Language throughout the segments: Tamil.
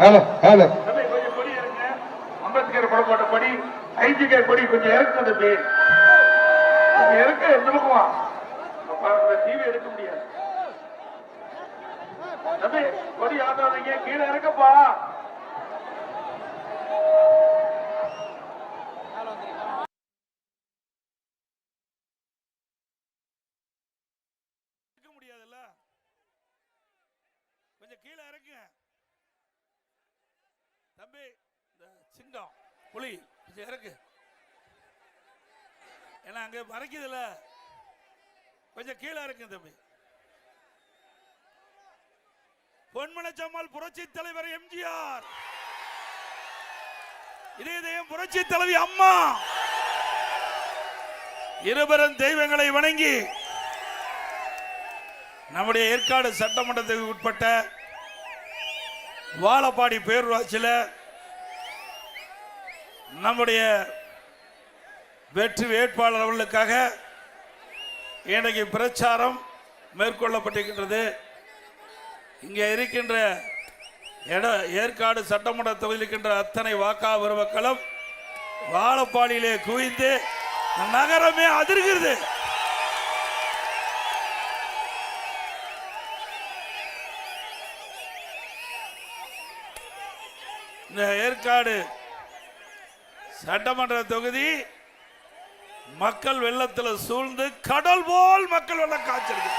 கொஞ்சம் கொடி இறங்க. அம்பேத்கர் படம் போட்ட கொடி, ஐஜிகே கொடி கொஞ்சம் இறக்கு தம்பி. இறக்க எந்த பக்கமா டிவி எடுக்க முடியாது தம்பி. கொடி ஆட்டாதீங்க, கீழே இறக்கப்பா. முடியாதுல்ல, கொஞ்சம் கீழே இறக்குங்க தம்பி. இந்த சிங்கம் புலி கொஞ்சம் இறக்கு, ஏன்னா அங்க மறைக்குதுல்ல, கொஞ்சம் கீழே இறக்கு தம்பி. பொன்மனச்சம்மாள் புரட்சி தலைவர் எம்ஜிஆர், இதயம் புரட்சி தலைவி அம்மா, இருவரும் தெய்வங்களை வணங்கி நம்முடைய ஏற்காடு சட்டமன்றத்துக்கு உட்பட்ட வாழப்பாடி பேரூராட்சியில் நம்முடைய வெற்றி வேட்பாளர் அவர்களுக்காக இன்றைக்கு பிரச்சாரம் மேற்கொள்ளப்பட்டிருக்கின்றது. இங்கே இருக்கின்ற ஏற்காடு சட்டமன்ற தொகுதியில் இருக்கின்ற அத்தனை வாக்கா பெருமக்களும் வாழப்பாடியிலே குவிந்து நகரமே அதிர்கிறது. இந்த ஏற்காடு சட்டமன்ற தொகுதி மக்கள் வெள்ளத்தில் சூழ்ந்து கடல் போல் மக்கள் வெள்ளம் காய்ச்சிருக்கு.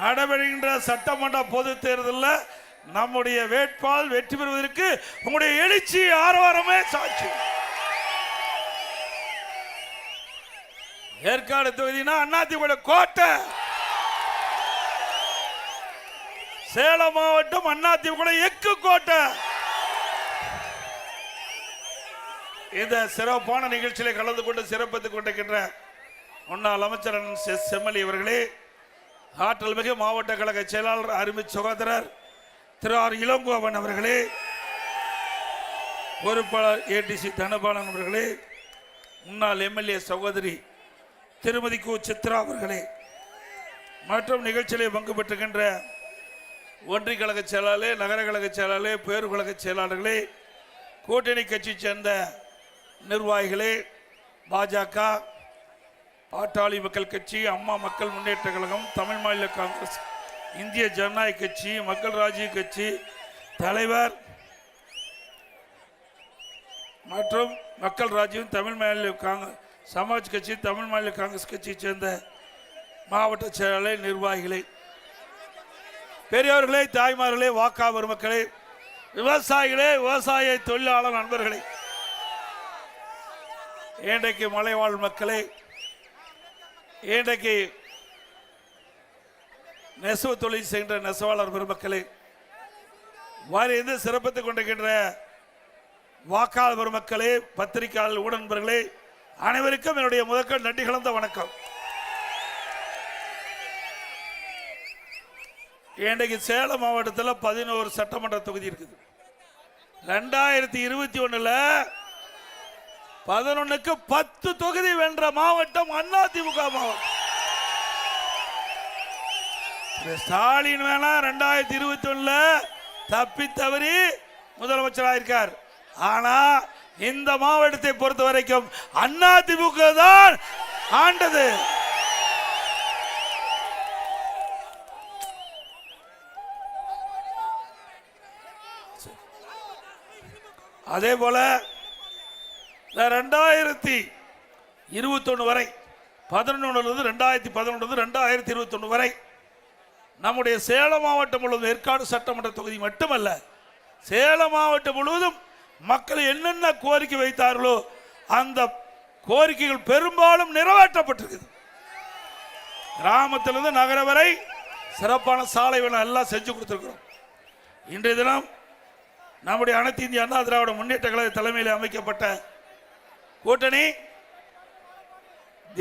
நடைபெறுகின்ற சட்டமன்ற பொது தேர்தலில் நம்முடைய வேட்பாளர் வெற்றி பெறுவதற்கு உங்களுடைய எழுச்சி ஆரவாரமே சாட்சி. ஏற்காடு தொகுதினா அதிமுக கோட்டை, சேலம் மாவட்டம் அதிமுக எக்கு கோட்டை. இந்த சிறப்பான நிகழ்ச்சியில கலந்து கொண்டு சிறப்பித்துக் கொண்டிருக்கின்ற முன்னாள் அமைச்சர் செம்மலி அவர்களே, ஆற்றல் மிகு மாவட்ட கழக செயலாளர் அருமை சகோதரர் திரு ஆர் இளங்கோவன் அவர்களே, பொறுப்பாளர் ஏடிசி தனபாலன் அவர்களே, முன்னாள் எம்எல்ஏ சகோதரி திருமதி கு சித்ரா அவர்களே, மற்றும் நிகழ்ச்சியிலே பங்கு பெற்றுகின்ற ஒன்றிய கழக செயலாளர், நகர கழக செயலாளர், பேரு கழக செயலாளர்களே, கூட்டணி கட்சி சேர்ந்த நிர்வாகிகளே, பாஜக, பாட்டாளி மக்கள் கட்சி, அம்மா மக்கள் முன்னேற்ற கழகம், தமிழ் மாநில காங்கிரஸ், இந்திய ஜனநாயக கட்சி, மக்கள் ராஜ்ய கட்சி தலைவர் மற்றும் மக்கள் ராஜ்யம், தமிழ் மாநில சமாஜ் கட்சி, தமிழ் மாநில காங்கிரஸ் கட்சியை சேர்ந்த மாவட்ட செயலாளர், நிர்வாகிகளே, பெரியவர்களே, தாய்மார்களே, வாக்கா பெருமக்களே, விவசாயிகளே, விவசாய தொழிலாளர் நண்பர்களே, இன்றைக்கு மலைவாழ் மக்களே, இன்றைக்கு நெசவு தொழில் செய்கின்ற நெசவாளர் பெருமக்களே, வாரிந்து சிறப்பித்துக் கொண்டிருக்கின்ற வாக்காளர் பெருமக்களே, பத்திரிகையாளர், ஊடகங்களே, அனைவருக்கும் என்னுடைய முதற்கண் நன்றி கலந்த வணக்கம். இன்றைக்கு சேலம் மாவட்டத்தில் 11 சட்டமன்ற தொகுதி இருக்குது. 2021 11க்கு 10 தொகுதி வென்ற மாவட்டம் அதிமுக மாவட்டம். ஸ்டாலின் வேணா 2021 தப்பி தவறி முதலமைச்சராக இருக்கார். ஆனா இந்த மாவட்டத்தை பொறுத்த வரைக்கும் அதிமுக தான் ஆண்டது. அதே போல 2021 வரை 2021 வரை நம்முடைய சேலம் மாவட்டம் முழுவதும் ஏற்காடு சட்டமன்ற தொகுதி மட்டுமல்ல, சேலம் மாவட்டம் முழுவதும் மக்கள் என்னென்ன கோரிக்கை வைத்தார்களோ அந்த கோரிக்கைகள் பெரும்பாலும் நிறைவேற்றப்பட்டிருக்குது. கிராமத்திலிருந்து நகர வரை சிறப்பான சாலை எல்லாம் செஞ்சு கொடுத்திருக்கிறோம். இன்றைய தினம் நம்முடைய அனைத்து இந்திய அண்ணா திராவிட முன்னேற்ற கழக தலைமையில் அமைக்கப்பட்ட கூட்டணி,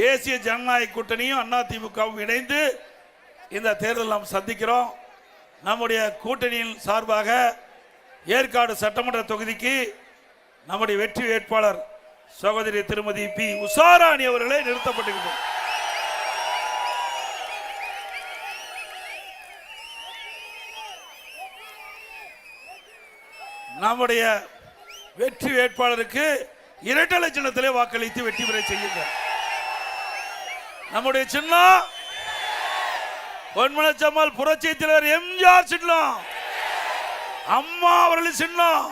தேசிய ஜனநாயக கூட்டணியும் அதிமுகவும் இணைந்து இந்த தேர்தல் நாம் சந்திக்கிறோம். நம்முடைய கூட்டணியின் சார்பாக ஏற்காடு சட்டமன்ற தொகுதிக்கு நம்முடைய வெற்றி வேட்பாளர் சகோதரி திருமதி பி உஷாராணி அவர்களே நிறுத்தப்பட்டிருக்கிறார். நம்முடைய வெற்றி வேட்பாளருக்கு இரட்டை சின்னத்திலே வாக்களித்து வெற்றி பெற செய்யுங்கள். நம்முடைய சின்னம் பொன்மனச்சம்மாள் புரட்சி தலைவர் எம்ஜிஆர் சின்னம், அம்மா அவர்கள் சின்னம்,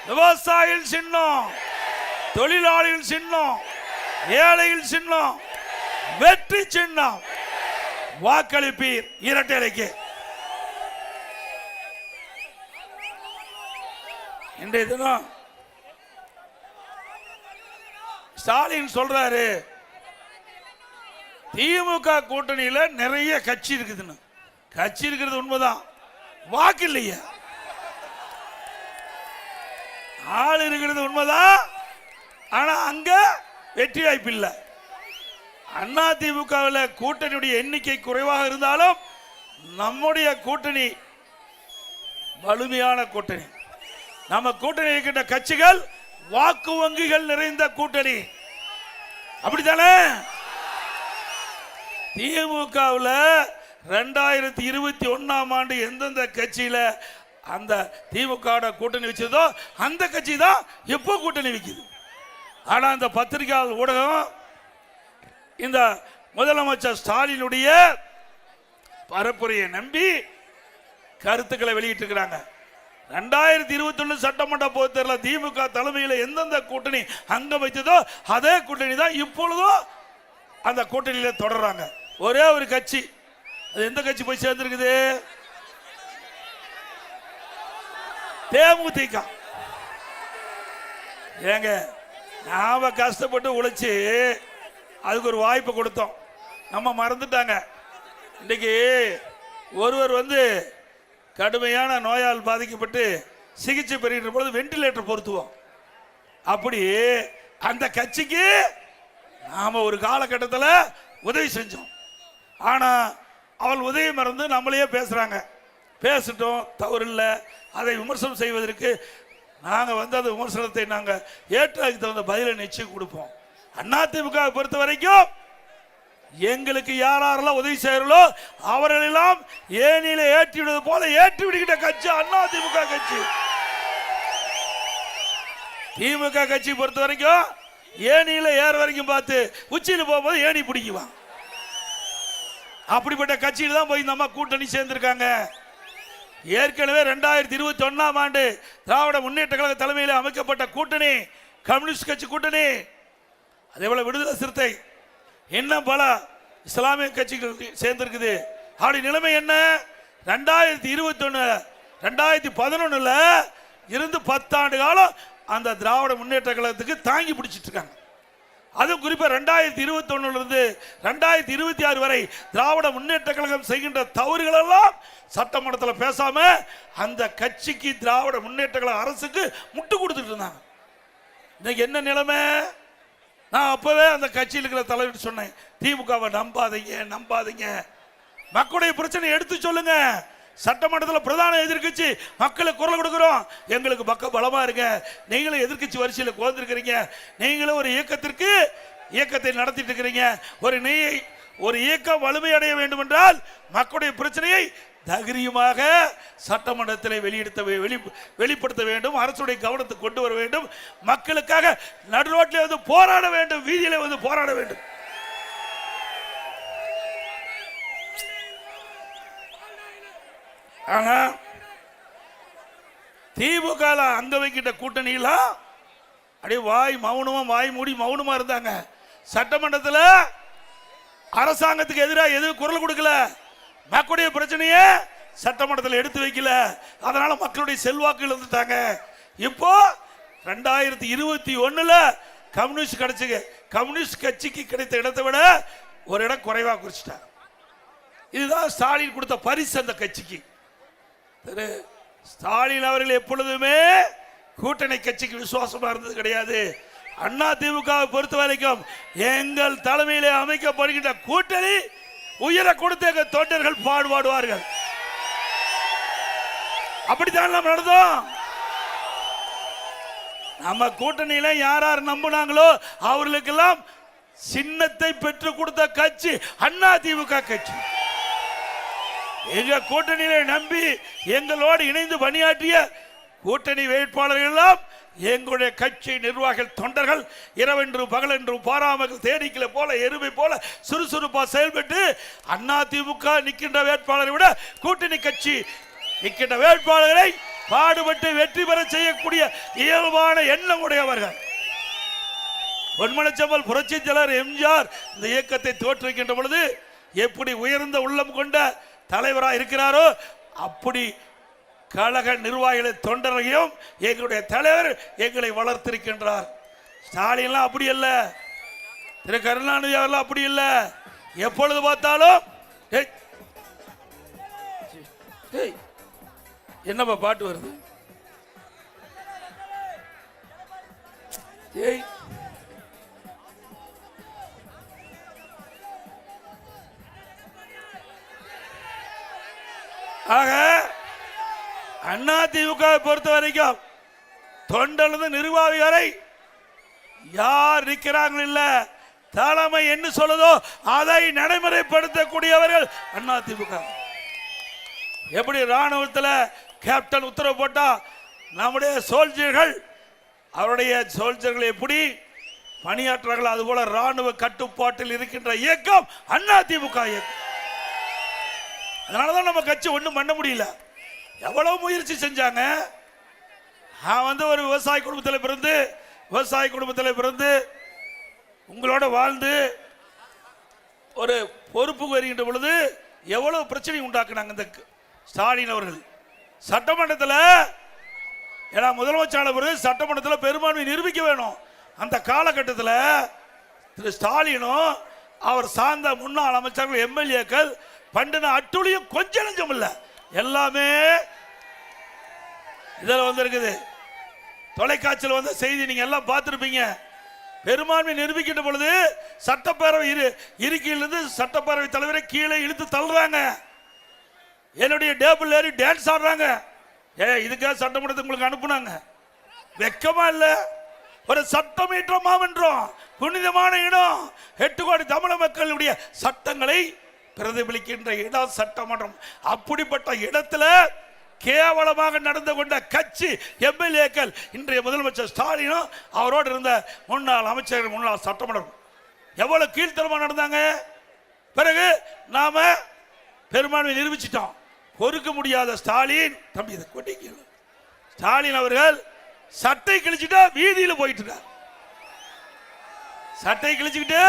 விவசாயிகள் சின்னம், தொழிலாளிகள் சின்னம், ஏழைகள் சின்னம், வெற்றி சின்னம். வாக்களிப்பீர் இரட்டை இலைக்கு. இன்றைய தினம் ஸ்டாலின் சொல்றாரு, திமுக கூட்டணியில நிறைய கட்சி இருக்குதுன்னு. கட்சி இருக்கிறது உண்மைதான், வாக்கு இல்லையா? ஆள் இருக்கிறது உண்மைதான், ஆனா அங்க வெற்றி வாய்ப்பு இல்லை. அண்ணா திமுகவில் கூட்டணியுடைய எண்ணிக்கை குறைவாக இருந்தாலும் நம்முடைய கூட்டணி வலிமையான கூட்டணி. நம்ம கூட்டணி இருக்கின்ற கட்சிகள் வாக்கு வங்கிகள் நிறைந்த கூட்டணி, அப்படித்தானே? திமுகவில் 2021ஆம் ஆண்டு எந்தெந்த கட்சியில அந்த திமுக கூட்டணி வச்சதோ அந்த கட்சி தான் எப்போ கூட்டணி வைக்குது. ஆனா அந்த பத்திரிகையாளர் ஊடகம் இந்த முதலமைச்சர் ஸ்டாலினுடைய பரப்புரையை நம்பி கருத்துக்களை வெளியிட்டு இருக்கிறாங்க. 2021 சட்டமன்ற பொதுத் தேர்தல் திமுக தலைமையில் எந்தெந்த கூட்டணி அங்க வைத்ததோ அதே கூட்டணி தான் இப்பொழுதும் அந்த கூட்டணியில தொடர்றாங்க. ஒரே ஒரு கட்சி, அது எந்த கட்சி போய் சேர்ந்திருக்குது? தேமுதிக. ஏங்க, நாம கஷ்டப்பட்டு உழைச்சி அதுக்கு ஒரு வாய்ப்பு கொடுத்தோம், நம்ம மறந்துட்டாங்க. இன்னைக்கு ஒருவர் கடுமையான நோயால் பாதிக்கப்பட்டு சிகிச்சை பெறுகின்ற பொழுது வெண்டிலேட்டர் பொருத்துவோம். அப்படி அந்த கட்சிக்கு நாம ஒரு காலகட்டத்தில் உதவி செஞ்சோம். ஆனா அவள் உதவி மறந்து நம்மளையே பேசுறாங்க. பேசிட்டோம், தவறு இல்லை. அதை விமர்சனம் செய்வதற்கு நாங்க அந்த விமர்சனத்தை நாங்க ஏற்றாக்கு தகுந்த பதிலை நிச்சயம் கொடுப்போம். அதிமுக பொறுத்த வரைக்கும் எங்களுக்கு யாரெல்லாம் உதவி செய்யறோ அவர்களெல்லாம் ஏனில ஏற்றி விடுவது போல ஏற்றி விடுகின்ற கட்சி அதிமுக கட்சி. திமுக கட்சி பொறுத்த வரைக்கும் ஏனில ஏற வரைக்கும் பார்த்து உச்சியில் போகும்போது ஏணி பிடிக்குவான். அப்படிப்பட்ட கட்சியில் தான் போய் நம்ம கூட்டணி சேர்ந்திருக்காங்க. ஏற்கனவே 2021ஆம் ஆண்டு திராவிட முன்னேற்ற கழக தலைமையில் அமைக்கப்பட்ட கூட்டணி கம்யூனிஸ்ட் கட்சி கூட்டணி, அதே போல விடுதலை சிறுத்தை, இன்னும் பல இஸ்லாமிய கட்சிகள் சேர்ந்திருக்குது. அப்படி நிலைமை என்ன? 2021 2011 இருந்து 10 ஆண்டு காலம் அந்த திராவிட முன்னேற்ற கழகத்துக்கு தாங்கி பிடிச்சிட்டு இருக்காங்க. அதுவும் குறிப்பா 2021 இருந்து 2026 வரை திராவிட முன்னேற்ற கழகம் செய்கின்ற தவறுகள் எல்லாம் சட்டமன்றத்தில் பேசாம அந்த கட்சிக்கு திராவிட முன்னேற்ற கழக அரசுக்கு முட்டு கொடுத்துட்டு இருந்தாங்க. இன்னைக்கு என்ன நிலைமை? நான் அப்பவே அந்த கட்சியில் இருக்கிற தலைவர் சொன்னேன், திமுகவை நம்பாதீங்க, மக்களுடைய பிரச்சனை எடுத்து சொல்லுங்க. சட்டமன்றத்தில் பிரதான எதிர்கட்சி மக்களுக்கு குரல் கொடுக்கிறோம், எங்களுக்கு பக்க பலமா இருங்க. நீங்களும் எதிர்கட்சி வரிசையில் கோர்ந்திருக்கிறீங்க, நீங்களும் ஒரு இயக்கத்தை நடத்திட்டு இருக்கிறீங்க. ஒரு இயக்கம் வலிமையடைய வேண்டும் என்றால் மக்களுடைய பிரச்சனையை தைரியமாக சட்டமன்றத்தில் வெளிப்படுத்த வேண்டும், அரசுடைய கவனத்துக்கு கொண்டு வர வேண்டும், மக்களுக்காக நடுரோட்டில் போராட வேண்டும், வீதியில போராட வேண்டும். ஆனா திமுக அங்க வைக்கிட்ட கூட்டணியில அப்படியே வாய் மூடி மௌனமா இருந்தாங்க. சட்டமன்றத்தில் அரசாங்கத்துக்கு எதிராக எதுவும் குரல் கொடுக்கல, மக்களுடைய பிரச்சனையை சட்டமன்றத்தில் எடுத்து வைக்கல. அதனால மக்களுடைய செல்வாக்கு இழந்துட்டாங்க. இப்போ 2021 கம்யூனிஸ்ட் கட்சிக்கு கிடைத்த இடத்தை விட ஒரு இடம் குறைவா குறிச்சிட்டாங்க. இதுதான் ஸ்டாலின் கொடுத்த பரிசு அந்த கட்சிக்கு. ஸ்டாலின் அவர்கள் எப்பொழுதுமே கூட்டணி கட்சிக்கு விசுவாசமா இருந்தது கிடையாது. அண்ணா திமுக பொறுத்த வரைக்கும் எங்கள் தலைமையிலே அமைக்கப்படுகின்ற கூட்டணி உயிரை கொடுத்த எங்கள் தொண்டர்கள் பாடுவார்கள். அப்படித்தான் நம்ம நடந்தோம். நம்ம கூட்டணியில யார் நம்பினாங்களோ அவர்களுக்கெல்லாம் சின்னத்தை பெற்றுக் கொடுத்த கட்சி அண்ணா திமுக கட்சி. எங்க கூட்டணியில நம்பி எங்களோடு இணைந்து பணியாற்றிய கூட்டணி வேட்பாளர்கள் எல்லாம் எங்களுடைய கட்சி நிர்வாகிகள் தொண்டர்கள் இரவென்று பகலென்று பாராமல் தேனீக்களை போல எருமை போல சுறுசுறுப்பா செயல்பட்டு அதிமுக நிற்கின்ற வேட்பாளரை விட கூட்டணி கட்சி நிற்கின்ற வேட்பாளர்களை பாடுபட்டு வெற்றி பெற செய்யக்கூடிய இயல்பான எண்ணம் உடையவர்கள். பொன்மனச்செம்மல் புரட்சி தலைவர் எம்ஜிஆர் இந்த இயக்கத்தை தோற்றுவிக்கின்ற பொழுது எப்படி உயர்ந்த உள்ளம் கொண்ட தலைவராக இருக்கிறாரோ அப்படி கழக நிர்வாகிகளை தொண்டரையும் எங்களுடைய தலைவர் எங்களை வளர்த்திருக்கின்றார். ஸ்டாலின்லாம் அப்படி அல்ல, திரு கருணாநிதி அவர்கள் அப்படி இல்லை. எப்பொழுது பார்த்தாலும் என்னப்பா பாட்டு வருது? ஆக அதிமுக பொறுத்த வரைக்கும் தொண்டர்ந்து நிர்வாகி வரை யார் நிற்கிறாங்க இல்ல, தலைமை என்ன சொல்லுதோ அதை நடைமுறைப்படுத்தக்கூடியவர்கள் அதிமுக. எப்படி ராணுவத்தில் கேப்டன் உத்தரவு போட்டா நம்முடைய சோல்ஜர்கள் அவருடைய சோல்ஜர்கள் எப்படி பணியாற்றார்கள், அதுபோல ராணுவ கட்டுப்பாட்டில் இருக்கின்ற இயக்கம் அதிமுக இயக்கம். அதனாலதான் நம்ம கட்சி ஒன்றும் பண்ண முடியல. எவ்வளவு முயற்சி செஞ்சாங்க. நான் ஒரு விவசாய குடும்பத்தில் பிறந்து உங்களோட வாழ்ந்து ஒரு பொறுப்புக்கு வருகின்ற பொழுது எவ்வளவு பிரச்சனை உண்டாக்குனாங்க இந்த ஸ்டாலின் அவர்கள். சட்டமன்றத்தில் ஏன்னா முதலமைச்சர் சட்டமன்றத்தில் பெரும்பான்மை நிரூபிக்க வேணும். அந்த காலகட்டத்தில் திரு ஸ்டாலினும் அவர் சார்ந்த முன்னாள் அமைச்சர்கள் எம்எல்ஏக்கள் பண்டின அட்டுழியும் கொஞ்சம் நஞ்சம் இல்லை, எல்லாமே இதில் வந்திருக்குது. தொலைக்காட்சியில் வந்த செய்தி நீங்க எல்லாம் பார்த்திருப்பீங்க. பெரும்பான்மை நிரூபிக்கின்ற பொழுது சட்டப்பேரவை இருக்கையிலிருந்து சட்டப்பேரவை தலைவரை கீழே இழுத்து தள்ளுறாங்க, என்னுடைய டேபிள் ஏறி டான்ஸ் ஆடுறாங்க. இதுக்காக சட்டமன்றத்தை உங்களுக்கு அனுப்புனாங்க. வெக்கமா இல்ல? ஒரு சட்டமன்ற மாமன்றம், புனிதமான இடம், 8 கோடி தமிழக மக்களுடைய சட்டங்களை பிரதிபலிக்கின்ற இடம் சட்டமன்றம். அப்படிப்பட்ட இடத்துல கேவலமாக நடந்து கொண்ட கட்சி எம்எல்ஏக்கள் இன்றைய முதலமைச்சர் ஸ்டாலினும் அவரோடு இருந்த முன்னாள் அமைச்சர்கள் முன்னாள் சட்டமன்றம் எவ்வளவு கீழ்த்தரமாக நடந்தாங்க. பிறகு நாம பெரும்பான்மை நிரூபிச்சிட்டோம். பொறுக்க முடியாத ஸ்டாலின் தம்பி ஸ்டாலின் அவர்கள் சட்டை கிழிச்சுட்டா வீதியில் போயிட்டு இருக்கார். சட்டை கிழிச்சுக்கிட்டு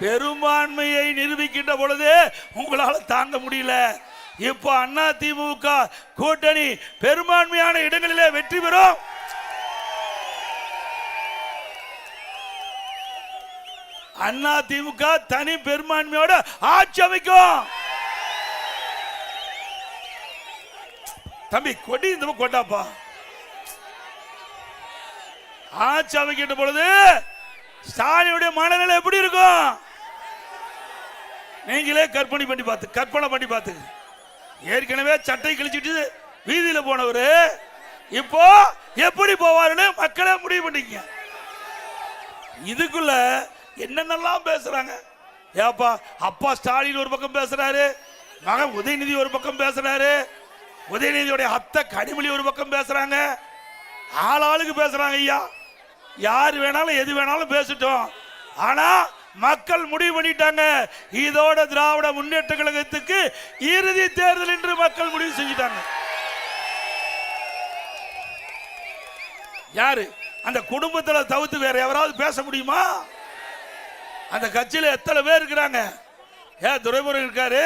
பெரும்பான்மையை நிரூபிக்கின்ற பொழுது உங்களால் தாங்க முடியல. இப்போ அதிமுக கூட்டணி பெரும்பான்மையான இடங்களிலே வெற்றி பெறும். அதிமுக தனி பெரும்பான்மையோட ஆட்சி அமைக்கும். தம்பி கொடி இந்த கொண்டாப்பா. ஆட்சி அமைக்கின்ற பொழுது ஸ்டாலினுடைய மனநிலை எப்படி இருக்கும் நீங்களே கற்பனை பண்ணி பார்த்து. ஏற்கனவே சட்டை கிழிச்சிட்டு வீதியில் போனவரு இப்போ எப்படி போவாருன்னு மக்களே முடிவு பண்ணிக்க. இதுக்குள்ள என்னென்னலாம் பேசுறாங்க. ஏப்பா அப்பா ஸ்டாலின் ஒரு பக்கம் பேசுறாரு, மகன் உதயநிதி ஒரு பக்கம் பேசுறாரு, உதயநிதியோடைய அத்தை கனிமொழி ஒரு பக்கம் பேசுறாங்க, ஆளாளுக்கு பேசுறாங்க. ஐயா யார் வேணாலும் எது வேணாலும் பேசிட்டோம். ஆனா மக்கள் முடிவு பண்ணிட்டாங்க, இதோட திராவிட முன்னேற்ற கழகத்துக்கு இறுதி தேர்தல் என்று மக்கள் முடிவு செஞ்சிட்டாங்க. யாரு அந்த குடும்பத்தில் தவிர்த்து வேற எவராவது பேச முடியுமா? அந்த கட்சியில் எத்தனை பேர் இருக்கிறாங்க? துரைமுருகன் இருக்காரு,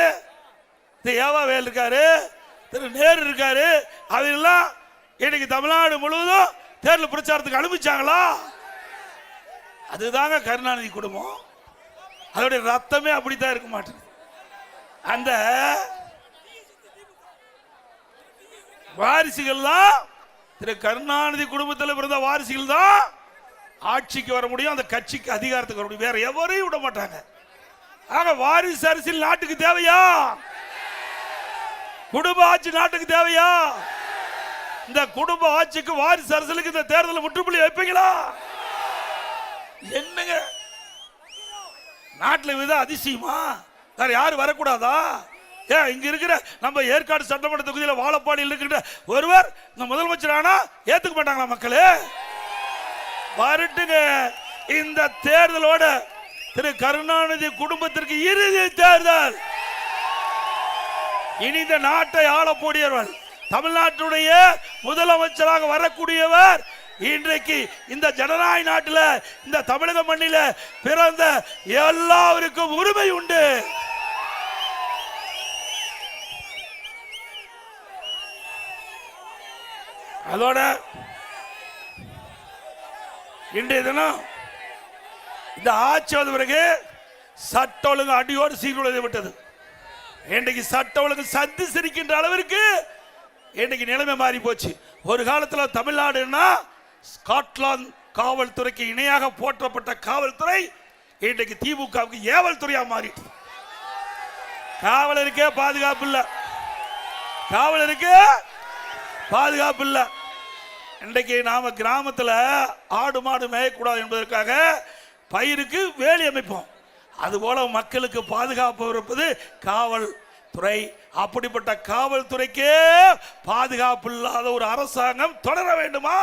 திரு ஏவாவேல் இருக்காரு, திரு நேரு இருக்காரு. அதெல்லாம் இன்னைக்கு தமிழ்நாடு முழுவதும் தேர்தல் பிரச்சாரத்துக்கு அனுப்பிச்சாங்களா? அதுதாங்க கருணாநிதி குடும்பம். அதோடைய ரத்தமே அப்படித்தான் இருக்க மாட்டேங்குது. அந்த வாரிசுகள்லாம் திரு கருணாநிதி குடும்பத்தில் பிறந்த வாரிசுகள் தான் ஆட்சிக்கு வர முடியும், அந்த கட்சிக்கு அதிகாரத்துக்கு வர முடியும். வேற எவரையும் விட மாட்டாங்க. ஆக வாரிசு அரசியல் நாட்டுக்கு தேவையா? குடும்ப ஆட்சி நாட்டுக்கு தேவையா? இந்த குடும்ப ஆட்சிக்கு வாரிசு அரசியலுக்கு இந்த தேர்தல் முற்றுப்புள்ளி வைப்பீங்களா? என்னங்க நாட்டில் வித அதிசயமா? வேற யாரும் வரக்கூடாதா? இங்க இருக்கிற நம்ம ஏற்காடு சட்டமன்ற தொகுதியில் வாழப்பாடியில் இருக்கின்ற ஒருவர் இந்த முதலமைச்சர் ஆனா ஏத்துக்க மாட்டாங்களா மக்களே? வரட்டுங்க. இந்த தேர்தலோட திரு கருணாநிதி குடும்பத்திற்கு இறுதி தேர்தல். இனி இந்த நாட்டை ஆளக்கூடியவர், தமிழ்நாட்டுடைய முதலமைச்சராக வரக்கூடியவர் இன்றைக்கு இந்த ஜனநாயக நாட்டில், இந்த தமிழக மண்ணில பிறந்த எல்லாருக்கும் உரிமை உண்டு. அதோட இன்றைய தினம் இந்த ஆட்சி வந்த பிறகு சட்ட ஒழுங்கு அடியோடு சீர்குலைந்து விட்டது. இன்றைக்கு சட்ட ஒழுங்கு சந்தி சிரிக்கின்ற அளவிற்கு இன்றைக்கு நிலைமை மாறி போச்சு. ஒரு காலத்தில் தமிழ்நாடுன்னா ஸ்காட்லாந்து காவல்துறைக்கு இணையாக போற்றப்பட்ட காவல்துறை இன்றைக்கு திமுகவுக்கு ஏவல் துறையா மாறிட்டு. காவலருக்கே பாதுகாப்பு இல்ல, காவலருக்கு பாதுகாப்பு இல்ல. இன்றைக்கு நாம கிராமத்தில் ஆடு மாடு மேயக்கூடாது என்பதற்காக பயிருக்கு வேலி அமைப்போம். அதுபோல மக்களுக்கு பாதுகாப்பு இருப்பது காவல்துறை. அப்படிப்பட்ட காவல்துறைக்கே பாதுகாப்பு இல்லாத ஒரு அரசாங்கம் தொடர வேண்டுமா?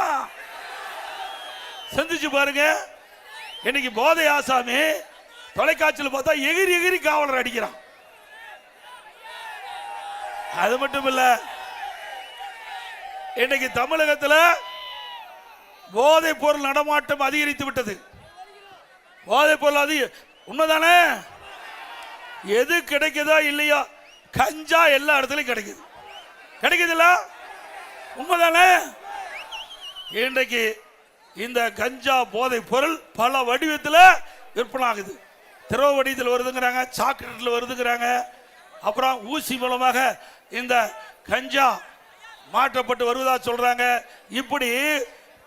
சிந்திச்சு பாருங்க. இன்னைக்கு போதை ஆசாமி தொலைக்காட்சியில் பார்த்தா எகிரி எகிரி காவலர் அடிக்கிறான். அது மட்டும் இல்ல, இன்னைக்கு தமிழகத்தில் போதைப் பொருள் நடமாட்டம் அதிகரித்து விட்டது. போதைப் பொருள் அதிக உண்மைதானே? எது கிடைக்குதோ இல்லையோ கஞ்சா எல்லா இடத்துலையும் கிடைக்குது. கிடைக்குதுல்ல? உண்மைதானே? இன்றைக்கு இந்த கஞ்சா போதை பொருள் பல வடிவத்தில் விற்பனை ஆகுது. திரவ வடிவத்தில் வருதுங்கிறாங்க, சாக்லேட்டில் வருதுங்கிறாங்க, அப்புறம் ஊசி மூலமாக இந்த கஞ்சா மாற்றப்பட்டு வருவதாக சொல்றாங்க. இப்படி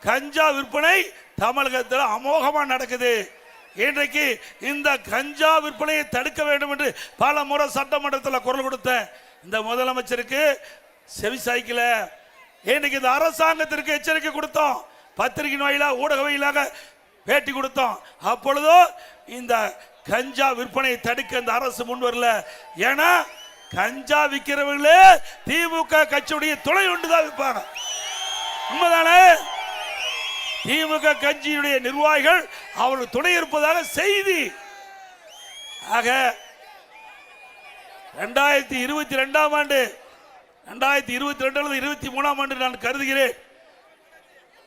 கஞ்சா விற்பனை தமிழகத்தில் அமோகமாக நடக்குது. இன்றைக்கு இந்த கஞ்சா விற்பனையை தடுக்க வேண்டும் என்று பல முறை சட்டமன்றத்தில் குரல் கொடுத்தேன். இந்த முதலமைச்சருக்கு செவிசாய்க்கல. இன்றைக்கு இந்த அரசாங்கத்திற்கு எச்சரிக்கை கொடுத்தோம், பத்திரிகை வாயிலாக ஊடக வாயிலாக பேட்டி கொடுத்தோம். அப்பொழுதோ இந்த கஞ்சா விற்பனையை தடுக்க இந்த அரசு முன் வரல. ஏன்னா கஞ்சா விற்கிறவங்களே திமுக கட்சியுடைய துணை ஒன்றுதான் விற்பாங்க. உண்மைதானே? திமுக கட்சியுடைய நிர்வாகிகள் அவர்கள் துணை இருப்பதாக செய்தி. ஆக 2022 ஆண்டு 2022 அல்லது 23 ஆண்டு நான் கருதுகிறேன்,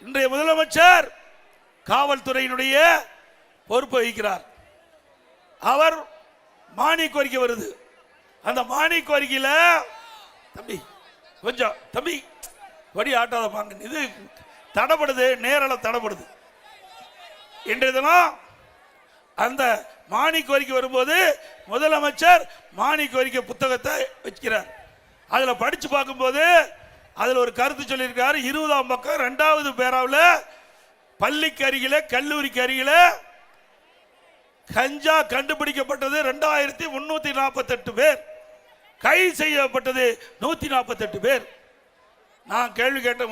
இன்றைய முதலமைச்சர் காவல்துறையினுடைய பொறுப்பு வகிக்கிறார். அவர் மானிய கோரிக்கை வருது. அந்த மானிய கோரிக்கையில தம்பி கொஞ்சம் தம்பி வடி ஆட்டாத பாங்க, இது தடப்படுது, நேரல தடப்படுது. இன்றைய தினம் அந்த மானிய கோரிக்கை வரும்போது முதலமைச்சர் மானிய கோரிக்கை புத்தகத்தை வச்சுக்கிறார். அதில் படிச்சு பார்க்கும்போது அதில் ஒரு கருத்து சொல்லியிருக்காரு. 20ஆம் பக்கம் 2வது பேராவில் பள்ளிக்கு அருகில கல்லூரிக்கு அருகில கஞ்சா கண்டுபிடிக்கப்பட்டது 2348 பேர், கைது செய்யப்பட்டது 148 பேர். நான் கேள்வி கேட்ட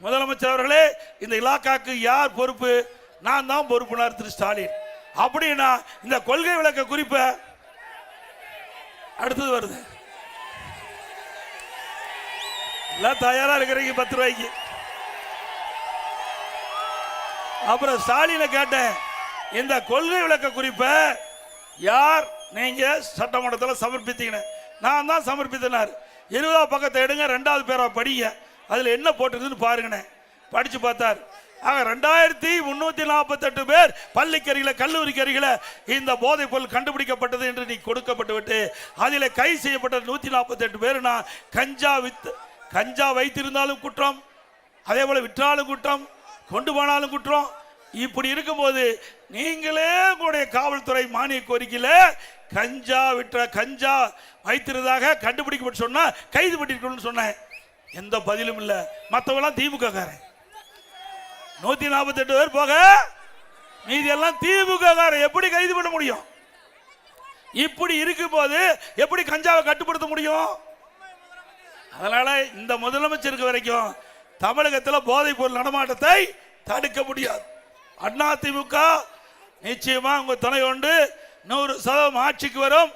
முதலமைச்சர் அவர்களே, இந்த இலாக்காக்கு யார் பொறுப்பு? நான் தான் பொறுப்புனார் திரு ஸ்டாலின். அப்படின்னா இந்த கொள்கை விளக்க குறிப்பை அடுத்தது வருது. எல்லாம் தயாரா இருக்கிறீங்க 10 ரூபாய்க்கு. அப்புறம் ஸ்டாலினை கேட்டேன், இந்த கொள்கை விளக்க குறிப்பை யார் நீங்க சட்டமன்றத்தில் சமர்ப்பித்தீங்க? நான் தான் சமர்ப்பித்தனார். 20ஆம் பக்கத்தை எடுங்க, 2வது பேரா படிங்க, அதில் என்ன போட்டிருக்குன்னு பாருங்கண்ணே. படிச்சு பார்த்தார். ஆக 2348 பேர் பள்ளிக்கருகில கல்லூரிக்கு அருகில இந்த போதைப் பொருள் கண்டுபிடிக்கப்பட்டது என்று நீ கொடுக்கப்பட்டு விட்டு அதில் கைது செய்யப்பட்ட 148 பேர் கஞ்சா வைத்திருந்தாலும் குற்றம், அதே போல விற்றாலும் குற்றம், கொண்டு போனாலும் குற்றம். இப்படி இருக்கும்போது நீங்களே உங்களுடைய காவல்துறை மானிய கோரிக்கையில கஞ்சா வைத்திருந்ததாக கண்டுபிடிக்கப்பட்டு சொன்னா கைது பண்ணிருக்கணும்னு சொன்னேன். எந்த பதிலும் இல்லை. மற்றவெல்லாம் திமுக காரன். 148 பேர் போக மீதி எல்லாம் திமுக காரன். எப்படி கைது பண்ண முடியும்? இப்படி இருக்கும்போது எப்படி கஞ்சாவை கட்டுப்படுத்த முடியும்? அதனால இந்த முதலமைச்சருக்கு வரைக்கும் தமிழகத்தில் போதைப் பொருள் நடமாட்டத்தை தடுக்க முடியாது. அதிமுக நிச்சயமா உங்க துணை கொண்டு 100% ஆட்சிக்கு வரும்.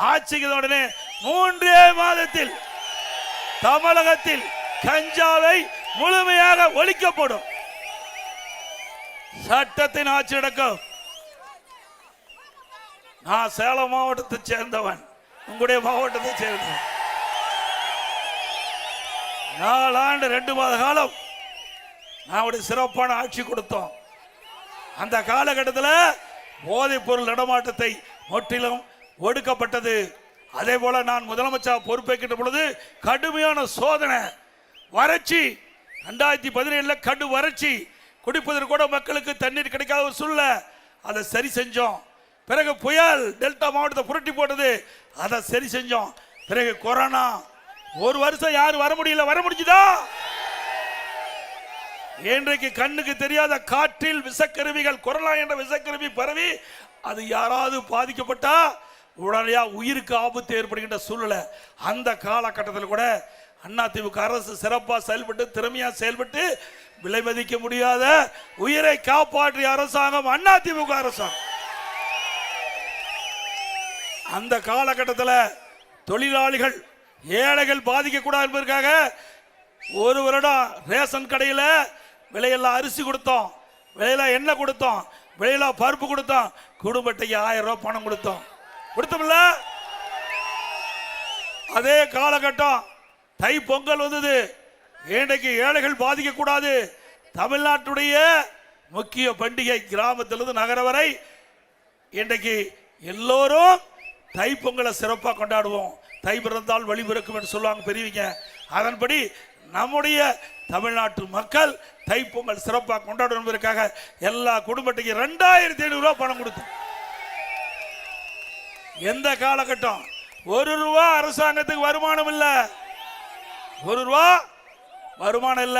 ஆட்சிக்கு உடனே 3 மாதத்தில் தமிழகத்தில் கஞ்சாவை முழுமையாக ஒழிக்கப்படும். சட்டத்தின் ஆட்சி நடக்கும். நான் சேலம் மாவட்டத்தை சேர்ந்தவன், உங்களுடைய மாவட்டத்தை சேர்ந்தவன். 4 ஆண்டு 2 மாத காலம் நான் சிறப்பான ஆட்சி கொடுத்தோம். அந்த காலகட்டத்தில் போதைப் பொருள் நடமாட்டத்தை முற்றிலும் ஒடுக்கப்பட்டது. அதே போல நான் முதலமைச்சர் பொறுப்பேற்கின்ற பொழுது கடுமையான சோதனை, வறட்சி, 2017 கடு வறட்சி, குடிப்பதற்கு கூட மக்களுக்கு தண்ணீர் கிடைக்காத ஒரு சூழ்நிலை, அதை சரி செஞ்சோம். பிறகு புயல் டெல்டா மாவட்டத்தை புரட்டி போட்டது, அதை சரி செஞ்சோம். பிறகு கொரோனா, 1 வருஷம் யாரும் வர முடியல, வர முடிஞ்சுதா? இன்றைக்கு கண்ணுக்கு தெரியாத காற்றில் விஷக்கருவிகள், கொரோனா என்ற விஷக்கருவி பரவி அது யாராவது பாதிக்கப்பட்டா உடனடியா உயிருக்கு ஆபத்து ஏற்படுகின்ற சூழ்நிலை. அந்த காலகட்டத்தில் கூட அதிமுக அரசு சிறப்பாக செயல்பட்டு, திறமையா செயல்பட்டு, விலை மதிக்க முடியாத உயிரை காப்பாற்றிய அரசாங்கம் அதிமுக அரசாங்கம். அந்த காலகட்டத்தில் தொழிலாளிகள், ஏழைகள் பாதிக்க கூடாது என்பதற்காக 1 வருடம் ரேஷன் கடையில் விலையெல்லாம் அரிசி கொடுத்தோம், விலையெல்லாம் எண்ணெய் கொடுத்தோம், விலையெல்லாம் பருப்பு கொடுத்தோம், குடும்ப அட்டைக்கு 1000 ரூபாய் பணம் கொடுத்தோம். கொடுத்தோம்ல? அதே காலகட்டம் தை பொங்கல் வந்தது. இன்றைக்கு ஏழைகள் பாதிக்க கூடாது, தமிழ்நாட்டுடைய முக்கிய பண்டிகை கிராமத்திலிருந்து நகர வரை இன்றைக்கு எல்லோரும் தை பொங்கலை சிறப்பாக கொண்டாடுவோம். தை பிறந்தால் வழி பிறக்கும் என்று சொல்லுவாங்க பெரியவங்க. அதன்படி நம்முடைய தமிழ்நாட்டு மக்கள் தைப்பொங்கல் சிறப்பாக கொண்டாடும் என்பதற்காக எல்லா குடும்பத்துக்கு 2500 ரூபாய் பணம் கொடுத்தோம். எந்த காலகட்டம் 1 ரூபா அரசாங்கத்துக்கு வருமானம் இல்ல, 1 ரூபா வருமானம் இல்ல.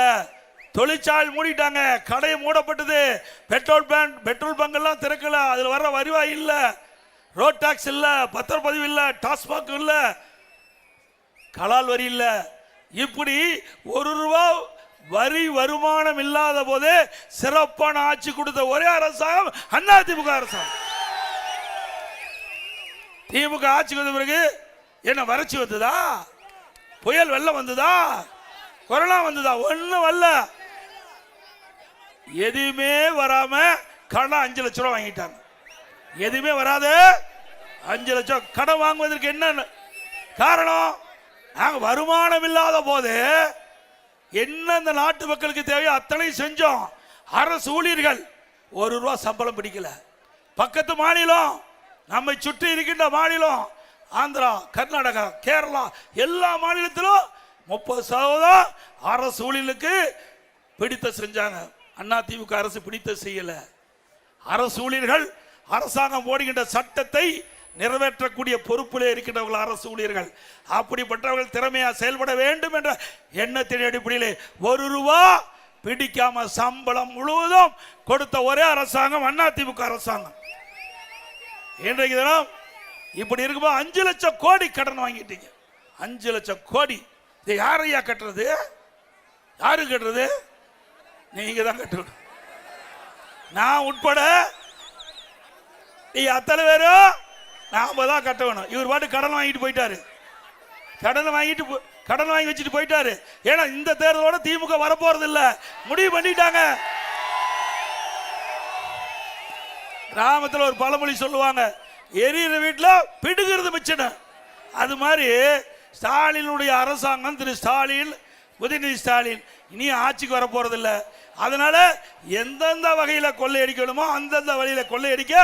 தொழிற்சாலை மூடிட்டாங்க, கடை மூடப்பட்டது, பெட்ரோல் பங்க் எல்லாம் திறக்கல, அதுல வர்ற வருவாய் இல்ல, ரோட் டாக்ஸ் இல்ல, பத்திரப்பதிவு இல்ல, டாஸ்மாக் இல்ல, கலால் வரி இல்ல. இப்படி 1 ரூபா வரி வருமானம் இல்லாத போதே சிறப்பான ஆட்சி கொடுத்த ஒரே அரசாங்கம் அதிமுக அரசாங்கம். திமுக ஆட்சி வந்த பிறகு என்ன வறட்சி வந்ததா, புயல் வெள்ளம் வந்ததா, கொரோனா வந்ததா? ஒண்ணும் வரல. எதுவுமே வராம கடன் 5 லட்சம் ரூபாய் வாங்கிட்டாங்க. எதுவுமே வராது 5 லட்சம் கடன் வாங்குவதற்கு என்ன காரணம்? நாங்க வருமானம் இல்லாத போது என்ன இந்த நாட்டு மக்களுக்கு தேவையோ அத்தனை செஞ்சோம். அரசு ஊழியர்கள் 1 ரூபா சம்பளம் பிடிக்கல. பக்கத்து மாநிலம், நம்மை சுற்றி இருக்கின்ற மாநிலம், ஆந்திரா, கர்நாடகா, கேரளா, எல்லா மாநிலத்திலும் 30% அரசு ஊழியர்களுக்கு பிடித்த செஞ்சாங்க. அதிமுக அரசு பிடித்த செய்யல. அரசு ஊழியர்கள் அரசாங்கம் போடுகின்ற சட்டத்தை நிறைவேற்றக்கூடிய பொறுப்பிலே இருக்கின்றவர்கள் அரசு ஊழியர்கள். அப்படிப்பட்டவர்கள் திறமையா செயல்பட வேண்டும் என்ற எண்ணத்தின் அடிப்படையிலே 1 ரூபா பிடிக்காம சம்பளம் முழுவதும் கொடுத்த ஒரே அரசாங்கம் அதிமுக அரசாங்கம். இன்றைக்கு தினம் இப்படி இருக்கும்போது 5 லட்சம் கோடி கடன் வாங்கிட்டீங்க. 5 லட்சம் கோடி. இது யாரையா கட்டுறது? யாரு கட்டுறது? நீங்க தான் கட்டணும். நான் உட்பட நீ அத்தனை பேரும் நாம தான் கட்டணும். இவர் பாட்டு கடன் வாங்கிட்டு போயிட்டாரு, கடன் வாங்கி வச்சுட்டு போயிட்டாரு. ஏன்னா இந்த தேர்தலோட திமுக வரப்போறது இல்ல, முடிவு பண்ணிட்டாங்க. கிராமத்தில் ஒரு பழமொழி சொல்லுவாங்க, எரியிற வீட்டில் பிடுங்கிறது மிச்சம். அது மாதிரி ஸ்டாலினுடைய அரசாங்கம், திரு ஸ்டாலின், உதயநிதி ஸ்டாலின் இனி ஆட்சிக்கு வர போறது இல்ல. அதனால எந்தெந்த வகையில கொள்ளையடிக்கணுமோ அந்தந்த வகையில கொள்ளையடிக்க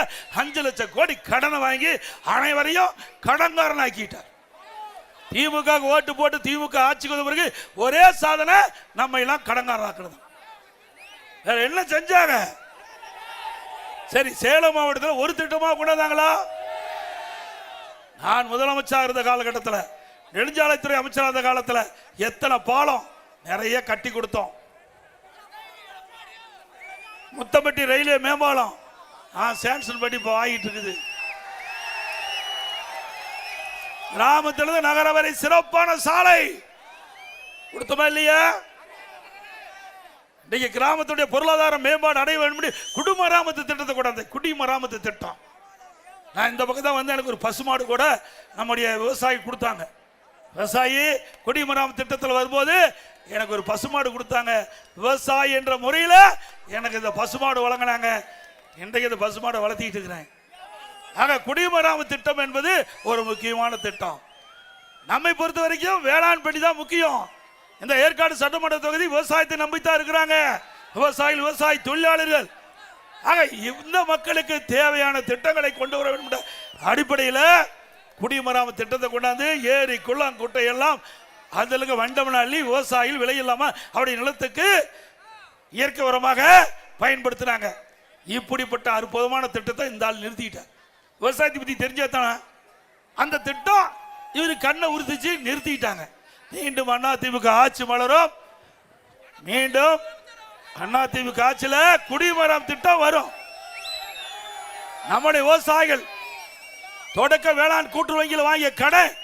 5 லட்சம் கோடி கடனை வாங்கி அனைவரையும் கடன்காரன் ஆக்கிட்டார். திமுக ஓட்டு போட்டு திமுக ஆட்சிக்கு வந்த பிறகு ஒரே சாதனை நம்ம எல்லாம் கடன்காரன் ஆக்கணும். வேற என்ன செஞ்சாங்க? சரி, சேலம் மாவட்டத்தில் ஒரு திட்டமா கொண்டாந்தாங்களா? நான் முதலமைச்சர் இருந்த காலகட்டத்தில், நெடுஞ்சாலைத்துறை அமைச்சர் இருந்த காலத்தில் எத்தனை பாலம் நிறைய கட்டி கொடுத்தோம். முத்தம்பட்டி ரயில்வே மேம்பாலம் சாங்ஷன் பண்ணி இப்போ ஆகிட்டு இருக்குது. கிராமத்திலிருந்து நகர வரை சிறப்பான சாலை கொடுத்தோமா இல்லையா? இன்னைக்கு கிராமத்துடைய பொருளாதார மேம்பாடு அடைய வேண்டும். குடிமராமத்து திட்டத்தை கொண்டாந்து, குடிமராமத்து திட்டம் நான் இந்த பக்கம் தான் வந்து எனக்கு ஒரு பசுமாடு கூட நம்முடைய விவசாயி கொடுத்தாங்க. விவசாயி குடிமராம திட்டத்தில் வரும்போது எனக்கு ஒரு பசுமாடு கொடுத்தாங்க. விவசாயி என்ற முறையில் எனக்கு இந்த பசுமாடு வழங்கினாங்க. இன்றைக்கு இந்த பசுமாடை வளர்த்திட்டு இருக்கிறேன். ஆக குடிமராம திட்டம் என்பது ஒரு முக்கியமான திட்டம். நம்மை பொறுத்த வரைக்கும் வேளாண் பணி தான் முக்கியம். இந்த ஏற்காடு சட்டமன்ற தொகுதி விவசாயத்தை நம்பித்தான் இருக்கிறாங்க. விவசாயிகள், விவசாய தொழிலாளர்கள். ஆக இந்த மக்களுக்கு தேவையான திட்டங்களை கொண்டு வர வேண்டும் அடிப்படையில் குடிமராம திட்டத்தை கொண்டாந்து ஏரி குளம் குட்டை எல்லாம் அதுல வண்டமன அள்ளி விவசாயிகள் விலை இல்லாம அவருடைய நிலத்துக்கு இயற்கை உரமாக பயன்படுத்தினாங்க. இப்படிப்பட்ட அற்புதமான திட்டத்தை இந்த ஆள் நிறுத்திட்டார். விவசாயத்தை பத்தி தெரிஞ்சாதானே அந்த திட்டம் இவரு கண்ணை உறுதிச்சு நிறுத்திட்டாங்க. மீண்டும் அதிமுக ஆட்சி மலரும். மீண்டும் அதிமுக ஆட்சியில குடிமரம் திட்டம் வரும். நம்முடைய விவசாயிகள் தொடக்க வேளாண் கூட்டுறவு வங்கியில் வாங்கிய கடன்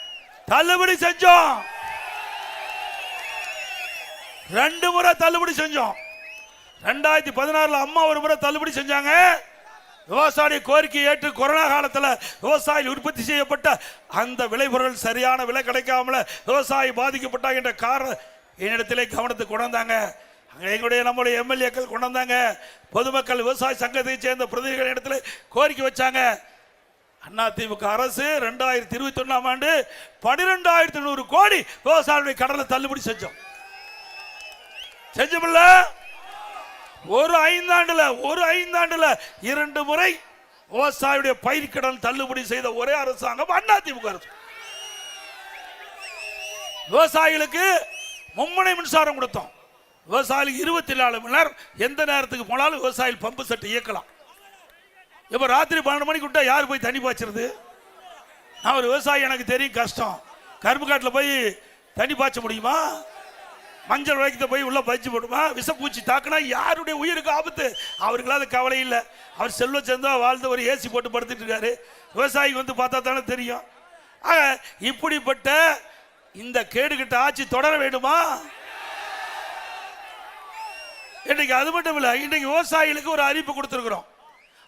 தள்ளுபடி செஞ்சோம். 2 முறை தள்ளுபடி செஞ்சோம். 2016 அம்மா ஒரு முறை தள்ளுபடி செஞ்சாங்க. விவசாய கோரிக்கை ஏற்று கொரோனா காலத்தில் விவசாயிகள் உற்பத்தி செய்யப்பட்ட அந்த விளைபொருள் சரியான விலை கிடைக்காமல விவசாயி பாதிக்கப்பட்டாங்க என்ற காரணம் என்னிடத்திலே கவனத்துக்கு கொண்டு வந்தாங்க. எங்களுடைய நம்முடைய எம்எல்ஏக்கள் கொண்டு வந்தாங்க. பொதுமக்கள் விவசாய சங்கத்தை சேர்ந்த பிரதிநிதிகள் இடத்துல கோரிக்கை வச்சாங்க. அதிமுக அரசு 2021ஆம் ஆண்டு 12,100 கோடி விவசாயிகளுடைய கடனை தள்ளுபடி செஞ்சோம். செஞ்சோம்ல? ஒரு ஐந்தாண்டுல 2 முறை விவசாயியுடைய பயிர்க்கடன் தள்ளுபடி செய்த ஒரே அரசாங்கம் அதிமுக அரசு. விவசாயிகளுக்கு மும்முனை மின்சாரம் கொடுத்தோம். விவசாயிகளுக்கு 24 மணி நேரம் எந்த நேரத்துக்கு போனாலும் விவசாயிகள் பம்பு செட் இயக்கலாம். இப்ப ராத்திரி 12 மணிக்கு விட்டா யார் போய் தண்ணி பாய்ச்சறது? நான் ஒரு விவசாயி, எனக்கு தெரியும் கஷ்டம். கரும்பு காட்டில் போய் தண்ணி பாய்ச்ச முடியுமா? மஞ்சள் வளைக்கத்தை போய் உள்ள பறிச்சு போடுமா? விஷப்பூச்சி தாக்குனா யாருடைய உயிருக்கு ஆபத்து. அவருக்கெல்லாம் கவலை இல்லை. அவர் செல்வ சேர்ந்தா வாழ்ந்து ஒரு ஏசி போட்டு படுத்துட்டு இருக்காரு. விவசாயிக்கு வந்து பார்த்தா தானே தெரியும். ஆக இப்படிப்பட்ட இந்த கேடுகிட்ட ஆட்சி தொடர வேண்டுமா? இன்னைக்கு அது மட்டும் இல்லை, இன்னைக்கு விவசாயிகளுக்கு ஒரு அறிவிப்பு கொடுத்திருக்கிறோம்.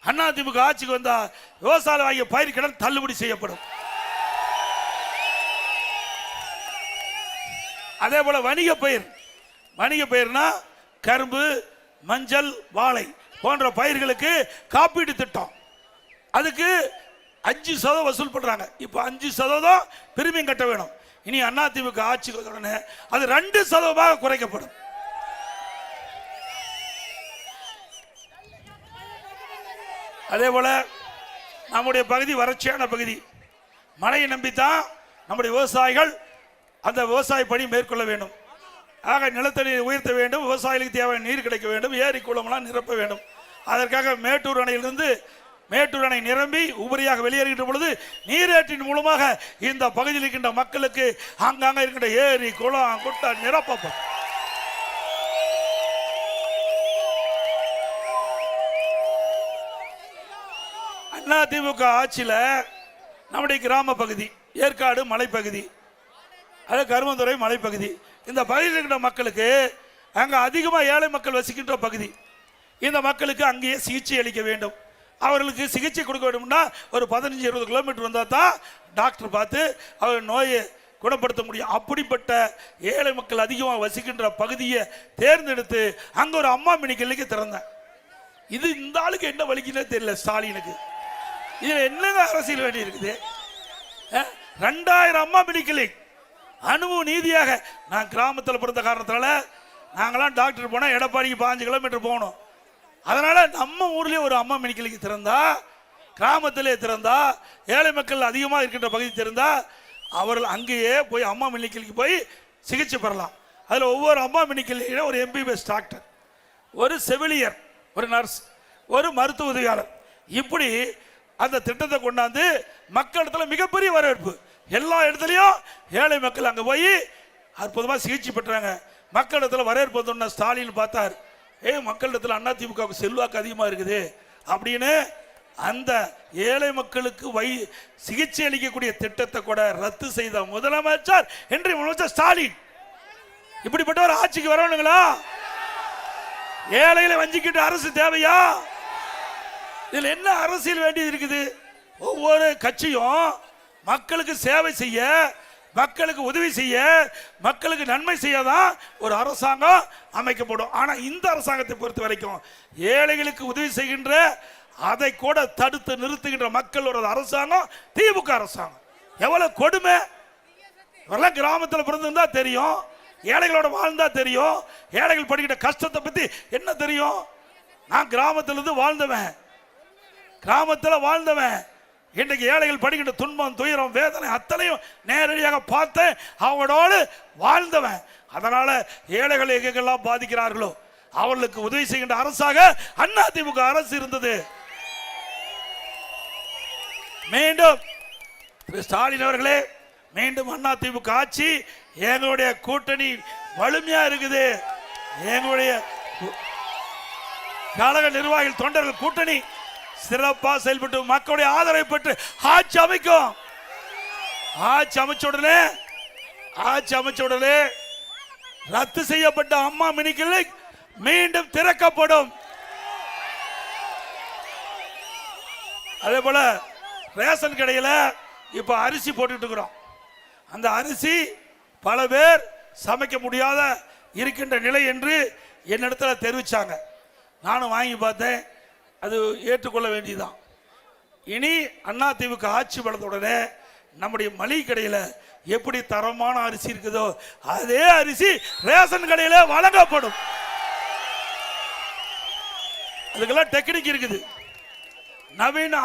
அதிமுக ஆட்சிக்கு வந்தா விவசாய வாங்கிய பயிர் கடன் தள்ளுபடி செய்யப்படும். அதே போல வணிக பயிர்னா கரும்பு, மஞ்சள், வாழை போன்ற பயிர்களுக்கு காப்பீடு திட்டம். அதுக்கு 5% வசூல் பண்றாங்க. இப்ப 5% பிரீமியம் கட்ட வேணும். இனி அதிமுக ஆட்சிக்கு உடனே அது 2% குறைக்கப்படும். அதே போல நம்முடைய பகுதி வறட்சியான பகுதி. மழையை நம்பித்தான் நம்முடைய விவசாயிகள் அந்த விவசாய பணி மேற்கொள்ள வேண்டும். ஆக நிலத்தடி உயர்த்த வேண்டும். விவசாயிகளுக்கு தேவையான நீர் கிடைக்க வேண்டும். ஏரி குளம்லாம் நிரப்ப வேண்டும். அதற்காக மேட்டூர் அணையிலிருந்து மேட்டூர் அணை நிரம்பி உபரியாக வெளியேறுகின்ற பொழுது நீரேற்றின் மூலமாக இந்த பகுதியில் இருக்கின்ற மக்களுக்கு அங்கங்க இருக்கின்ற ஏரி குளம் குட்டை நிரப்பப்படும். அதிமுக ஆட்சியில் நம்முடைய கிராம பகுதி ஏற்காடு மலைப்பகுதி, அது கருமந்துறை மலைப்பகுதி, இந்த பகுதியில் இருக்கின்ற மக்களுக்கு அங்கே அதிகமாக ஏழை மக்கள் வசிக்கின்ற பகுதி. இந்த மக்களுக்கு அங்கேயே சிகிச்சை அளிக்க வேண்டும். அவர்களுக்கு சிகிச்சை கொடுக்க வேண்டும்னா ஒரு 15-20 கிலோமீட்டர் வந்தால் தான் டாக்டர் பார்த்து அவர் நோயை குணப்படுத்த முடியும். அப்படிப்பட்ட ஏழை மக்கள் அதிகமாக வசிக்கின்ற பகுதியை தேர்ந்தெடுத்து அங்கே ஒரு அம்மா மினி கிளினிக் திறந்தேன். இது இந்த ஆளுக்கு என்ன வலிக்குன்னே தெரியல ஸ்டாலினுக்கு. இதில் என்னங்க அரசியல் வேண்டி இருக்குது? 2000 அம்மா மினி கிளினிக் அனுபவ நீதியாக. நான் கிராமத்தில் பிறந்த காரணத்தால் நாங்களாம் டாக்டர் போனால் எடப்பாடிக்கு 15 கிலோமீட்டர் போகணும். அதனால நம்ம ஊர்லேயே ஒரு அம்மா மினி கிளினிக் திறந்தா, கிராமத்திலே திறந்தா, ஏழை மக்கள் அதிகமாக இருக்கின்ற பகுதி திறந்தா அவர்கள் அங்கேயே போய் அம்மா மினி கிளினிக் போய் சிகிச்சை பெறலாம். அதில் ஒவ்வொரு அம்மா மினி கிளினிக்கில் ஒரு எம்பிபிஎஸ் டாக்டர், ஒரு செவிலியர், ஒரு நர்ஸ், ஒரு மருத்துவ உதவியாளர், இப்படி அந்த திட்டத்தை கொண்டாந்து மக்களிடத்தில் மிகப்பெரிய வரவேற்பு. எல்லா இடத்துலையும் ஏழை மக்கள் அங்கே போய் அற்புதமாக சிகிச்சை பெற்றாங்க. மக்களிடத்தில் வரவேற்பு சொன்ன ஸ்டாலின் பார்த்தார், மக்களிடத்தில் அதிமுக செல்வாக்கு அதிகமாக இருக்குது அப்படின்னு அந்த ஏழை மக்களுக்கு சிகிச்சை அளிக்கக்கூடிய திட்டத்தை கூட ரத்து செய்த முதலமைச்சர் இன்றைய முதலமைச்சர் ஸ்டாலின். இப்படிப்பட்ட ஒரு ஆட்சிக்கு வரணுங்களா? ஏழைகளை வஞ்சிக்கிட்ட அரசு தேவையா? இதில் என்ன அரசியல் வேண்டியது இருக்குது? ஒவ்வொரு கட்சியும் மக்களுக்கு சேவை செய்ய, மக்களுக்கு உதவி செய்ய, மக்களுக்கு நன்மை செய்யதான் ஒரு அரசாங்கம் அமைக்கப்படும். ஆனா இந்த அரசாங்கத்தை பொறுத்த வரைக்கும் ஏழைகளுக்கு உதவி செய்கின்ற, அதை கூட தடுத்து நிறுத்துகின்ற மக்களோட அரசாங்கம் திமுக அரசாங்கம். எவ்வளவு கொடுமை! இவரெல்லாம் கிராமத்தில் பிறந்திருந்தா தெரியும், ஏழைகளோட வாழ்ந்தா தெரியும், ஏழைகள் படிக்கிற கஷ்டத்தை பத்தி என்ன தெரியும். நான் கிராமத்திலிருந்து வாழ்ந்தவன், கிராமத்தில் வாழ்ந்தவன். இன்றைக்கு ஏழைகள் படிக்கின்ற துன்பம், துயரம், வேதனை அத்தனையும் நேரடியாக பார்த்தேன், அவங்களோடு வாழ்ந்தவன். அதனால ஏழைகள் எங்கெல்லாம் பாதிக்கிறார்களோ அவர்களுக்கு உதவி செய்கின்ற அரசாக அதிமுக அரசு இருந்தது. மீண்டும் ஸ்டாலின் அவர்களே, மீண்டும் அதிமுக ஆட்சி, எங்களுடைய கூட்டணி வலிமையா இருக்குது. எங்களுடைய கழக நிர்வாகிகள், தொண்டர்கள் கூட்டணி சிறப்பா செயல்பட்டு மக்களுடைய ஆதரவை பெற்று ஆட்சி அமைக்கும். ஆட்சி அமைச்ச உடனே ரத்து செய்யப்பட்ட அம்மா மினி கிளினிக் மீண்டும் திறக்கப்படும். அதே போல ரேஷன் கடையில் இப்ப அரிசி போட்டுட்டு இருக்கிறோம். அந்த அரிசி பல பேர் சமைக்க முடியாத இருக்கின்ற நிலை என்று என்னிடத்தில் தெரிவிச்சாங்க. நானும் வாங்கி பார்த்தேன், அது ஏற்றுக்கொள்ள வேண்டியதுதான். இனி அதிமுக ஆட்சி வளர்ந்தவுடனே நம்முடைய மளிகை கடையில் எப்படி தரமான அரிசி இருக்குதோ அதே அரிசி ரேஷன் கடையில் வழங்கப்படும். அதுக்கெல்லாம் டெக்னிக் இருக்குது. நவீன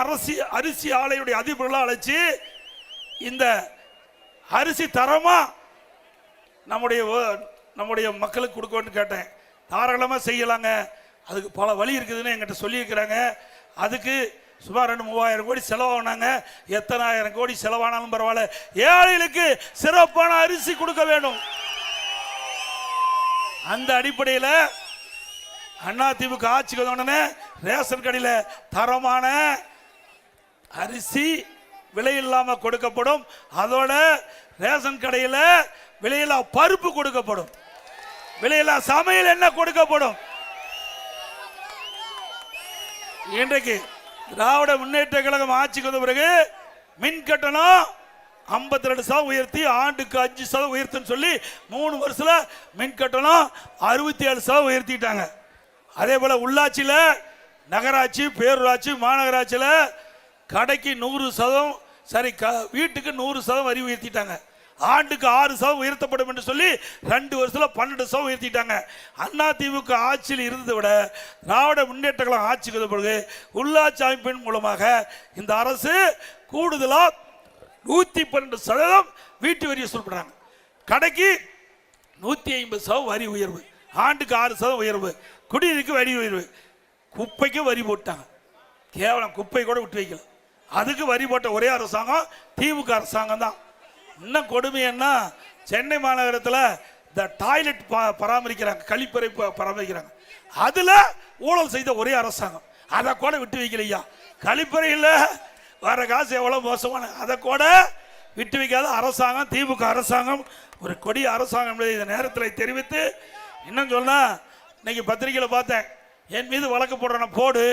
அரிசி ஆலையுடைய அதிபர்களாக அழைச்சி இந்த அரிசி தரமா நம்முடைய மக்களுக்கு கொடுக்கணும்னு கேட்டேன். தாராளமாக செய்யலாங்க, அதுக்கு பல வழி இருக்குதுன்னு எங்கிட்ட சொல்லியிருக்கிறாங்க. அதுக்கு சுமார் 2-3000 கோடி செலவானாங்க. எத்தனை ஆயிரம் கோடி செலவானாலும் பரவாயில்ல, ஏழைகளுக்கு சிறப்பான அரிசி கொடுக்க வேண்டும். அந்த அடிப்படையில் அதிமுக ஆட்சிக்கு வந்தவுடனே ரேஷன் கடையில் தரமான அரிசி விலை இல்லாம கொடுக்கப்படும். அதோட ரேஷன் கடையில் விலையில்லா பருப்பு கொடுக்கப்படும், விலையில்லா சமையல் எண்ணெய் கொடுக்கப்படும். இன்றைக்கு திராவிட முன்னேற்ற கழகம் ஆட்சிக்கு வந்த பிறகு மின் கட்டணம் 52% உயர்த்தி ஆண்டுக்கு 5% உயர்த்துன்னு சொல்லி 3 வருஷத்துல மின் கட்டணம் 67% உயர்த்திட்டாங்க. அதே போல உள்ளாட்சியில், நகராட்சி, பேரூராட்சி, மாநகராட்சியில் கடைக்கு 100%, சரி வீட்டுக்கு 100% வரி உயர்த்திட்டாங்க. ஆண்டுக்கு 6% உயர்த்தப்படும் என்று சொல்லி 2 வருஷத்துல 12% உயர்த்திட்டாங்க. அதிமுக ஆட்சியில் இருந்ததை விட திராவிட முன்னேற்ற கழகம் ஆட்சிக்கு வந்த பிறகு உள்ளாட்சி அமைப்பின் மூலமாக இந்த அரசு கூடுதலா 112% வீட்டு வரி வசூல் பண்றாங்க. கடைக்கு 150% வரி உயர்வு, ஆண்டுக்கு 6% உயர்வு, குடிநீருக்கு வரி உயர்வு, குப்பைக்கு வரி போட்டாங்க. கேவலம் குப்பை கூட விட்டு வைக்கல. அதுக்கு வரி போட்ட ஒரே அரசாங்கம் திமுக அரசாங்கம் தான். இன்னும் கொடுமை என்ன, சென்னை மாநகரத்தில் இந்த டாய்லெட் பராமரிக்கிறாங்க, கழிப்பறை பராமரிக்கிறாங்க, அதுல ஊழல் செய்த ஒரே அரசாங்கம். அதை கூட விட்டு வைக்கலையா. கழிப்பறையில் வர காசு எவ்வளவு மோசமான, அதை கூட விட்டு வைக்காத அரசாங்கம் திமுக அரசாங்கம். ஒரு கொடிய அரசாங்கம் என்பதை இந்த நேரத்தில் தெரிவித்து, இன்னும் சொன்னா இன்னைக்கு பத்திரிகையில் பார்த்தேன், என் மீது வழக்கு போடுறேன், போடு,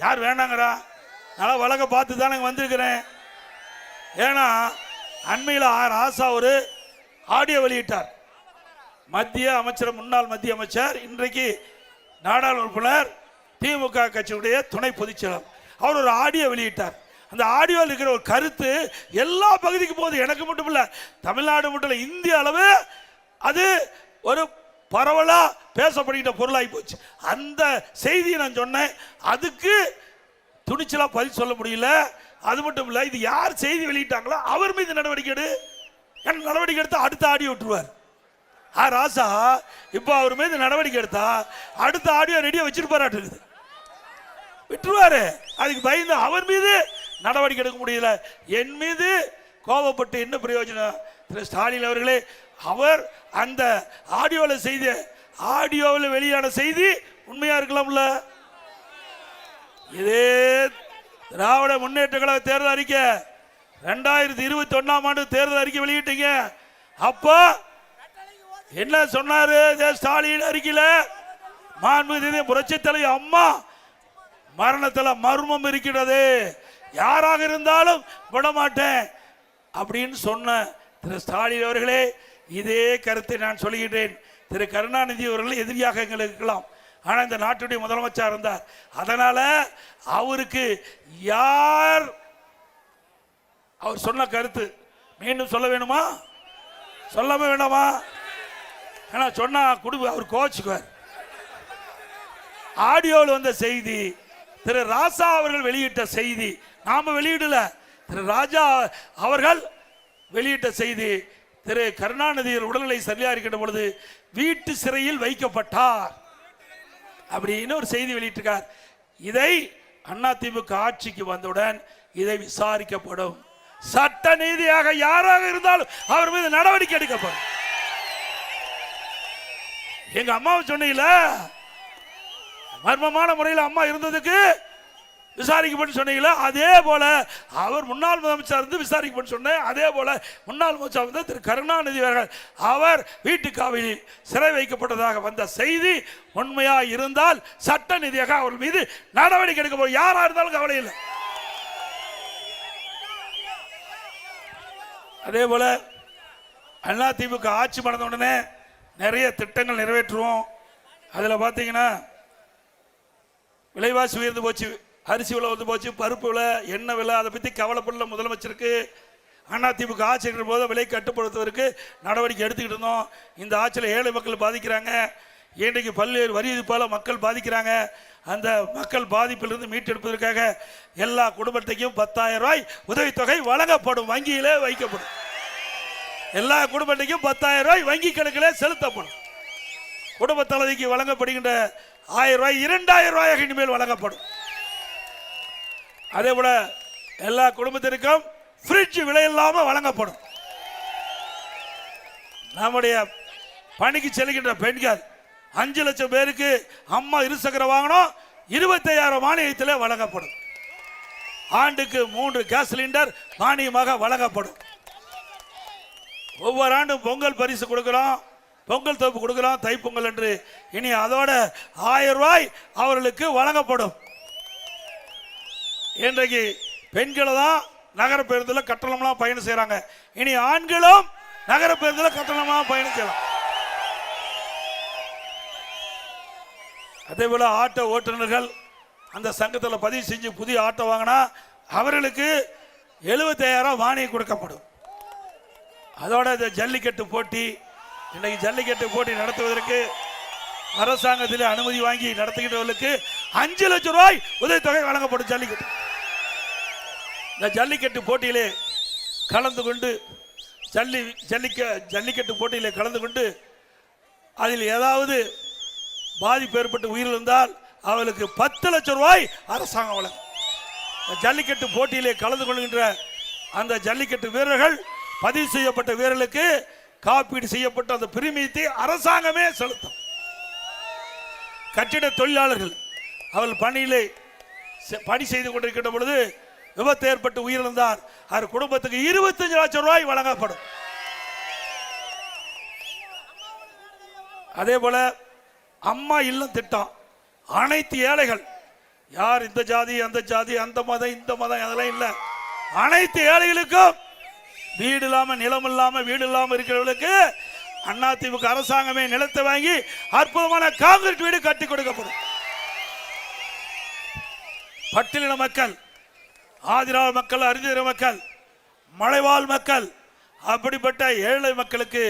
யார் வேண்டாங்கிறா, நான் வழக்க பார்த்து தானே வந்திருக்கிறேன். ஏன்னா அண்மையில் ஆசா ஒரு ஆடியோ வெளியிட்டார். மத்திய அமைச்சர், முன்னாள் மத்திய அமைச்சர், இன்றைக்கு நாடாளுமன்ற உறுப்பினர், திமுக கட்சியுடைய துணை பொதுச் செயலர், அவர் ஒரு ஆடியோ வெளியிட்டார். அந்த ஆடியோவில் இருக்கிற ஒரு கருத்து எல்லா பகுதிக்கும் போகுது. எனக்கு மட்டும் இல்ல, தமிழ்நாடு மட்டும் இல்ல, இந்திய அளவு அது ஒரு பரவலா பேசப்படுகின்ற பொருளாகி போச்சு. அந்த செய்தியை நான் சொன்னேன், அதுக்கு துணிச்சலா பதில் சொல்ல முடியல. அது மட்டும் இல்ல, இது யார் செய்தி வெளியிட்டாங்களோ அவர் மீது நடவடிக்கை எடு. நடவடிக்கை எடுத்தா அடுத்த ஆடியோ விட்டுருவார். ராசா இப்போ அவர் மீது நடவடிக்கை எடுத்தா அடுத்த ஆடியோ ரெடியா வச்சிருப்பாரு, விட்டுருவாரு. அதுக்கு பயந்து அவர் மீது நடவடிக்கை எடுக்க முடியல. என் மீது கோபப்பட்டு என்ன பிரயோஜனம்? திரு ஸ்டாலின் அவர்களே, அவர் அந்த ஆடியோவில் செய்த ஆடியோவில் வெளியான செய்தி உண்மையா இருக்கலாம்ல. இதே திராவிட முன்னேற்ற கழக தேர்தல் அறிக்கை 2021 ஆண்டு தேர்தல் அறிக்கை வெளியிட்டீங்க. அப்ப என்ன சொன்னாரு ஸ்டாலின் அறிக்கையில? மாண்புமிகு புரட்சி தலைவி அம்மா மரணத்தில் மர்மம் இருக்கிறது, யாராக இருந்தாலும் விடமாட்டேன் அப்படின்னு சொன்ன திரு ஸ்டாலின் அவர்களே, இதே கருத்தை நான் சொல்லுகின்றேன். திரு கருணாநிதி அவர்கள் எதிரியாக எங்களுக்கு இருக்கலாம், ஆனால் இந்த நாட்டுடைய முதலமைச்சர் இருந்தார். அதனால அவருக்கு யார் அவர் சொன்ன கருத்து மீண்டும் சொல்ல வேணுமா, சொல்லாம வேண்டாமா? ஏன்னா சொன்னா குடும்ப அவர் கோச்சுக்குவார். ஆடியோவில் வந்த செய்தி, திரு ராசா அவர்கள் வெளியிட்ட செய்தி, நாம வெளியிடல, திரு ராஜா அவர்கள் வெளியிட்ட செய்தி. திரு கருணாநிதியின் உடல்நிலை சரியா இருக்கின்ற பொழுது வீட்டு சிறையில் வைக்கப்பட்டார் அப்படின்னு ஒரு செய்தி வெளியிட்டிருக்கார். இதை அதிமுக ஆட்சிக்கு வந்தவுடன் இதை விசாரிக்கப்படும். சட்ட நீதியாக யாராக இருந்தாலும் அவர் மீது நடவடிக்கை எடுக்கப்படும். எங்க அம்மாவை சொன்னீங்கள, மர்மமான முறையில் அம்மா இருந்ததுக்கு விசாரிக்கப்பட்டு சொன்னீங்களா, அதே போல அவர் முன்னாள் முதலமைச்சர் இருந்து விசாரிக்கப்பட்டு சொன்னேன். அதே போல முன்னாள் முதலமைச்சர் திரு கருணாநிதி அவர்கள் அவர் வீட்டு காவலில் சிறை வைக்கப்பட்டதாக வந்த செய்தி உண்மையா இருந்தால் சட்ட நீதியாக அவர் மீது நடவடிக்கை எடுக்க போறோம். யாரா இருந்தாலும் கவலை இல்லை. அதே போல அதிமுக ஆட்சி பண்ண உடனே நிறைய திட்டங்கள் நிறைவேற்றுவோம். அதில் பார்த்தீங்கன்னா விலைவாசி உயர்ந்து போச்சு, அரிசி விலை வந்து போச்சு, பருப்பு விலை, எண்ணெய் விலை, அதை பற்றி கவலைப்படல முதலமைச்சருக்கு. அதிமுக ஆட்சி இருக்கிற போது விலை கட்டுப்படுத்துவதற்கு நடவடிக்கை எடுத்துக்கிட்டு இருந்தோம். இந்த ஆட்சியில் ஏழை மக்கள் பாதிக்கிறாங்க, இன்றைக்கு பல்வேறு வரி விதிப்பால் மக்கள் பாதிக்கிறாங்க. அந்த மக்கள் பாதிப்பிலிருந்து மீட்டெடுப்பதற்காக எல்லா குடும்பத்தையும் 10,000 ரூபாய் உதவித்தொகை வழங்கப்படும், வங்கியிலே வைக்கப்படும். எல்லா குடும்பத்தையும் 10,000 ரூபாய் வங்கி கணக்கிலே செலுத்தப்படும். குடும்ப தலைவிக்கு வழங்கப்படுகின்ற 1000 ரூபாய் 2000 ரூபாயாக இனிமேல் வழங்கப்படும். அதே போல எல்லா குடும்பத்திற்கும் ஃப்ரிட்ஜ் விலை இல்லாமல் வழங்கப்படும். நம்முடைய பணிக்கு செல்கின்ற பெண்கள் 5 லட்சம் பேருக்கு அம்மா இருசக்கர வாகனம் 25,000 மானியத்தில் வழங்கப்படும். ஆண்டுக்கு 3 கேஸ் சிலிண்டர் மானியமாக வழங்கப்படும். ஒவ்வொரு ஆண்டும் பொங்கல் பரிசு கொடுக்கிறோம், பொங்கல் தொகுப்பு கொடுக்கிறோம், தைப்பொங்கல் என்று. இனி அதோட 1000 ரூபாய் அவர்களுக்கு வழங்கப்படும். இன்றைக்கு பெண்களை தான் நகர பேருந்தில் கட்டணம்லாம் பயணம் செய்யறாங்க. இனி ஆண்களும் நகர பேருந்தில் கட்டணமாக பயணம் செய்யலாம். அதே போல ஆட்டோ ஓட்டுநர்கள் அந்த சங்கத்தில் பதிவு செஞ்சு புதிய ஆட்டோ வாங்கினா அவர்களுக்கு 75,000 மானியம் கொடுக்கப்படும். அதோட இந்த ஜல்லிக்கட்டு போட்டி, இன்றைக்கு ஜல்லிக்கட்டு போட்டி நடத்துவதற்கு அரசாங்கத்தில் அனுமதி வாங்கி நடத்துகின்றவர்களுக்கு 5 லட்சம் ரூபாய் உதவித்தொகை வழங்கப்படும். இந்த ஜல்லிக்கட்டு போட்டியிலே கலந்து கொண்டு ஜல்லிக்கட்டு போட்டியிலே கலந்து கொண்டு அதில் ஏதாவது பாதிப்பு ஏற்பட்டு உயிரிழந்தால் அவர்களுக்கு 10 லட்சம் ரூபாய் அரசாங்கம் வழங்கும். ஜல்லிக்கட்டு போட்டியிலே கலந்து கொள்கின்ற அந்த ஜல்லிக்கட்டு வீரர்கள், பதிவு செய்யப்பட்ட வீரர்களுக்கு காப்பீடு செய்யப்பட்ட அந்த பிரீமியத்தை அரசாங்கமே செலுத்தும். கட்டிட தொழிலாளர்கள் அவர்கள் பணியிலே பணி செய்து கொண்டிருக்கின்ற பொழுது விபத்து ஏற்பட்டு உயிரிழந்தார், அவர் குடும்பத்துக்கு 25 லட்சம் ரூபாய் வழங்கப்படும். அதே போல அம்மா இல்லம் திட்டம், அனைத்து ஏழைகள், யார் இந்த ஜாதி அந்த ஜாதி அந்த மதம் இந்த மதம் அதெல்லாம் இல்லை, அனைத்து ஏழைகளுக்கும் வீடு இல்லாம நிலம் இல்லாம வீடு இல்லாம இருக்கிறவர்களுக்கு அதிமுக அரசாங்கமே நிலத்தை வாங்கி அற்புதமான காங்கிரீட் வீடு கட்டி கொடுக்கப்படும். பட்டியலின மக்கள், ஆதிராள மக்கள், அறிஞர் மக்கள், மலைவாழ் மக்கள், அப்படிப்பட்ட ஏழை மக்களுக்கு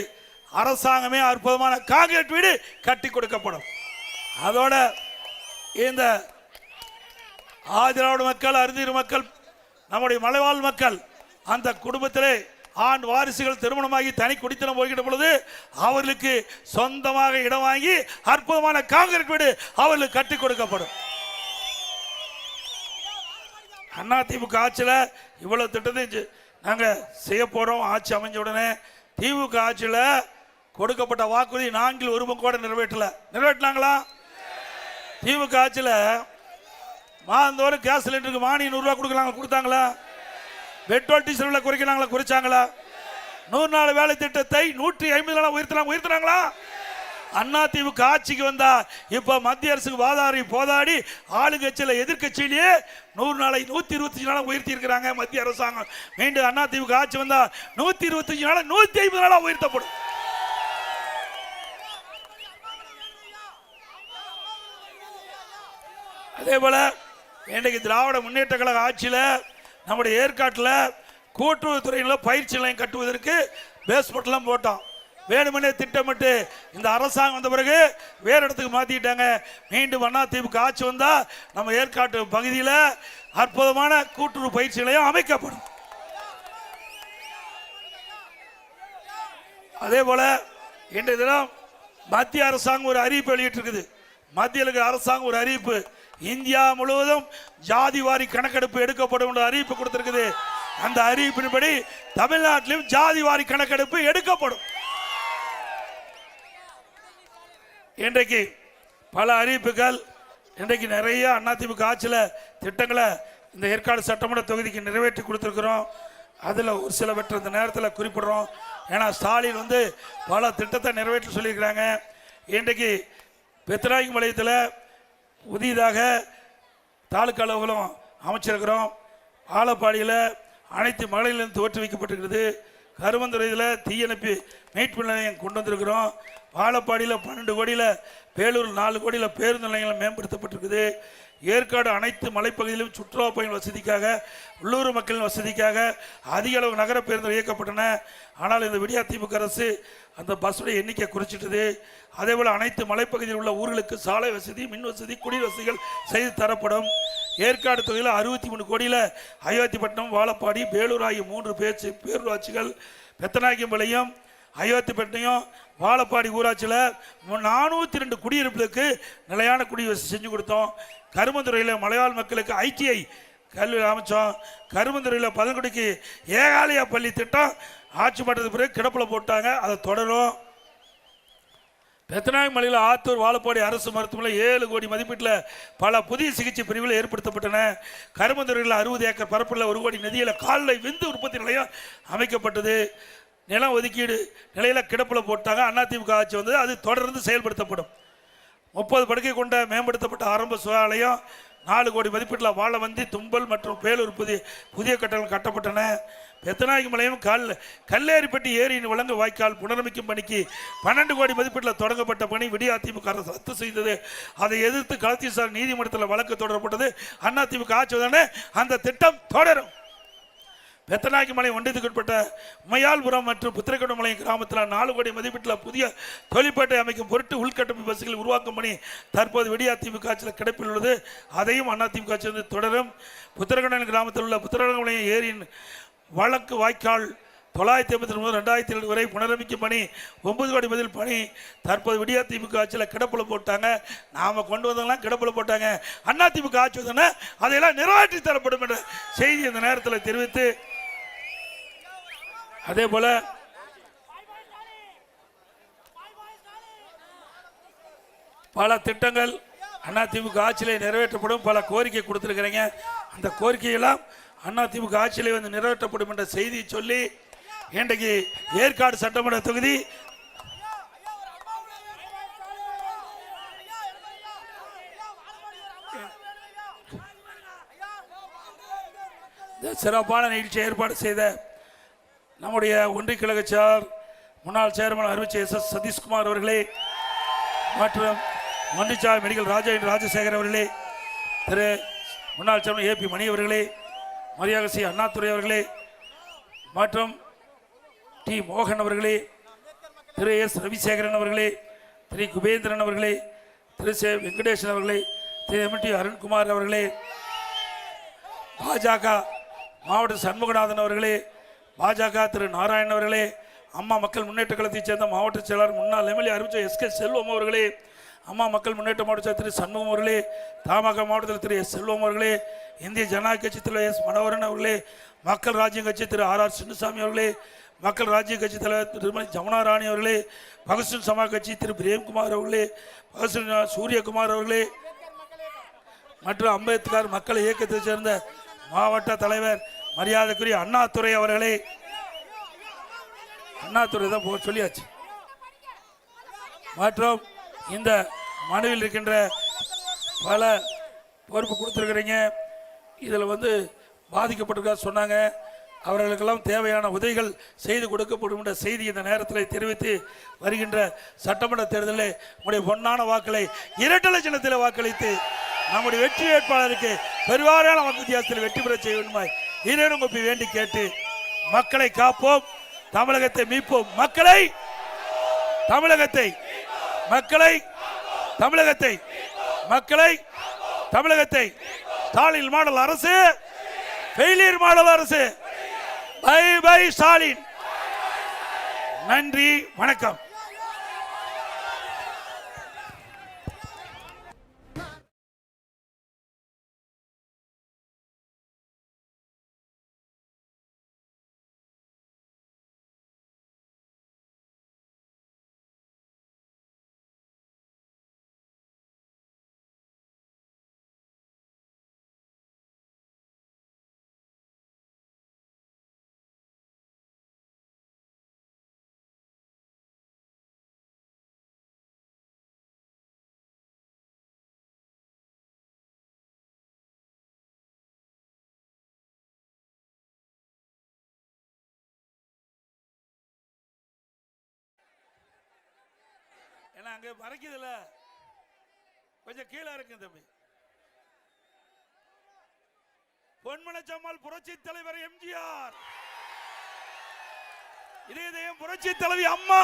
அரசாங்கமே அற்புதமான காங்கிரீட் வீடு கட்டி கொடுக்கப்படும். அதோட இந்த ஆதிராவிட மக்கள், அறிஞர் மக்கள், நம்முடைய மலைவாழ் மக்கள், அந்த குடும்பத்திலே ஆண் வாரிசுகள் திருமணமாகி தனி குடித்தனம் போய்கிட்ட பொழுது அவர்களுக்கு சொந்தமாக இடம் வாங்கி அற்புதமான காங்கிரீட் வீடு அவர்களுக்கு கட்டி கொடுக்கப்படும். அதிமுக ஆட்சியில் இவ்வளவு திட்டத்தை நாங்கள் செய்ய போறோம். ஆட்சி அமைஞ்ச உடனே திமுக ஆட்சியில் கொடுக்கப்பட்ட வாக்குறுதி 4 1 கூட நிறைவேற்றலாங்களா? திமுக ஆட்சியில் மாதந்தோறும் கேஸ் சிலிண்டருக்கு மானியம் 100 ரூபாய் கொடுத்தாங்களா? பெட்ரோல் டீசல் விலை குறைச்சாங்களா? 100 நாள் வேலை திட்டத்தை 150 நாள் உயர்த்தினாங்களா? அதிமுக ஆட்சிக்கு வந்தா இப்ப மத்திய அரசுக்கு வாதாடி போதாடி ஆளுங்கட்சியில எதிர்கட்சியிலேயே 100 நாளை 125 நாளா உயர்த்தி இருக்கிறாங்க மத்திய அரசாங்கம். மீண்டும் அதிமுக ஆட்சி வந்தா 125 நாளா 150 நாளா உயர்த்தப்படும். அதே போல இன்றைக்கு திராவிட முன்னேற்ற கழக ஆட்சியில் நம்முடைய ஏற்காட்டில் கூட்டுறவுத்துறையில் பயிற்சி நிலையம் கட்டுவதற்கு பேஸ்மெண்ட்லாம் போட்டோம். வேணுமனே திட்டமிட்டு இந்த அரசாங்கம் வந்த பிறகு வேறு இடத்துக்கு மாற்றிட்டாங்க. மீண்டும் அதிமுக ஆட்சி வந்தால் நம்ம ஏற்காட்டு பகுதியில் அற்புதமான கூட்டுறவு பயிற்சி நிலையம் அமைக்கப்படும். அதே போல இன்றைய தினம் மத்திய அரசாங்கம் ஒரு அறிவிப்பு வெளியிட்டிருக்குது. மத்திய அரசாங்கம் ஒரு அறிவிப்பு, இந்தியா முழுவதும் ஜாதிவாரி கணக்கெடுப்பு எடுக்கப்படும் என்ற அறிவிப்பு கொடுத்திருக்குது. அந்த அறிவிப்பின்படி தமிழ்நாட்டிலும் ஜாதிவாரி கணக்கெடுப்பு எடுக்கப்படும். இன்றைக்கு பல அறிவிப்புகள், இன்றைக்கு நிறைய அதிமுக ஆட்சியில் திட்டங்களை இந்த ஏற்காடு சட்டமன்ற தொகுதிக்கு நிறைவேற்றி கொடுத்துருக்கிறோம். அதில் ஒரு சிலவற்றை இந்த நேரத்தில் குறிப்பிடுறோம். ஏன்னா ஸ்டாலின் பல திட்டத்தை நிறைவேற்றி சொல்லியிருக்கிறாங்க. இன்றைக்கு பெத்தநாயக்கம்பாளையத்தில் புதிதாக தாலுக்கா அலுவலகம் அமைச்சிருக்கிறோம். ஆலப்பாடியில் அனைத்து மகளிரிலும் தோற்று வைக்கப்பட்டிருக்கிறது. கருமந்துறையில் தீயணைப்பு மீட்பு நிலையம் கொண்டு வந்திருக்கிறோம். வாழப்பாடியில் 12 கோடியில், பேலூர் 4 கோடியில் பேருந்து நிலையங்கள் மேம்படுத்தப்பட்டிருக்குது. ஏற்காடு அனைத்து மலைப்பகுதியிலும் சுற்றுலா பயணிகள் வசதிக்காக, உள்ளூர் மக்களின் வசதிக்காக அதிக அளவு நகர பேருந்துகள் இயக்கப்பட்டன. ஆனால் இந்த விடியா திமுக அரசு அந்த பஸ்ஸுடைய எண்ணிக்கை குறைச்சிட்டது. அதேபோல் அனைத்து மலைப்பகுதியில் உள்ள ஊர்களுக்கு சாலை வசதி, மின் வசதி, குடிநீர் வசதிகள் செய்து தரப்படும். ஏற்காடு தொகுதியில் 63 கோடியில் அயோத்திப்பட்டினம், வாழப்பாடி, பேலூர் ஆகிய 3 பேரூராட்சிகள், பெத்தநாயக்கம்பாளையம், அயோத்திப்பட்டினம், வாழப்பாடி ஊராட்சியில் 402 குடியிருப்புகளுக்கு நிலையான குடிவசதி செஞ்சு கொடுத்தோம். கருமந்துறையில் மலையாள மக்களுக்கு ITI கல்வி அமைச்சோம். கருமந்துறையில் 10 ஏகாலயா பள்ளி திட்டம் ஆட்சி மாற்றத்துக்கு பிறகு கிடப்பில் போட்டாங்க, அதை தொடரும். பெத்தநாயக்கம்பாளையில் ஆத்தூர், வாழப்பாடி அரசு மருத்துவமனை 7 கோடி மதிப்பீட்டில் பல புதிய சிகிச்சை பிரிவுகள் ஏற்படுத்தப்பட்டன. கருமந்துறையில் 60 ஏக்கர் பரப்பில் 1 கோடி நிதியில் கால்நடை விந்து உற்பத்தி நிலையம் அமைக்கப்பட்டது. நிலம் ஒதுக்கீடு நிலையில் கிடப்பில் போட்டாங்க. அதிமுக ஆட்சி வந்தது, அது தொடர்ந்து செயல்படுத்தப்படும். 30 படுக்கை கொண்ட மேம்படுத்தப்பட்ட ஆரம்ப சுகாலயம் 4 கோடி மதிப்பீட்டில் வாழவந்தி, தும்பல் மற்றும் பேலூர் புதிய கட்டடங்கள் கட்டப்பட்டன. பெத்தநாயக்கம்பாளையம் கல்லேரிப்பட்டி ஏரியின் வழங்கு வாய்க்கால் புனரமைக்கும் பணிக்கு 12 கோடி மதிப்பீட்டில் தொடங்கப்பட்ட பணி விடியா திமுக அரசு ரத்து செய்தது. அதை எதிர்த்து களத்தீசார் நீதிமன்றத்தில் வழக்கு தொடரப்பட்டது. அதிமுக ஆட்சி வந்தோடனே அந்த திட்டம் தொடரும். பெத்தநாயக்கம்பாளையம் ஒன்றியத்துக்கு உட்பட்ட உமையால்புரம் மற்றும் புத்திரக்கோட்டம்பாளையம் கிராமத்தில் 4 கோடி மதிப்பீட்டில் புதிய தொழிற்பேட்டை அமைக்கும் பொருட்டு உள்கட்டமைப்பு வசதிகள் உருவாக்கும் பணி தற்போது விடியா திமுக ஆட்சியில் கிடப்பில் உள்ளது. அதையும் அதிமுக ஆட்சி தொடரும். புத்திரக்கோட்டம் கிராமத்தில் உள்ள புத்திரக்கோட்டம்பாளையம் ஏரியின் வழக்கு வாய்க்கால் 989 2002 வரை புனரமைக்கும் பணி 9 கோடி மதில் பணி தற்போது விடியா திமுக ஆட்சியில் கிடப்பில் போட்டாங்க. நாம கொண்டு வந்தவங்களாம் கிடப்பில் போட்டாங்க. அதிமுக ஆட்சி வந்தோன்னா அதையெல்லாம் நிறைவேற்றி தரப்படும் என்ற செய்தி இந்த நேரத்தில் தெரிவித்து, அதே போல பல திட்டங்கள் அதிமுக ஆட்சியிலே நிறைவேற்றப்படும். பல கோரிக்கை கொடுத்திருக்கிறீங்க. அந்த கோரிக்கையெல்லாம் அதிமுக ஆட்சியிலே நிறைவேற்றப்படும் என்ற செய்தியை சொல்லி, இன்றைக்கு ஏற்காடு சட்டமன்ற தொகுதி சிறப்பான நிகழ்ச்சி ஏற்பாடு செய்த நம்முடைய ஒன்றிய கழக முன்னாள் சேர்மன் அறிவிச்ச SS சதீஷ்குமார் அவர்களே, மற்றும் ஒன்றிய மெடிக்கல் ராஜசேகர் அவர்களே, திரு முன்னாள் சேர்மன் AP மணி அவர்களே, மரியாதை சி அண்ணாதுரை அவர்களே, மற்றும் T மோகன் அவர்களே, திரு S ரவிசேகரன் அவர்களே, திரு குபேந்திரன் அவர்களே, திரு வெங்கடேசன் அவர்களே, திரு MT அருண்குமார் அவர்களே, பாஜக மாவட்ட சண்முகநாதன் அவர்களே, பாஜக திரு நாராயணன் அவர்களே, அம்மா மக்கள் முன்னேற்ற கழகத்தைச் சேர்ந்த மாவட்ட செயலாளர் முன்னாள் MLA அறிவிச்ச SK செல்வம் அவர்களே, அம்மா மக்கள் முன்னேற்ற மாவட்ட திரு சண்முகம் அவர்களே, தமாக மாவட்டத்தில் திரு S செல்வம் அவர்களே, இந்திய ஜனநாயக கட்சி திரு S மனோகரன் அவர்களே, மக்கள் ராஜ்யம் கட்சி திரு RR சின்னசாமி அவர்களே, மக்கள் ராஜ்ய கட்சி தலைவர் திருமதி ஜமுனா ராணி அவர்களே, பகத்சிங் சமாஜ் கட்சி திரு பிரேம்குமார் அவர்களே, பகத்சிங் சூரியகுமார் அவர்களே, மற்றும் அம்பேத்கர் மக்கள் இயக்கத்தை சேர்ந்த மாவட்ட தலைவர் மரியாதைக்குரிய அண்ணாதுரை அவர்களே, அண்ணாதுரை தான் சொல்லியாச்சு, மற்றும் இந்த மனுவில் இருக்கின்ற பல பொறுப்பு கொடுத்துருக்கிறீங்க. இதில் பாதிக்கப்பட்டிருக்க சொன்னாங்க. அவர்களுக்கெல்லாம் தேவையான உதவிகள் செய்து கொடுக்கப்படும் என்ற செய்தி இந்த நேரத்தில் தெரிவித்து வருகின்ற சட்டமன்ற தேர்தலில் உங்களுடைய பொன்னான வாக்களை இரட்டை சின்னத்தில் வாக்களித்து நம்முடைய வெற்றி வேட்பாளருக்கு பெருவாரியான வித்தியாசத்தில் வெற்றி பெற செய்ய வேண்டுமாய் இதேனும் கோப்பி வேண்டி கேட்டு மக்களை காப்போம், தமிழகத்தை மீட்போம். மக்களை தமிழகத்தை மக்களை தமிழகத்தை மக்களை தமிழகத்தை ஸ்டாலின் மாடல் அரசு, ஃபெயிலியர் மாடல் அரசு. Bye bye Stalin. நன்றி, வணக்கம். ஏன்னா அங்க மறைக்குதுல, கொஞ்சம் கீழே இருக்கு தம்பி. பொன்மனச்சம்மாள் புரட்சி தலைவர் எம்ஜிஆர், இதயம் புரட்சி தலைவி அம்மா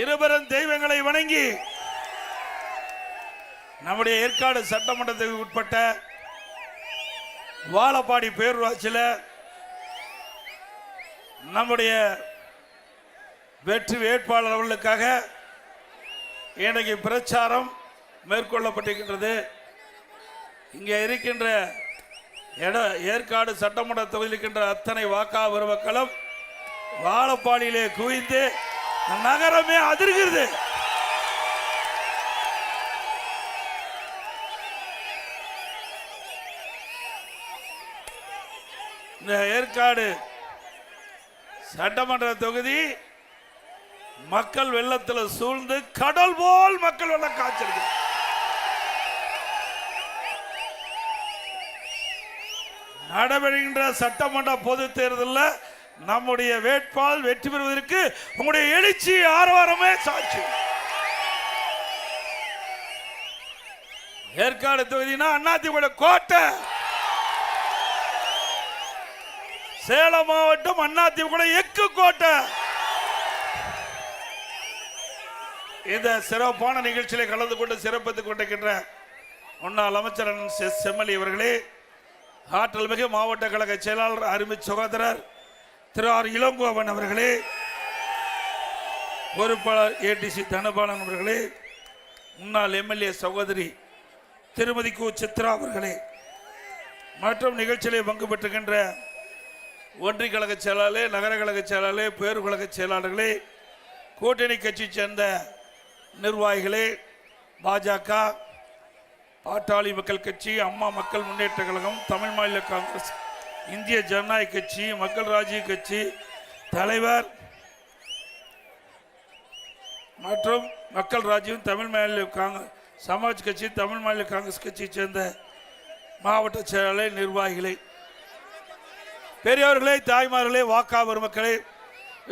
இருவரும் தெய்வங்களை வணங்கி நம்முடைய ஏற்காடு சட்டமன்றத்துக்கு உட்பட்ட வாழப்பாடி பேரூராட்சியில் நம்முடைய வெற்றி வேட்பாளர் அவர்களுக்காக இன்றைக்கு பிரச்சாரம் மேற்கொள்ளப்பட்டிருக்கின்றது. இங்கே இருக்கின்ற ஏற்காடு சட்டமன்ற தொகுதியில் இருக்கின்ற அத்தனை வாக்கா பெருமக்களும் வாழப்பாடியிலே குவிந்து நகரமே அதிர்கிறது. இந்த ஏற்காடு சட்டமன்ற தொகுதி மக்கள் வெள்ளத்தில் சூழ்ந்து கடல் போல் மக்கள் வெள்ளம் காய்ச்சல். நடைபெறுகின்ற சட்டமன்ற பொது தேர்தலில் நம்முடைய வேட்பாளர் வெற்றி பெறுவதற்கு உங்களுடைய எழுச்சி ஆரவாரமே சாட்சி. ஏற்காடு தொகுதினா அதிமுக கோட்டை, சேலம் மாவட்டம் அதிமுக எக்கு கோட்டை. இந்த சிறப்பான நிகழ்ச்சியில கலந்து கொண்டு சிறப்பித்துக் கொண்டிருக்கின்ற முன்னாள் அமைச்சர் செம்மலி அவர்களே, ஆற்றல் மிகு மாவட்ட கழக செயலாளர் அருமை சகோதரர் திரு ஆர் இளங்கோவன் அவர்களே, பொறுப்பாளர் ஏடிசி தனபாலன் அவர்களே, முன்னாள் எம்எல்ஏ சகோதரி திருமதி கு சித்ரா அவர்களே, மற்றும் நிகழ்ச்சியிலே பங்கு பெற்றுகின்ற ஒன்றிய கழக செயலாளர், நகர கழக செயலாளர், பேரு கழக செயலாளர்களே, கூட்டணி கட்சி சேர்ந்த நிர்வாகிகளே, பாஜக, பாட்டாளி மக்கள் கட்சி, அம்மா மக்கள் முன்னேற்ற கழகம், தமிழ் மாநில காங்கிரஸ், இந்திய ஜனநாயக கட்சி, மக்கள் ராஜ்ய கட்சி தலைவர் மற்றும் மக்கள் ராஜ்யம் தமிழ் மாநில சமாஜ் கட்சி, தமிழ் மாநில காங்கிரஸ் கட்சியை சேர்ந்த மாவட்ட செயலாளர், நிர்வாகிகளே, பெரியவர்களே, தாய்மார்களே, வாக்கா பெருமக்களே,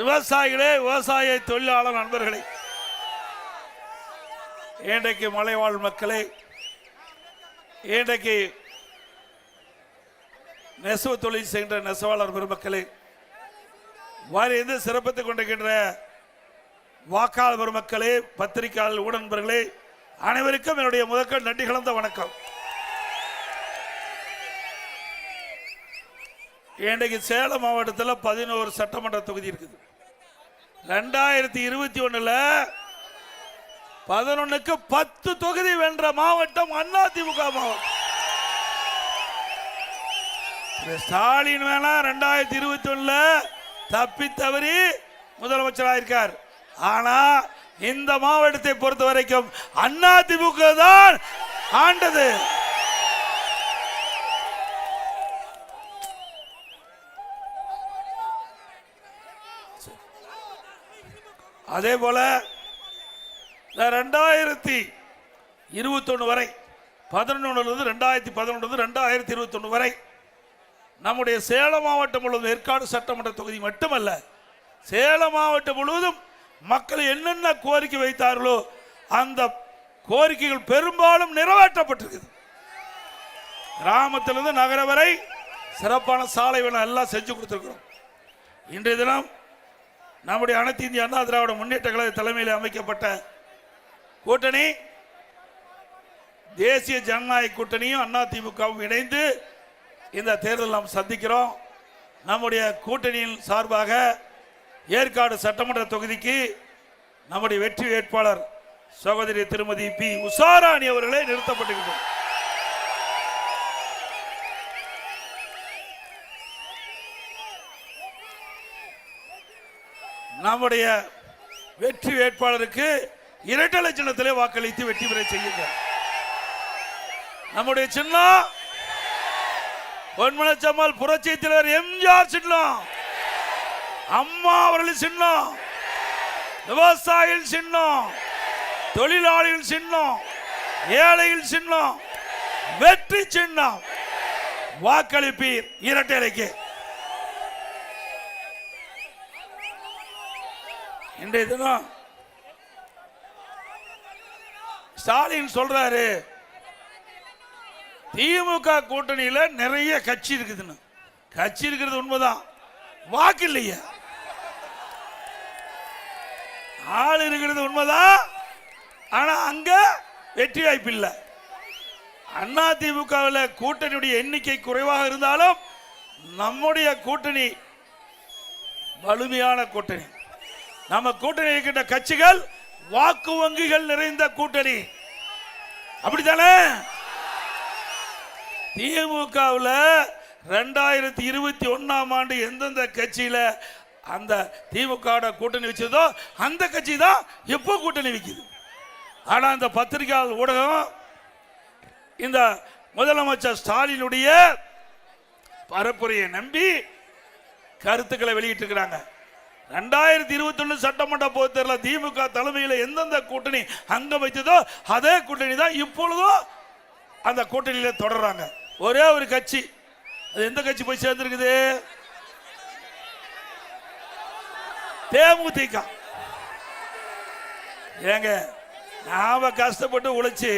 விவசாயிகளே, விவசாய தொழிலாளர் நண்பர்களே, இன்றைக்கு மலைவாழ் மக்களே, இன்றைக்கு நெசவு தொழில் செய்கின்ற நெசவாளர் பெருமக்களே, வாரிந்து சிறப்பித்துக் கொண்டிருக்கின்ற வாக்காளர் பெருமக்களே, பத்திரிகையாளர், ஊடகங்களே, அனைவருக்கும் என்னுடைய முதற்கண் நன்றி கலந்த வணக்கம். இன்றைக்கு சேலம் மாவட்டத்தில் 11 சட்டமன்ற தொகுதி இருக்குது. 2021 11க்கு 10 தொகுதி வென்ற மாவட்டம் அதிமுக மாவட்டம். ஸ்டாலின் வேணா 2021 தப்பி தவறி முதலமைச்சராக இருக்கார். ஆனா இந்த மாவட்டத்தை பொறுத்த வரைக்கும் அதிமுக தான் ஆண்டது. அதே போல 2021 வரை 2011 2021 வரை நம்முடைய சேலம் மாவட்டம் முழுவதும் ஏற்காடு சட்டமன்ற தொகுதி மட்டுமல்ல, சேலம் மாவட்டம் முழுவதும் மக்கள் என்னென்ன கோரிக்கை வைத்தார்களோ அந்த கோரிக்கைகள் பெரும்பாலும் நிறைவேற்றப்பட்டிருக்குது. கிராமத்திலிருந்து நகர வரை சிறப்பான சாலை எல்லாம் செஞ்சு கொடுத்திருக்கிறோம். இன்றைய தினம் நம்முடைய அனைத்து இந்திய அண்ணா திராவிட முன்னேற்ற கழக தலைமையில் அமைக்கப்பட்ட கூட்டணி தேசிய ஜனநாயக கூட்டணியும் அதிமுகவும் இணைந்து இந்த தேர்தல் நாம் சந்திக்கிறோம். நம்முடைய கூட்டணியின் சார்பாக ஏற்காடு சட்டமன்ற தொகுதிக்கு நம்முடைய வெற்றி வேட்பாளர் சகோதரி திருமதி பி உஷாராணி அவர்களே நிறுத்தப்பட்டிருக்கிறார். நம்முடைய வெற்றி வேட்பாளருக்கு இரட்டை சின்னத்திலே வாக்களித்து வெற்றி பெற செய்யுங்க. நம்முடைய சின்னம் பொன்மனச்சம்மாள் புரட்சி தலைவர் எம்ஜிஆர் சின்னம், அம்மா அவர்களின் சின்னம், விவசாயிகள் சின்னம், தொழிலாளிகள் சின்னம், ஏழைகள் சின்னம், வெற்றி சின்னம். வாக்களிப்பீர் இரட்டை இலைக்கு. இன்றைய தினம் ஸ்டாலின் சொல்றாரு திமுக கூட்டணியில நிறைய கட்சி இருக்குதுன்னு. கட்சி இருக்கிறது உண்மைதான், வாக்கு இல்லையா? ஆள் இருக்கிறது உண்மைதான், ஆனா அங்க வெற்றி வாய்ப்பு இல்லை. அண்ணா திமுகவில் கூட்டணியுடைய எண்ணிக்கை குறைவாக இருந்தாலும் நம்முடைய கூட்டணி வலிமையான கூட்டணி. நம்ம கூட்டணி இருக்கின்ற கட்சிகள் வாக்கு வங்கிகள் நிறைந்த கூட்டணி, அப்படித்தானே? திமுகவில் 2021 எந்தெந்த கட்சியில அந்த திமுக கூட்டணி வச்சதோ அந்த கட்சி தான் எப்போ கூட்டணி வைக்குது. ஆனா இந்த பத்திரிகையாளர் ஊடகம் இந்த முதலமைச்சர் ஸ்டாலினுடைய பரப்புரையை நம்பி கருத்துக்களை வெளியிட்டிருக்கிறாங்க. 2021 சட்டமன்ற பொதுத் தேர்தலில் திமுக தலைமையில் எந்தெந்த கூட்டணி அங்க வைத்ததோ அதே கூட்டணி தான் இப்பொழுதும் அந்த கூட்டணியில தொடர்றாங்க. ஒரே ஒரு கட்சி, அது எந்த கட்சி போய் சேர்ந்திருக்குது? தேமுதிக. ஏங்க, நாம கஷ்டப்பட்டு உழைச்சி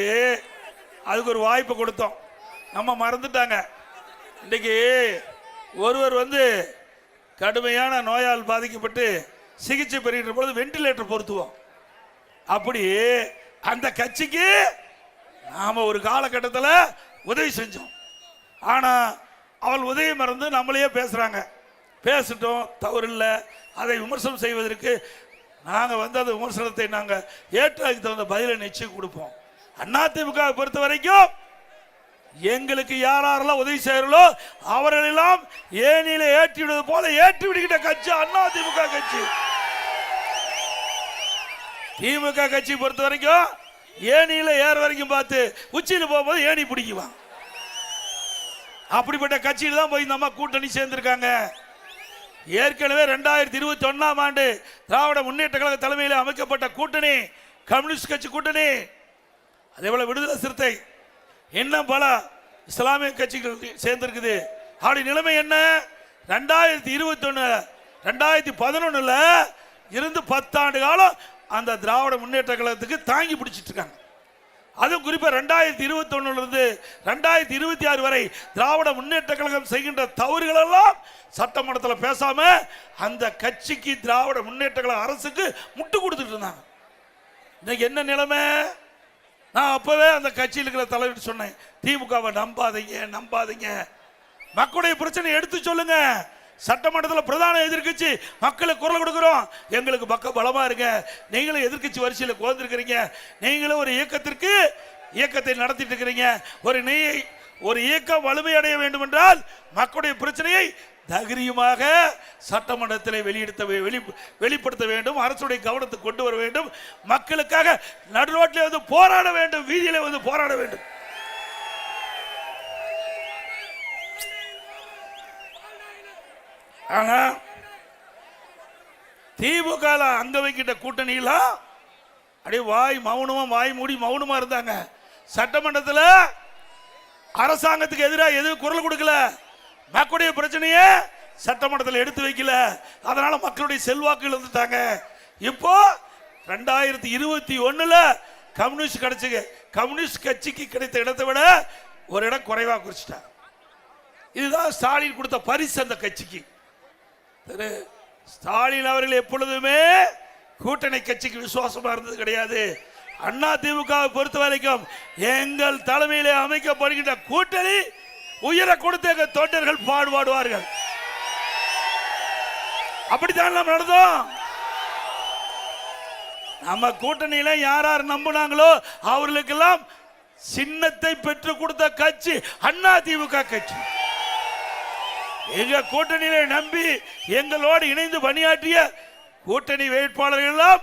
அதுக்கு ஒரு வாய்ப்பு கொடுத்தோம், நம்ம மறந்துட்டாங்க. இன்னைக்கு ஒருவர் கடுமையான நோயால் பாதிக்கப்பட்டு சிகிச்சை பெறுகின்ற பொழுது வெண்டிலேட்டர் பொருத்துவோம். அப்படி அந்த கட்சிக்கு நாம ஒரு காலகட்டத்தில் உதவி செஞ்சோம். ஆனா அவள் உதவி மறந்து நம்மளையே பேசுறாங்க. பேசிட்டோம், தவறு இல்லை. அதை விமர்சனம் செய்வதற்கு நாங்கள் அந்த விமர்சனத்தை நாங்கள் ஏற்றதுக்கு தகுந்த பதிலை நிச்சயம் கொடுப்போம். அதிமுக பொறுத்த வரைக்கும் எங்களுக்கு யாரெல்லாம் உதவி செய்யறோ அவர்களெல்லாம் ஏனியில ஏற்றி விடுவது போல ஏற்றி விடுகின்ற கட்சி அதிமுக கட்சி. திமுக கட்சி பொறுத்த வரைக்கும் ஏனியில ஏற வரைக்கும் பார்த்து உச்சியில் போகும்போது ஏணி பிடிக்குவான். அப்படிப்பட்ட கட்சியில் தான் போய் நம்ம கூட்டணி சேர்ந்திருக்காங்க. ஏற்கனவே 2021 திராவிட முன்னேற்ற கழக தலைமையில் அமைக்கப்பட்ட கூட்டணி கம்யூனிஸ்ட் கட்சி கூட்டணி, அதே போல விடுதலை சிறுத்தை, இன்னும் பல இஸ்லாமிய கட்சிகள் சேர்ந்திருக்குது. அப்படி நிலைமை என்ன? 2021 2011 இருந்து 10 ஆண்டு காலம் அந்த திராவிட முன்னேற்ற கழகத்துக்கு தாங்கி பிடிச்சிட்டு இருக்காங்க. அதுவும் குறிப்பா 2021 இருந்து 2026 வரை திராவிட முன்னேற்ற கழகம் செய்கின்ற தவறுகள் எல்லாம் சட்டமன்றத்தில் பேசாம அந்த கட்சிக்கு திராவிட முன்னேற்ற கழக அரசுக்கு முட்டு கொடுத்துட்டு இருந்தாங்க. இன்னைக்கு என்ன நிலைமை? நான் அப்பவே அந்த கட்சியில் இருக்கிற தலைவர் சொன்னேன், திமுகவை நம்பாதீங்க, மக்களுடைய பிரச்சனை எடுத்து சொல்லுங்க. சட்டமன்றத்தில் பிரதான எதிர்கட்சி மக்களுக்கு குரல் கொடுக்கிறோம், எங்களுக்கு பக்க பலமா இருங்க. நீங்களும் எதிர்கட்சி வரிசையில் கோர்ந்திருக்கிறீங்க, நீங்களும் ஒரு இயக்கத்தை நடத்திட்டு இருக்கிறீங்க. ஒரு இயக்கம் வலிமையடைய வேண்டும் என்றால் மக்களுடைய பிரச்சனையை தைரியமாக சட்டமன்றத்தில் வெளிப்படுத்த வேண்டும், அரசுடைய கவனத்துக்கு கொண்டு வர வேண்டும், மக்களுக்காக நடுரோட்டில் போராட வேண்டும், வீதியில போராட வேண்டும். ஆனா திமுக அங்க வைக்கிட்ட கூட்டணியில அப்படியே வாய் மூடி மௌனமா இருந்தாங்க. சட்டமன்றத்தில் அரசாங்கத்துக்கு எதிராக எதுவும் குரல் கொடுக்கல. மக்களுடைய பிரச்சனையை சட்டமன்றத்தில் எடுத்து வைக்கல. அதனால மக்களுடைய செல்வாக்கு இழந்துட்டாங்க. இப்போ 2021 கம்யூனிஸ்ட் கட்சிக்கு கிடைத்த இடத்தை விட ஒரு இடம் குறைவாக குறிச்சிட்டாங்க. இதுதான் ஸ்டாலின் கொடுத்த பரிசு அந்த கட்சிக்கு. ஸ்டாலின் அவர்கள் எப்பொழுதுமே கூட்டணி கட்சிக்கு விசுவாசமா இருந்தது கிடையாது. அண்ணா திமுகவை பொறுத்த வரைக்கும் எங்கள் தலைமையிலே அமைக்கப்படுகின்ற கூட்டணி உயர கொடுத்த எங்கள் தொண்டர்கள் பாடுவார்கள். அப்படித்தான் நம்ம நடந்தோம். நம்ம கூட்டணியில யார் நம்பினாங்களோ அவர்களுக்கெல்லாம் சின்னத்தை பெற்று கொடுத்த கட்சி அண்ணா திமுக கட்சி. எங்க கூட்டணியில நம்பி எங்களோடு இணைந்து பணியாற்றிய கூட்டணி வேட்பாளர்கள் எல்லாம்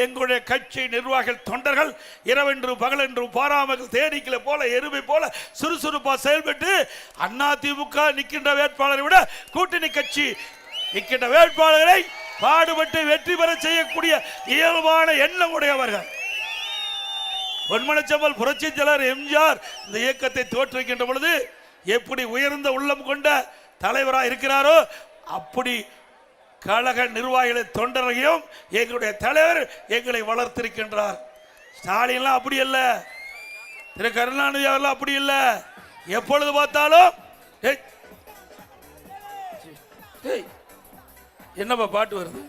எங்களுடைய கட்சி நிர்வாகிகள் தொண்டர்கள் இரவென்றும் பகலென்றும் பாராமல் தேனீக்களை போல எருமை போல சுறுசுறுப்பா செயல்பட்டு அண்ணா திமுக நிற்கின்ற வேட்பாளரை விட கூட்டணி கட்சி நிற்கின்ற வேட்பாளர்களை பாடுபட்டு வெற்றி பெற செய்யக்கூடிய இயல்பான எண்ணம் உடையவர்கள். பொன்மனச்செம்மல் புரட்சி தலைவர் எம்ஜிஆர் இந்த இயக்கத்தை தோற்றுவிக்கின்ற பொழுது எப்படி உயர்ந்த உள்ளம் கொண்ட தலைவராக இருக்கிறாரோ அப்படி கழக நிர்வாகிகளை தொண்டரையும் எங்களுடைய தலைவர் எங்களை வளர்த்திருக்கின்றார். ஸ்டாலின்லாம் அப்படி அல்ல, திரு கருணாநிதி அவர்கள் அப்படி இல்லை. எப்பொழுது பார்த்தாலும் என்னப்பா பாட்டு வருது?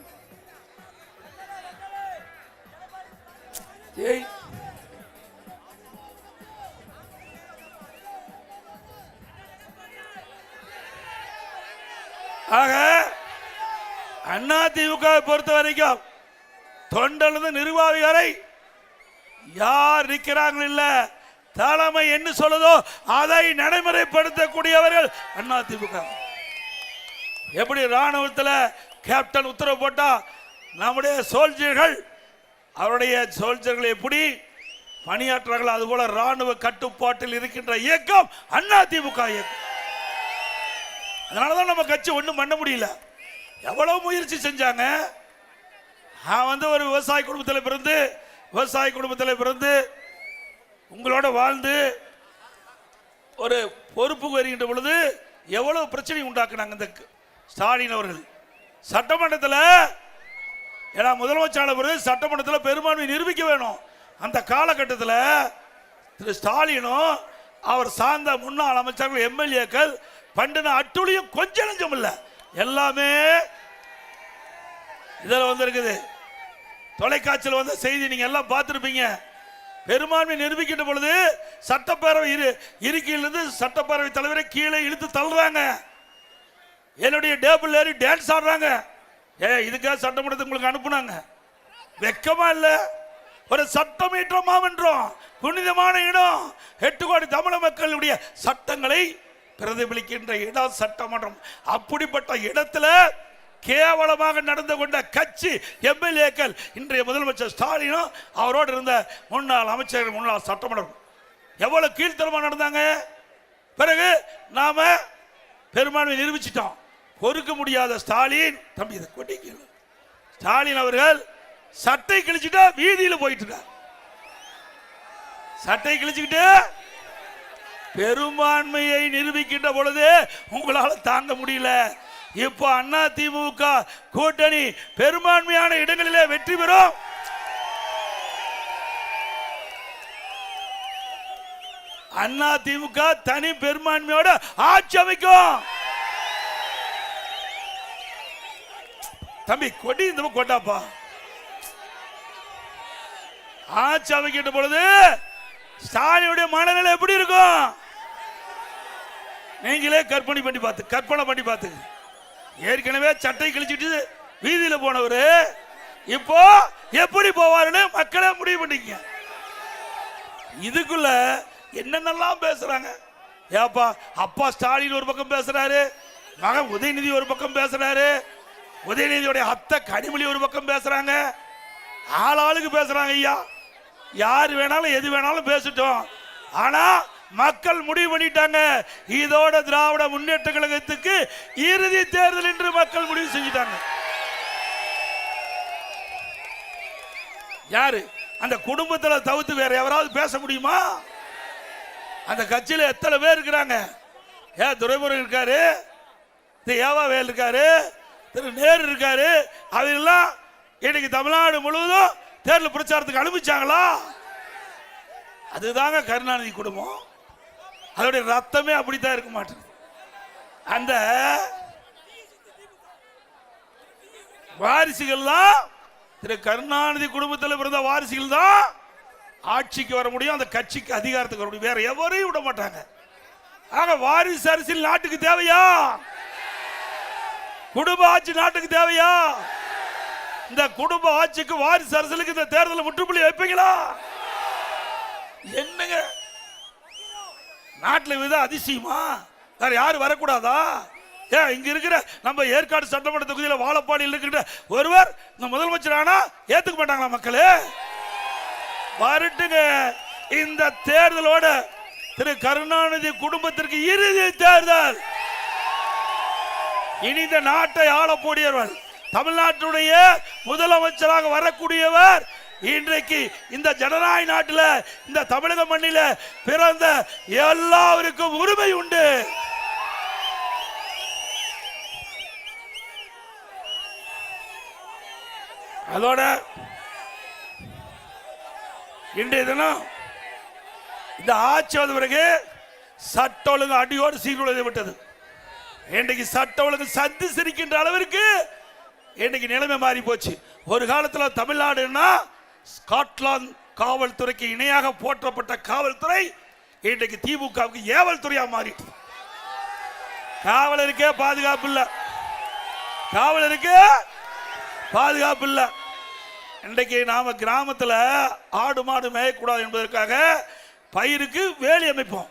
ஆக அண்ணா திமுக பொறுத்த வரைக்கும் தொண்டர்ந்து நிர்வாகி வரை யார் நிற்கிறாங்க இல்ல, தலைமை என்ன சொல்லுதோ அதை நடைமுறைப்படுத்தக்கூடியவர்கள் அண்ணா திமுக. எப்படி ராணுவத்தில் கேப்டன் உத்தரவு போட்டா நம்முடைய சோல்ஜர்கள் அவருடைய சோல்ஜர்கள் எப்படி பணியாற்றார்கள், அதுபோல ராணுவ கட்டுப்பாட்டில் இருக்கின்ற இயக்கம் அண்ணா திமுக இயக்கம். அதனாலதான் நம்ம கட்சி ஒன்றும் பண்ண முடியல. எவ்வளவு முயற்சி செஞ்சாங்க. நான் ஒரு விவசாய குடும்பத்தில் பிறந்து உங்களோட வாழ்ந்து ஒரு பொறுப்புக்கு வருகின்ற பொழுது எவ்வளவு பிரச்சனை உண்டாக்குனாங்க இந்த ஸ்டாலின் அவர்கள். சட்டமன்றத்தில் ஏன்னா முதலமைச்சர் சட்டமன்றத்தில் பெரும்பான்மை நிரூபிக்க வேணும். அந்த காலகட்டத்தில் திரு ஸ்டாலினும் அவர் சார்ந்த முன்னாள் அமைச்சர்கள் எம்எல்ஏக்கள் பண்டின அட்டுழியும் கொஞ்சம் நஞ்சம் இல்லை, எல்லாமே இதில் வந்திருக்குது. தொலைக்காட்சியில் வந்த செய்தி நீங்க எல்லாம் பார்த்திருப்பீங்க. பெரும்பான்மை நிரூபிக்கின்ற பொழுது சட்டப்பேரவை இருக்கையிலிருந்து சட்டப்பேரவை தலைவரை கீழே இழுத்து தள்ளுறாங்க. என்னுடைய டேபிள் ஏறி டான்ஸ் ஆடுறாங்க. இதுக்காக சட்டமன்றத்துக்கு உங்களுக்கு அனுப்புனாங்க. வெக்கமா இல்ல? ஒரு சட்டமீற்ற மாமன்றம், புனிதமான இடம், 8 கோடி தமிழக மக்களுடைய சட்டங்களை பிரதிபலிக்கின்ற இடம் சட்டமன்றம். அப்படிப்பட்ட இடத்துல கேவலமாக நடந்து கொண்ட கட்சி எம்எல்ஏக்கள் இன்றைய முதலமைச்சர் ஸ்டாலினும் அவரோடு இருந்த முன்னாள் அமைச்சர்கள் முன்னாள் சட்டமன்றம் எவ்வளவு கீழ்த்தரமா நடந்தாங்க. பிறகு நாம பெரும்பான்மை நிரூபிச்சிட்டோம். பொறுக்க முடியாத ஸ்டாலின் தம்பி இதை கொட்டிக்க ஸ்டாலின் அவர்கள் சட்டை கிழிச்சுட்டா வீதியில் போயிட்டு இருக்கார். சட்டை கிழிச்சுக்கிட்டு பெரும்பான்மையை நிரூபிக்கின்ற பொழுது உங்களால் தாங்க முடியல. இப்போ அண்ணா திமுக கூட்டணி பெரும்பான்மையான இடங்களிலே வெற்றி பெறும். அண்ணா திமுக தனி பெரும்பான்மையோட ஆட்சி அமைக்கும். தம்பி கொடி இந்த கொண்டாப்பா. ஆட்சி அமைக்கின்ற பொழுது ஸ்டாலினுடைய மனநிலை எப்படி இருக்கும் நீங்களே கற்பனை பண்ணி பார்த்து. ஏற்கனவே சட்டை கிழிச்சிட்டு வீதியில் போனவர் இப்போ எப்படி போவாருன்னு மக்களே முடிவு பண்ணிக்க. இதுக்குள்ள என்னென்னலாம் பேசுறாங்க. ஏப்பா அப்பா ஸ்டாலின் ஒரு பக்கம் பேசுறாரு, மகன் உதயநிதி ஒரு பக்கம் பேசுறாரு, உதயநிதியோட அத்தை கனிமொழி ஒரு பக்கம் பேசுறாங்க, ஆளாளுக்கு பேசுறாங்க. ஐயா யார் வேணாலும் எது வேணாலும் பேசட்டும், ஆனா மக்கள் முடிவு பண்ணிட்டாங்க. இதோட திராவிட முன்னேற்ற கழகத்துக்கு இறுதி தேர்தல் என்று மக்கள் முடிவு செஞ்சிட்டாங்க. யாரு அந்த குடும்பத்தில் தவிர்த்து வேற எவராவது பேச முடியுமா? அந்த கட்சியில் எத்தனை பேர் இருக்கிறாங்க? ஏன் துரைமுருகன் இருக்காரு, ஏவா வேல் இருக்காரு, திரு நேரு இருக்காரு. அவெல்லாம் இன்னைக்கு தமிழ்நாடு முழுவதும் தேர்தல் பிரச்சாரத்துக்கு அனுப்பிச்சாங்களா? அதுதாங்க கருணாநிதி குடும்பம். அதோடைய ரத்தமே அப்படித்தான் இருக்க மாட்டேன். அந்த வாரிசுகள்லாம் திரு கருணாநிதி குடும்பத்தில் பிறந்த வாரிசுகள் தான் ஆட்சிக்கு வர முடியும், அந்த கட்சிக்கு அதிகாரத்துக்கு வர முடியும். வேற எவரையும் விட மாட்டாங்க. ஆக வாரிசு அரசியல் நாட்டுக்கு தேவையா? குடும்ப ஆட்சி நாட்டுக்கு தேவையா? இந்த குடும்ப ஆட்சிக்கு வாரிசு அரசியலுக்கு இந்த தேர்தலில் முற்றுப்புள்ளி வைப்பீங்களா? என்னங்க நாட்டில் வித அதிசயமா? வேற யாரும் வரக்கூடாதா? ஏன் இங்க இருக்கிற நம்ம ஏற்காடு சட்டமன்ற தொகுதியில் வாழப்பாடியில் இருக்கின்ற ஒருவர் இந்த முதலமைச்சர் ஆனா ஏத்துக்க மாட்டாங்களா மக்களே? வரட்டுங்க. இந்த தேர்தலோட திரு கருணாநிதி குடும்பத்திற்கு இறுதி தேர்தல். இனி இந்த நாட்டை ஆளக்கூடியவர், தமிழ்நாட்டுடைய முதலமைச்சராக வரக்கூடியவர் இன்றைக்கு இந்த ஜனநாயக நாட்டில், இந்த தமிழக மண்ணில பிறந்த எல்லாருக்கும் உரிமை உண்டு. அதோட இன்றைய தினம் இந்த ஆட்சி வந்த பிறகு சட்ட ஒழுங்கு அடியோடு சீர்குலைந்து விட்டது. இன்றைக்கு சட்ட ஒழுங்கு சந்தி சிரிக்கின்ற அளவிற்கு இன்றைக்கு நிலைமை மாறி போச்சு. ஒரு காலத்தில் தமிழ்நாடுன்னா ஸ்காட்லாந்து காவல்துறைக்கு இணையாக போற்றப்பட்ட காவல்துறை இன்றைக்கு திமுகவுக்கு ஏவல் துறையா மாறிட்டு. காவலருக்கே பாதுகாப்பு இல்ல, காவலருக்கு பாதுகாப்பு இல்ல. இன்றைக்கு நாம கிராமத்தில் ஆடு மாடு மேயக்கூடாது என்பதற்காக பயிருக்கு வேலி அமைப்போம்.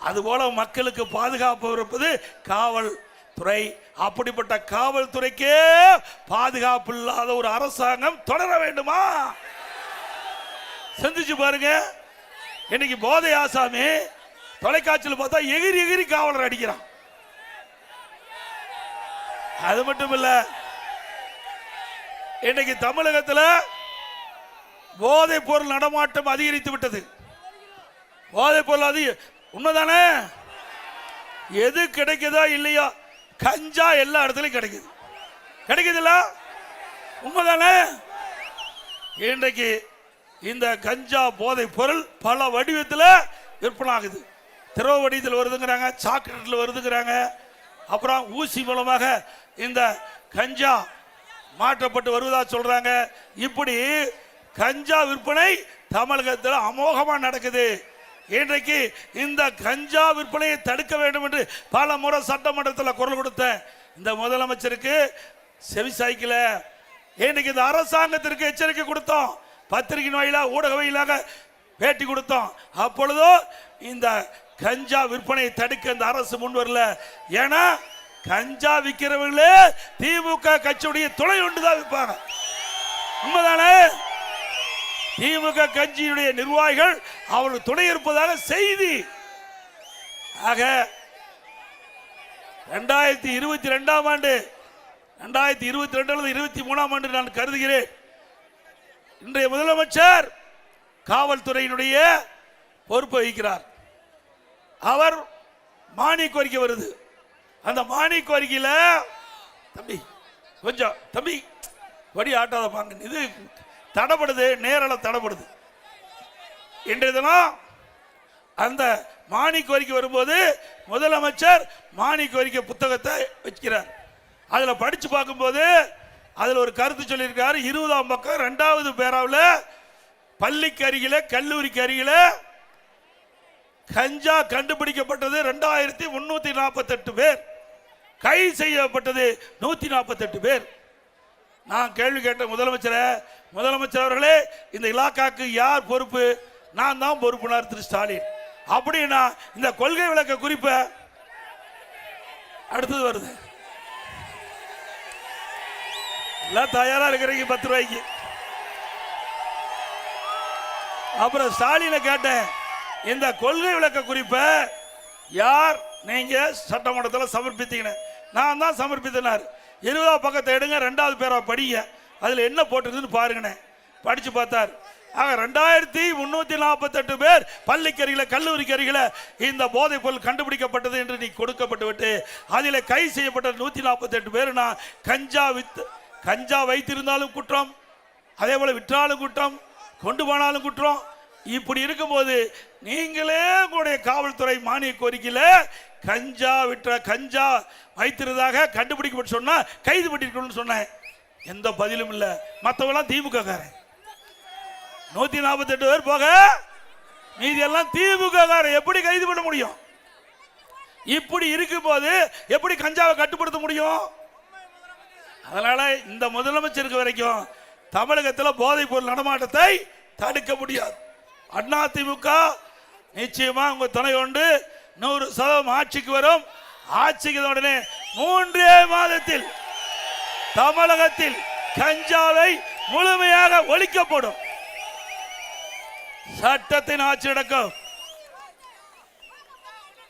அதுபோல மக்களுக்கு பாதுகாப்பு இருப்பது காவல்துறை. அப்படிப்பட்ட காவல்துறைக்கே பாதுகாப்பு இல்லாத ஒரு அரசாங்கம் தொடர வேண்டுமா? சிந்திச்சு பாருங்க. இன்னைக்கு போதை ஆசாமி தொலைக்காட்சியில் பார்த்தா எகிரி எகிரி காவலர் அடிக்கிறான். அது மட்டும் இல்ல, இன்னைக்கு தமிழகத்தில் போதை பொருள் நடமாட்டம் அதிகரித்து விட்டது. போதை பொருள் அதிக உண்மைதானே? எது கிடைக்குதோ இல்லையோ கஞ்சா எல்லா இடத்துலையும் கிடைக்குது. கிடைக்குதுல்ல? உண்மைதானே? இன்றைக்கு இந்த கஞ்சா போதை பொருள் பல வடிவத்தில் விற்பனை ஆகுது. திரவ வடிவத்தில் வருதுங்கிறாங்க, சாக்லேட்டில் வருதுங்கிறாங்க, அப்புறம் ஊசி மூலமாக இந்த கஞ்சா மாற்றப்பட்டு வருவதா சொல்றாங்க. இப்படி கஞ்சா விற்பனை தமிழகத்தில் அமோகமாக நடக்குது. இன்றைக்கு இந்த கஞ்சா விற்பனையை தடுக்க வேண்டும் என்று பல முறை சட்டமன்றத்தில் குரல் கொடுத்தேன். இந்த முதலமைச்சருக்கு செவி சாய்க்கல. இன்றைக்கு இந்த அரசாங்கத்திற்கு எச்சரிக்கை கொடுத்தோம், பத்திரிகை வாயிலாக ஊடக வாயிலாக பேட்டி கொடுத்தோம். அப்பொழுதும் இந்த கஞ்சா விற்பனையை தடுக்க இந்த அரசு முன் வரல. ஏன்னா கஞ்சா விற்கிறவங்களே திமுக கட்சியுடைய துணை ஒன்றுதான் விற்பாங்க. உண்மைதானே? திமுக கட்சியுடைய நிர்வாகிகள் அவர்கள் துணை இருப்பதாக செய்தி. ஆக 2022ஆம் ஆண்டு 2022 23ஆம் ஆண்டு நான் கருதுகிறேன், இன்றைய முதலமைச்சர் காவல்துறையினுடைய பொறுப்பை வகிக்கிறார். அவர் மானிய கோரிக்கை வருது. அந்த மானிய கோரிக்கையில் தம்பி கொஞ்சம் தம்பி வடி ஆட்டாத பாங்க, இது தடப்படுது, நேரில் தடப்படுது. இன்றைய தினம் அந்த மானிய கோரிக்கை வரும்போது முதலமைச்சர் மானிய கோரிக்கை புத்தகத்தை வச்சுக்கிறார். அதில் படித்து பார்க்கும்போது அதில் ஒரு கருத்து சொல்லியிருக்காரு. 20ஆம் பக்கம் 2வது பேராவில் பள்ளிக்கு அருகில் கல்லூரிக்கு அருகில் கஞ்சா கண்டுபிடிக்கப்பட்டது 2348 பேர், கைது செய்யப்பட்டது 148 பேர். நான் கேள்வி கேட்ட முதலமைச்சர் அவர்களே, இந்த இலாக்காக்கு யார் பொறுப்பு? நான் தான் பொறுப்புனார் திரு ஸ்டாலின். அப்படின்னா இந்த கொள்கை விளக்க குறிப்பை அடுத்தது வருது. எல்லாம் தயாரா இருக்கிறீங்க 10 ரூபாய்க்கு. அப்புறம் ஸ்டாலினை கேட்டேன், இந்த கொள்கை விளக்க குறிப்பை யார் நீங்க சட்டமன்றத்தில் சமர்ப்பித்தீங்க? நான் தான் சமர்ப்பித்தனார். 20ஆம் பக்கத்தை எடுங்க, 2வது பேரா படிங்க, அதில் என்ன போட்டிருக்குன்னு பாருங்கண்ணே. படிச்சு பார்த்தார். ஆக 2348 பேர் பள்ளிக்கருகில கல்லூரிக்கு அருகில இந்த போதைப் பொருள் கண்டுபிடிக்கப்பட்டது என்று நீ கொடுக்கப்பட்டு விட்டு அதில் கை செய்யப்பட்ட 148 பேர் நான் கஞ்சா வைத்திருந்தாலும் குற்றம், அதே போல விற்றாலும் குற்றம், கொண்டு போனாலும் குற்றம். இப்படி இருக்கும்போது நீங்களே உங்களுடைய காவல்துறை மானிய கோரிக்கையில கஞ்சா வைத்திருந்ததாக கண்டுபிடிக்கப்பட்டு சொன்னா கைது பண்ணிருக்கணும்னு சொன்னேன். எந்த பதிலும் இல்லை. மற்றவெல்லாம் திமுக காரன். 148 பேர் போக மீதி எல்லாம் திமுக காரன். எப்படி கைது பண்ண முடியும்? இப்படி இருக்கும்போது எப்படி கஞ்சாவை கட்டுப்படுத்த முடியும்? அதனால இந்த முதலமைச்சருக்கு வரைக்கும் தமிழகத்தில் போதைப் பொருள் நடமாட்டத்தை தடுக்க முடியாது. அதிமுக நிச்சயமா உங்க துணை கொண்டு 100% ஆட்சிக்கு வரும். ஆட்சிக்கு உடனே 3 மாதத்தில் தமிழகத்தில் கஞ்சாவை முழுமையாக ஒழிக்கப்படும். சட்டத்தின் ஆட்சி நடக்கும்.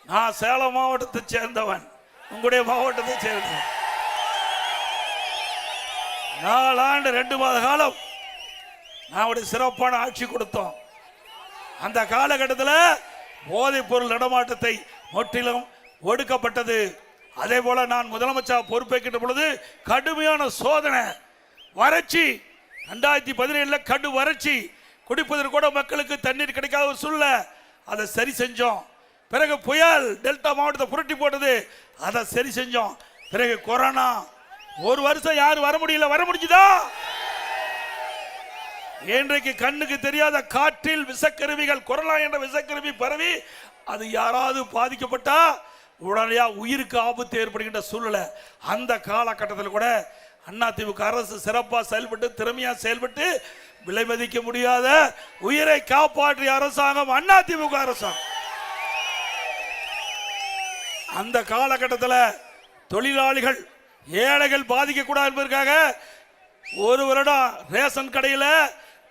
நான் சேலம் மாவட்டத்தை சேர்ந்தவன், உங்களுடைய மாவட்டத்தை சேர்ந்தவன். 4 ஆண்டு 2 மாத காலம் நான் சிறப்பான ஆட்சி கொடுத்தோம். அந்த காலகட்டத்தில் போதைப் பொருள் நடமாட்டத்தை முற்றிலும் ஒடுக்கப்பட்டது. அதே போல நான் முதலமைச்சர் பொறுப்பேற்கின்ற பொழுது கடுமையான சோதனை, வறட்சி, 2017 கடு வறட்சி, குடிப்பதற்கு கூட மக்களுக்கு தண்ணீர் கிடைக்காத ஒரு சூழ்நிலை, அதை சரி செஞ்சோம். பிறகு புயல் டெல்டா மாவட்டத்தை புரட்டி போட்டது, அதை சரி செஞ்சோம். பிறகு கொரோனா, 1 வருஷம் யாரும் வர முடியல, வர முடிஞ்சுதா? இன்றைக்கு கண்ணுக்கு தெரியாத காற்றில் விஷக்கருவிகள், கொரோனா என்ற விஷக்கருவி பரவி அது யாராவது பாதிக்கப்பட்டா உடனடியா உயிருக்கு ஆபத்து ஏற்படுகின்ற சூழ்நிலை. அந்த காலகட்டத்தில் கூட அதிமுக அரசு சிறப்பாக செயல்பட்டு திறமையா செயல்பட்டு விலை மதிக்க முடியாத உயிரை காப்பாற்றிய அரசாங்கம் அதிமுக அரசாங்கம். அந்த காலகட்டத்தில் தொழிலாளிகள் ஏழைகள் பாதிக்க கூடாது என்பதற்காக 1 வருடம் ரேஷன் கடையில்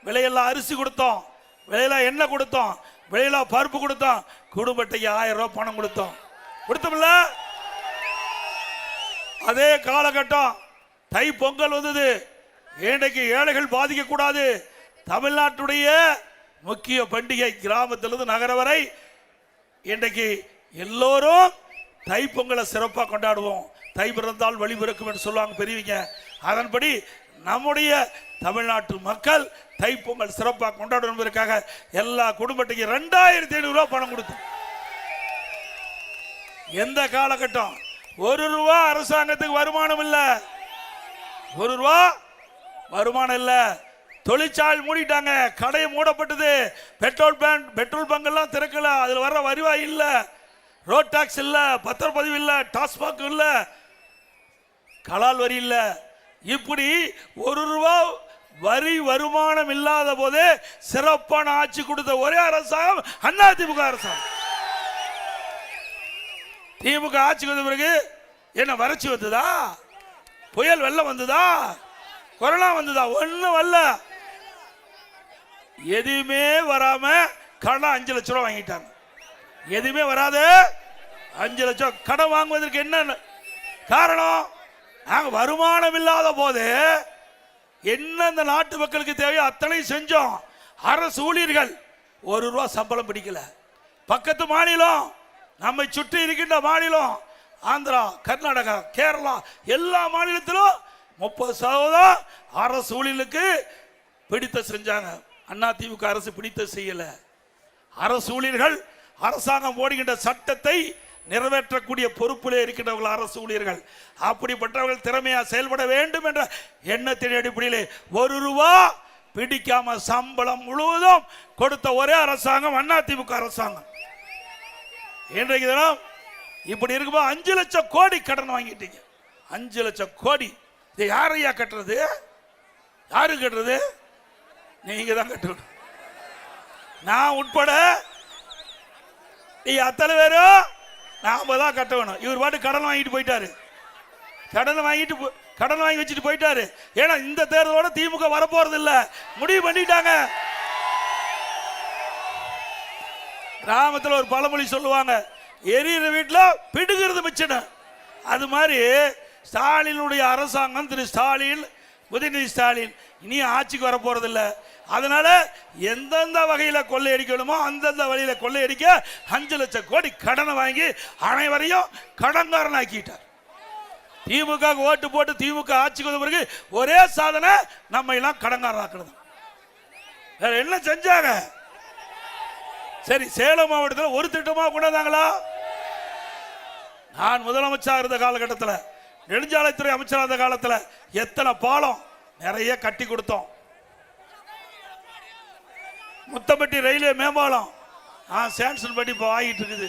விலையெல்லாம் அரிசி கொடுத்தோம், விலையில எண்ணெய் கொடுத்தோம், விலையில பருப்பு கொடுத்தோம், குடும்ப அட்டைக்கு 1000 ரூபாய் பணம் கொடுத்தோம்ல. அதே காலகட்டம் தை பொங்கல் வந்தது. இன்றைக்கு ஏழைகள் பாதிக்க கூடாது. தமிழ்நாட்டுடைய முக்கிய பண்டிகை கிராமத்திலிருந்து நகர வரை இன்றைக்கு எல்லோரும் தை பொங்கலை சிறப்பாக கொண்டாடுவோம். தை பிறந்தால் வழி பிறக்கும் என்று சொல்லுவாங்க பெரியவங்க. அதன்படி நம்முடைய தமிழ்நாட்டு மக்கள் தைப்பொங்கல் சிறப்பாக கொண்டாடும் என்பதற்காக எல்லா குடும்பத்துக்கு 2500 ரூபாய் பணம் கொடுத்தோம். எந்த காலகட்டம் 1 ரூபா அரசாங்கத்துக்கு வருமானம் இல்ல, 1 ரூபா வருமானம் இல்ல. தொழிற்சாலை மூடிட்டாங்க, கடை மூடப்பட்டது, பெட்ரோல் பங்க் எல்லாம் திறக்கல, அதுல வர்ற வருவாய் இல்ல, ரோட் டாக்ஸ் இல்ல, பத்திரப்பதிவு இல்ல, டாஸ்மாக் இல்ல, கலால் வரி இல்ல. இப்படி 1 ரூபா வரி வருமானம் இல்லாத போது சிறப்பான ஆட்சி கொடுத்த ஒரே அரசாங்கம் அதிமுக அரசாங்கம். திமுக ஆட்சிக்கு வந்த பிறகு என்ன வறட்சி வந்ததா, புயல் வெள்ளம் வந்ததா, கொரோனா வந்ததா? ஒன்னும் வரல. எதுவுமே வராம கடன் 5 லட்சம் ரூபாய் வாங்கிட்டாங்க. எதுவுமே வராது 5 லட்சம் கடன் வாங்குவதற்கு என்ன காரணம்? நாங்க வருமானம் இல்லாத போது என்ன இந்த நாட்டு மக்களுக்கு தேவையோ அத்தனை செஞ்சோம். அரசு ஊழியர்கள் 1 ரூபா சம்பளம் பிடிக்கல. பக்கத்து மாநிலம், நம்மை சுற்றி இருக்கின்ற மாநிலம், ஆந்திரா, கர்நாடகா, கேரளா, எல்லா மாநிலத்திலும் 30% அரசு ஊழியர்களுக்கு பிடித்த செஞ்சாங்க. அதிமுக அரசு பிடித்த செய்யல. அரசு ஊழியர்கள் அரசாங்கம் போடுகின்ற சட்டத்தை நிறைவேற்றக்கூடிய பொறுப்பிலே இருக்கின்றவர்கள் அரசு ஊழியர்கள். அப்படிப்பட்டவர்கள் திறமையா செயல்பட வேண்டும் என்ற எண்ணத்தின் அடிப்படையிலே 1 ரூபா பிடிக்காம சம்பளம் முழுவதும் கொடுத்த ஒரே அரசாங்கம் அதிமுக அரசாங்கம். இன்றைக்கு தினம் இப்படி இருக்கும்போது 5 லட்சம் கோடி கடன் வாங்கிட்டீங்க. 5 லட்சம் கோடி. இது யாரையா கட்டுறது? யாரு கட்டுறது? நீங்க தான் கட்டணும். நான் உட்பட அத்தனை பேரும் நாம தான் கட்ட வேணும். இவர் பாட்டு கடன் வாங்கிட்டு போயிட்டாரு. கடன் வாங்கி வச்சுட்டு போயிட்டாரு. ஏன்னா இந்த தேர்தலோட திமுக வரப்போறது இல்ல, முடிவு பண்ணிட்டாங்க. கிராமத்தில் ஒரு பழமொழி சொல்லுவாங்க, எரியிற வீட்டில் பிடுகிறது மிச்சம். அது மாதிரி ஸ்டாலினுடைய அரசாங்கம், திரு ஸ்டாலின், உதயநிதி ஸ்டாலின் இனி ஆட்சிக்கு வரப்போறது இல்லை. அதனால எந்தெந்த வகையில கொள்ளையடிக்கணுமோ அந்தந்த வழியில கொள்ளையடிக்க 5 லட்சம் கோடி கடனை வாங்கி அனைவரையும் கடன்காரன் ஆக்கிட்டார். திமுக ஓட்டு போட்டு திமுக ஆட்சிக்கு வந்த பிறகு ஒரே சாதனை நம்ம எல்லாம் கடன்காரன் ஆக்குறது. வேற என்ன செஞ்சாங்க? சரி, சேலம் மாவட்டத்தில் ஒரு திட்டமா கொண்டாந்தாங்களா? நான் முதலமைச்சர் இருந்த காலகட்டத்தில், நெடுஞ்சாலைத்துறை அமைச்சர் இருந்த காலத்தில் எத்தனை பாலம் நிறைய கட்டி கொடுத்தோம். முத்தம்பட்டி ரயில்வே மேம்பாலம் சாங்ஷன் பண்ணி இப்போ ஆகிட்டு இருக்குது.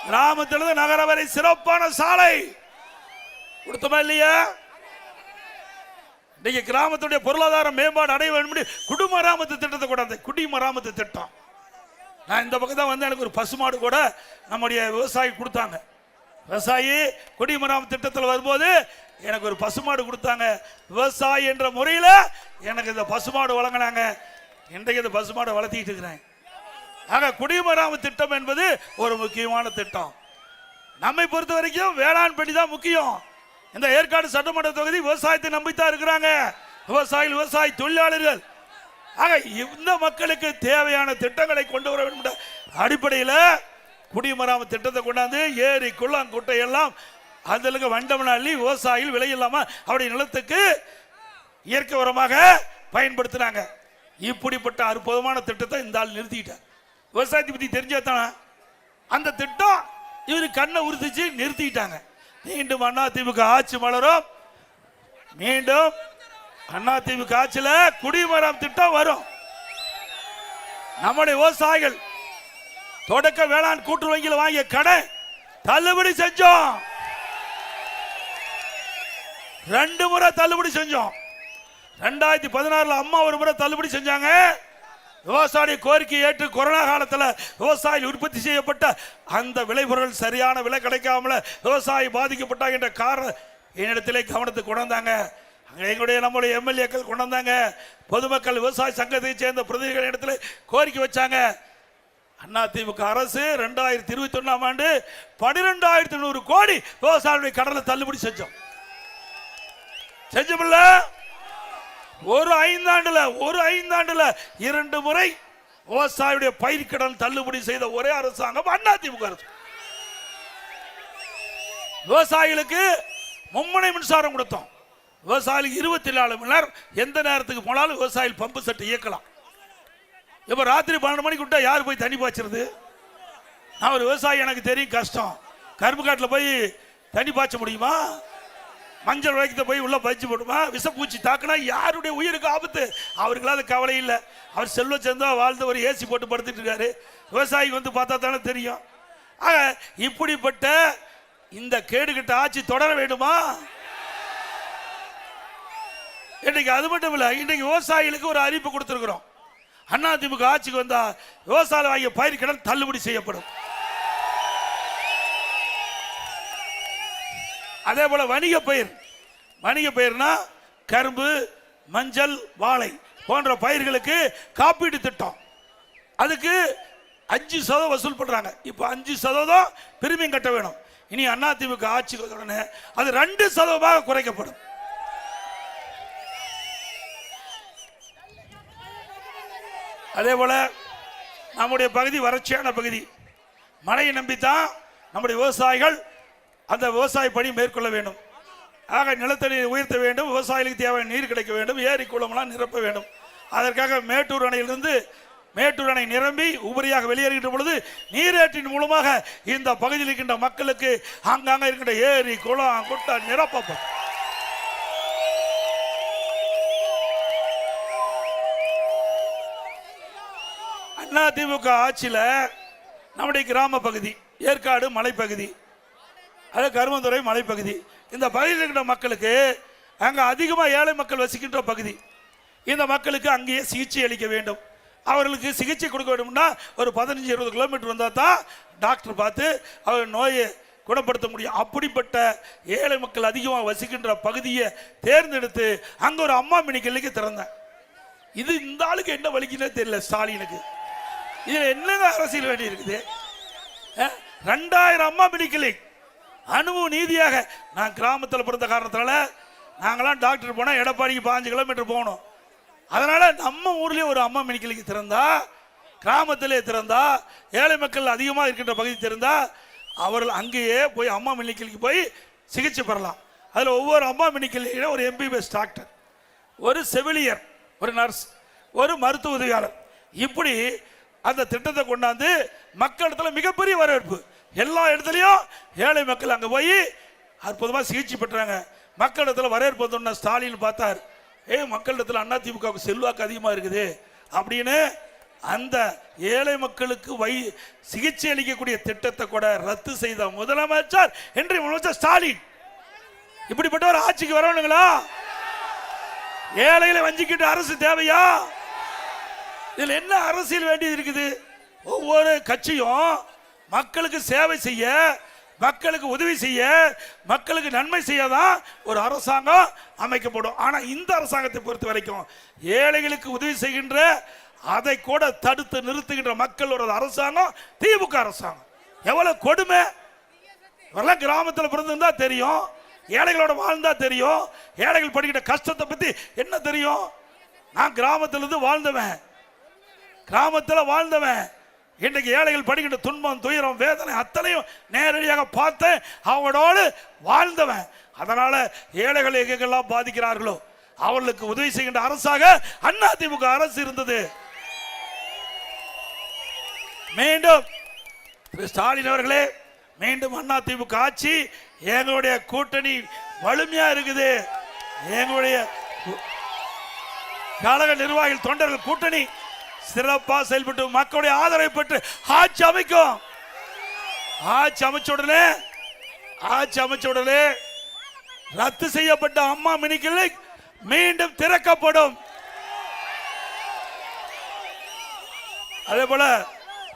கிராமத்திலிருந்து நகர வரை சிறப்பான சாலை கொடுத்தோமா இல்லையா? இன்னைக்கு கிராமத்துடைய பொருளாதார மேம்பாடு அடைய வேண்டும். குடிமராமத்து திட்டத்தை கொண்டாந்து, குடிமராமத்து திட்டம். நான் இந்த பக்கம் தான் வந்து எனக்கு ஒரு பசுமாடு கூட நம்முடைய விவசாயி கொடுத்தாங்க. விவசாயி குடிமராமத்து திட்டத்தில் வரும்போது எனக்கு ஒரு பசுமாடு கொடுத்தாங்க. விவசாயி என்ற முறையில் எனக்கு இந்த பசுமாடு வழங்கினாங்க. இன்றைக்கு இந்த பசுமாடை வளர்த்திட்டு இருக்கிறேன். ஆக குடிமராமத்து திட்டம் என்பது ஒரு முக்கியமான திட்டம். நம்மை பொறுத்த வரைக்கும் வேளாண் பணி தான் முக்கியம். இந்த ஏற்காடு சட்டமன்ற தொகுதி விவசாயத்தை நம்பித்தான் இருக்கிறாங்க. விவசாயிகள், விவசாய தொழிலாளர்கள். ஆக இந்த மக்களுக்கு தேவையான திட்டங்களை கொண்டு வர வேண்டும் அடிப்படையில் குடிமராமத்து திட்டத்தை கொண்டாந்து ஏரி குளம் குட்டை எல்லாம் அதுக்கு வண்டமன அள்ளி விவசாயிகள் விலை இல்லாம அவருடைய நிலத்துக்கு இயற்கை உரமாக பயன்படுத்தினாங்க. இப்படிப்பட்ட அற்புதமான திட்டத்தை இந்த ஆள் நிறுத்திட்டார். விவசாயத்தை பத்தி தெரிஞ்சாதானே அந்த திட்டம் இவரு கண்ணை உறுதிச்சு நிறுத்திட்டாங்க. மீண்டும் அதிமுக ஆட்சி மலரும். மீண்டும் அதிமுக ஆட்சியில குடிமரம் திட்டம் வரும். நம்முடைய விவசாயிகள் தொடக்க வேளாண் கூட்டுறவு வங்கியில் வாங்கிய கடன் தள்ளுபடி செஞ்சோம். 2 முறை தள்ளுபடி செஞ்சோம். 2016 அம்மா ஒரு முறை தள்ளுபடி செஞ்சாங்க. விவசாய கோரிக்கை ஏற்று கொரோனா காலத்தில் விவசாயிகள் உற்பத்தி செய்யப்பட்ட அந்த விளைபொருள் சரியான விலை கிடைக்காமல விவசாயி பாதிக்கப்பட்டாங்க என்ற காரணம் என்னிடத்திலே கவனத்துக்கு கொண்டாந்தாங்க. எங்களுடைய நம்முடைய எம்எல்ஏக்கள் கொண்டாந்தாங்க. பொதுமக்கள் விவசாய சங்கத்தை சேர்ந்த பிரதிநிதிகள் இடத்துல கோரிக்கை வச்சாங்க. அதிமுக அரசு 2021ஆம் ஆண்டு 12,100 கோடி விவசாயிகளுடைய கடனை தள்ளுபடி செஞ்சோம். செஞ்சோம்ல? ஒரு ஐந்தாண்டுல 2 முறை விவசாயியுடைய பயிர் கடன் தள்ளுபடி செய்த ஒரே அரசாங்கம் அதிமுக அரசு. விவசாயிகளுக்கு மும்முனை மின்சாரம் கொடுத்தோம். விவசாயிகளுக்கு 24 மணி நேரம் எந்த நேரத்துக்கு போனாலும் விவசாயிகள் பம்பு செட்டு இயக்கலாம். இப்ப ராத்திரி 12 மணிக்கு விட்டா யார் போய் தண்ணி பாய்ச்சறது? நான் ஒரு விவசாயி, எனக்கு தெரியும் கஷ்டம். கரும்பு காட்டில் போய் தண்ணி பாய்ச்ச முடியுமா? மஞ்சள் வளைக்கத்தை போய் உள்ள பயிற்சி போடுமா? விஷப்பூச்சி தாக்குனா யாருடைய உயிருக்கு ஆபத்து. அவருக்கெல்லாம் அது கவலை இல்லை. அவர் செல்வ சேர்ந்தா வாழ்ந்து ஒரு ஏசி போட்டு படுத்துட்டு இருக்காரு. விவசாயிக்கு வந்து பார்த்தா தானே தெரியும். ஆக இப்படிப்பட்ட இந்த கேடுகிட்ட ஆட்சி தொடர வேண்டுமா? இன்னைக்கு அது மட்டும் இல்லை, இன்னைக்கு விவசாயிகளுக்கு ஒரு அறிவிப்பு கொடுத்திருக்கிறோம். அதிமுக ஆட்சிக்கு வந்தா விவசாய வாங்கிய பயிர் கடன் தள்ளுபடி செய்யப்படும். அதே போல வணிக பயிர்னா கரும்பு, மஞ்சள், வாழை போன்ற பயிர்களுக்கு காப்பீடு திட்டம். அதுக்கு 5% வசூல் பண்றாங்க. இப்ப 5% பிரிமியம் கட்ட வேணும். இனி அதிமுக ஆட்சிக்கு வந்த உடனே அது 2% குறைக்கப்படும். அதே போல நம்முடைய பகுதி வறட்சியான பகுதி. மழையை நம்பித்தான் நம்முடைய விவசாயிகள் அந்த விவசாய பணி மேற்கொள்ள வேண்டும். ஆக நிலத்தடி உயர்த்த வேண்டும். விவசாயிகளுக்கு தேவையான நீர் கிடைக்க வேண்டும். ஏரி குளம்லாம் நிரப்ப வேண்டும். அதற்காக மேட்டூர் அணை நிரம்பி உபரியாக வெளியேறுகின்ற பொழுது நீரேற்றின் மூலமாக இந்த பகுதியில் இருக்கின்ற மக்களுக்கு அங்கங்க இருக்கின்ற ஏரி குளம் குட்டை நிரப்பப்படும். அதிமுக ஆட்சியில் நம்முடைய கிராம பகுதி ஏற்காடு மலைப்பகுதி, அது கருமந்துறை மலைப்பகுதி, இந்த பகுதியில் இருக்கிற மக்களுக்கு அங்கே அதிகமாக ஏழை மக்கள் வசிக்கின்ற பகுதி. இந்த மக்களுக்கு அங்கேயே சிகிச்சை அளிக்க வேண்டும். அவர்களுக்கு சிகிச்சை கொடுக்க வேண்டும்னா ஒரு 15-20 கிலோமீட்டர் வந்தால் தான் டாக்டர் பார்த்து அவர் நோயை குணப்படுத்த முடியும். அப்படிப்பட்ட ஏழை மக்கள் அதிகமாக வசிக்கின்ற பகுதியை தேர்ந்தெடுத்து அங்கே ஒரு அம்மா மினி கிளினிக்கை திறந்தேன். இது இந்த ஆளுக்கு என்ன வலிக்குன்னே தெரியல ஸ்டாலினுக்கு. இதில் என்னங்க அரசியல் வேண்டி இருக்குது? 2000 அம்மா மினி கிளினிக் அனுபவ நீதியாக நான் கிராமத்தில் பிறந்த காரணத்தினால நாங்களாம் டாக்டர் போனால் எடப்பாடிக்கு 15 கிலோமீட்டர் போகணும். அதனால் நம்ம ஊர்லேயே ஒரு அம்மா மெடிக்கலுக்கு திறந்தா, கிராமத்திலே திறந்தா, ஏழை மக்கள் அதிகமாக இருக்கின்ற பகுதி திறந்தா அவர்கள் அங்கேயே போய் அம்மா மெடிக்கலுக்கு போய் சிகிச்சை பெறலாம். அதில் ஒவ்வொரு அம்மா மெடிக்கலையும் ஒரு MBBS டாக்டர், ஒரு செவிலியர், ஒரு நர்ஸ், ஒரு மருத்துவ உதவியாளர், இப்படி அந்த திட்டத்தை கொண்டாந்து மக்களிடத்தில் மிகப்பெரிய வரவேற்பு. எல்லா இடத்துலையும் ஏழை மக்கள் அங்கே போய் அற்புதமாக சிகிச்சை பெற்றாங்க. மக்களிடத்தில் வரவேற்பு வந்தோன்னா ஸ்டாலின் பார்த்தார், மக்களிடத்தில் அதிமுக செல்வாக்கு அதிகமாக இருக்குது அப்படின்னு அந்த ஏழை மக்களுக்கு சிகிச்சை அளிக்கக்கூடிய திட்டத்தை கூட ரத்து செய்த முதலமைச்சர் இன்றைய முதலமைச்சர் ஸ்டாலின். இப்படிப்பட்ட ஒரு ஆட்சிக்கு வரணுங்களா? ஏழைகளை வஞ்சிக்கிட்டு அரசு தேவையா? இதில் என்ன அரசியல் வேண்டியது இருக்குது? ஒவ்வொரு கட்சியும் மக்களுக்கு சேவை செய்ய, மக்களுக்கு உதவி செய்ய, மக்களுக்கு நன்மை செய்யதான் ஒரு அரசாங்கம் அமைக்கப்படும். ஆனால் இந்த அரசாங்கத்தை பொறுத்த வரைக்கும் ஏழைகளுக்கு உதவி செய்கின்ற, அதை கூட தடுத்து நிறுத்துகின்ற மக்களோட அரசாங்கம் திமுக அரசாங்கம். எவ்வளவு கொடுமை! இதெல்லாம் கிராமத்தில் பிறந்திருந்தா தெரியும், ஏழைகளோட வாழ்ந்தா தெரியும், ஏழைகள் படிக்கிற கஷ்டத்தை பத்தி என்ன தெரியும்? நான் கிராமத்திலிருந்து வாழ்ந்தவன், கிராமத்தில் வாழ்ந்தவன். இன்றைக்கு ஏழைகள் படிக்கின்ற துன்பம், துயரம், வேதனை அத்தனையும் நேரடியாக பார்த்தேன், அவங்களோடு வாழ்ந்தவன். அதனால ஏழைகள் எங்கெல்லாம் பாதிக்கிறார்களோ அவர்களுக்கு உதவி செய்கின்ற அரசாக அதிமுக அரசு இருந்தது. மீண்டும் ஸ்டாலின் அவர்களே, மீண்டும் அதிமுக ஆட்சி, எங்களுடைய கூட்டணி வலிமையா இருக்குது. எங்களுடைய கழக நிர்வாகிகள், தொண்டர்கள் கூட்டணி சிறப்பா செயல்பட்டு மக்களுடைய ஆதரவை பெற்று ஆட்சி அமைக்கும். ஆட்சி அமைச்ச உடனே ரத்து செய்யப்பட்ட அம்மா மினிக்கிளினிக் மீண்டும் திறக்கப்படும். அதே போல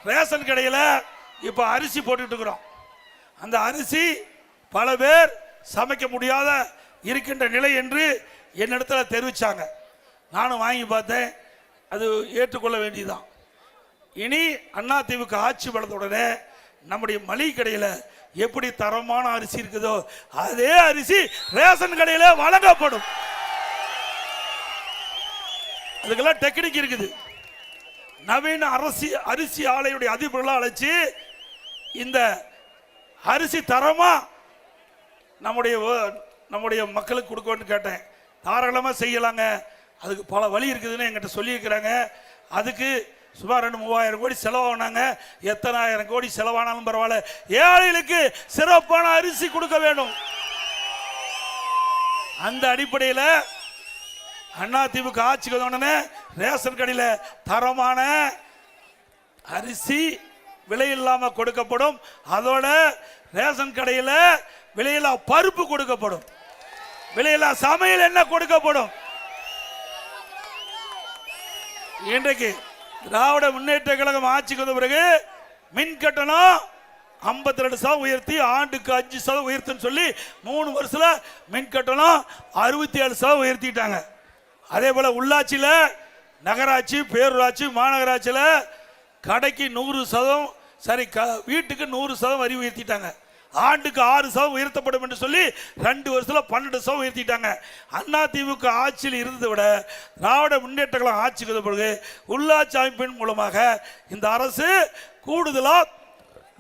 ரேஷன் கடையில் இப்ப அரிசி போட்டுட்டு இருக்கிறோம். அந்த அரிசி பல பேர் சமைக்க முடியாத இருக்கின்ற நிலை என்று என்னிடத்தில் தெரிவிச்சாங்க. நானும் வாங்கி பார்த்தேன், அது ஏற்றுக்கொள்ள வேண்டியதுதான். இனி அதிமுக ஆட்சி வளர்ந்தவுடனே நம்முடைய மளிகை கடையில் எப்படி தரமான அரிசி இருக்குதோ அதே அரிசி ரேஷன் கடையில் வழங்கப்படும். அதுக்கெல்லாம் டெக்னிக் இருக்குது. நவீன அரிசி ஆலையுடைய அதிபர்களாக அழைச்சி இந்த அரிசி தரமா நம்முடைய மக்களுக்கு கொடுக்கணும்னு கேட்டேன். தாராளமாக செய்யலாங்க, அதுக்கு பல வழி இருக்குதுன்னு என்கிட்ட சொல்லியிருக்கிறாங்க. அதுக்கு சுமார் 2-3000 கோடி செலவானாங்க. எத்தனை ஆயிரம் கோடி செலவானாலும் பரவாயில்ல, ஏழைகளுக்கு சிறப்பான அரிசி கொடுக்க வேண்டும். அந்த அடிப்படையில் அதிமுக ஆட்சிக்கு வந்தோடனே ரேஷன் கடையில் தரமான அரிசி விலை இல்லாம கொடுக்கப்படும். அதோட ரேஷன் கடையில் விலையில்லா பருப்பு கொடுக்கப்படும், விலையில்லா சமையல் எண்ணெய் கொடுக்கப்படும். இன்றைக்கு திராவிட முன்னேற்ற கழகம் ஆட்சிக்கு வந்த பிறகு மின் கட்டணம் 52% உயர்த்தி ஆண்டுக்கு 5% உயர்த்துன்னு சொல்லி 3 வருஷத்துல மின் கட்டணம் 67% உயர்த்திட்டாங்க. அதே போல உள்ளாட்சியில், நகராட்சி, பேரூராட்சி, மாநகராட்சியில் கடைக்கு 100%, சரி வீட்டுக்கு 100% வரி உயர்த்திட்டாங்க. ஆண்டுக்கு 6% உயர்த்தப்படும் என்று சொல்லி 2 வருஷத்துல 12% உயர்த்திட்டாங்க. அதிமுக ஆட்சியில் இருந்ததை விட திராவிட முன்னேற்ற கழகம் ஆட்சிக்கு வந்த பிறகு உள்ளாட்சி அமைப்பின் மூலமாக இந்த அரசு கூடுதலா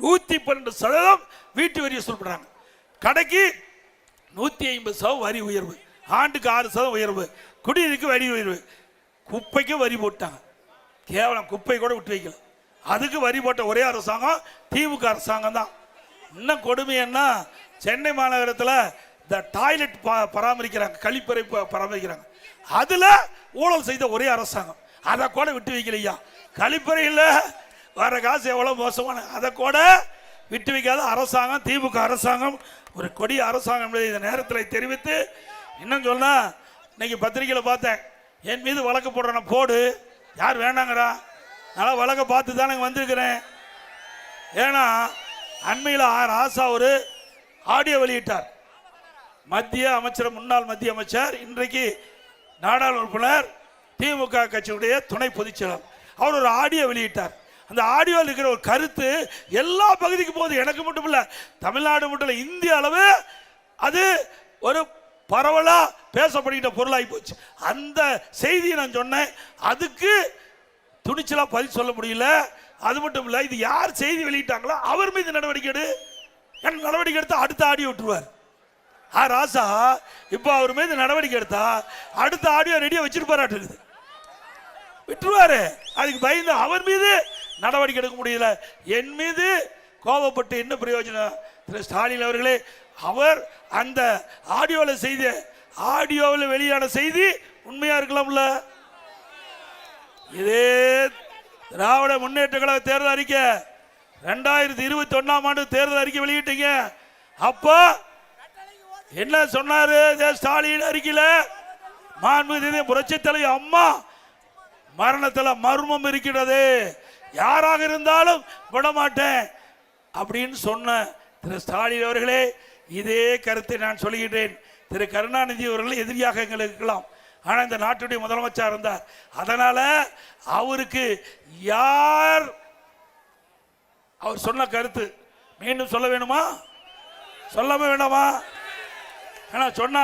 112% வீட்டு வரி வசூல் பண்றாங்க. கடைக்கு 150% வரி உயர்வு, ஆண்டுக்கு 6% உயர்வு, குடிநீருக்கு வரி உயர்வு, குப்பைக்கு வரி போட்டாங்க. கேவலம் குப்பை கூட விட்டு வைக்கல, அதுக்கு வரி போட்ட ஒரே அரசாங்கம் திமுக அரசாங்கம் தான். இன்னும் கொடுமை என்ன, சென்னை மாநகரத்தில் இந்த டாய்லெட் பராமரிக்கிறாங்க, கழிப்பறை பராமரிக்கிறாங்க, அதுல ஊழல் செய்த ஒரே அரசாங்கம். அதை கூட விட்டு வைக்கலையா? கழிப்பறையில் வர காசு எவ்வளவு மோசமான, அதை கூட விட்டு வைக்காத அரசாங்கம் திமுக அரசாங்கம், ஒரு கொடிய அரசாங்கம் என்பதை இந்த நேரத்தில் தெரிவித்து, இன்னும் சொன்னா இன்னைக்கு பத்திரிகையில் பார்த்தேன், என் மீது வழக்கு போடுறேன், போடு, யார் வேண்டாங்கிறா? நல்லா வழக்க பார்த்து தானே வந்திருக்கிறேன். ஏன்னா அண்மையில் ராசா ஒரு ஆடியோ வெளியிட்டார். மத்திய அமைச்சர், முன்னாள் மத்திய அமைச்சர், இன்றைக்கு நாடாளுமன்ற உறுப்பினர், திமுக கட்சியுடைய துணை பொதுச்செயலாளர், அவர் ஒரு ஆடியோ வெளியிட்டார். அந்த ஆடியோவில் இருக்கிற ஒரு கருத்து எல்லா பகுதிக்கும் போகுது. எனக்கு மட்டும் இல்லை, தமிழ்நாடு மட்டும் இல்லை, இந்திய அளவு அது ஒரு பரவலா பேசப்படுகின்ற பொருளாகி போச்சு. அந்த செய்தியை நான் சொன்னேன், அதுக்கு துணிச்சலா பதில் சொல்ல முடியல. அது மட்டும் இல்ல, இது யார் செய்தி வெளியிட்டாங்களோ அவர் மீது நடவடிக்கை எடு. நடவடிக்கை எடுத்தா அடுத்த ஆடியோ விட்டுருவார். ராசா இப்போ அவர் மீது நடவடிக்கை எடுத்தா அடுத்த ஆடியோ ரெடியா வச்சிருப்பாரு, விட்டுருவாரு. அதுக்கு பயந்து அவர் மீது நடவடிக்கை எடுக்க முடியல. என் மீது கோபப்பட்டு என்ன பிரயோஜனம்? திரு ஸ்டாலின் அவர்களே, அவர் அந்த ஆடியோவில் செய்த ஆடியோவில் வெளியான செய்தி உண்மையா இருக்கலாம்ல? இதே திராவிட முன்னேற்ற கழக தேர்தல் அறிக்கை 2021 தேர்தல் அறிக்கை வெளியிட்டீங்க. அப்ப என்ன சொன்னாரு ஸ்டாலின் அறிக்கையில? மாண்புமிகு புரட்சி தலைவி அம்மா மரணத்தில் மர்மம் இருக்கிறது, யாராக இருந்தாலும் விடமாட்டேன் அப்படின்னு சொன்ன திரு ஸ்டாலின் அவர்களே, இதே கருத்தை நான் சொல்கிறேன். திரு கருணாநிதி அவர்கள் எதிரியாக எங்களுக்கு இருக்கலாம், ஆனால் இந்த நாட்டுடைய முதலமைச்சர் இருந்தார். அதனால அவருக்கு யார் அவர் சொன்ன கருத்து மீண்டும் சொல்ல வேணுமா? சொல்லாம வேண்டாமா? ஆனா சொன்னா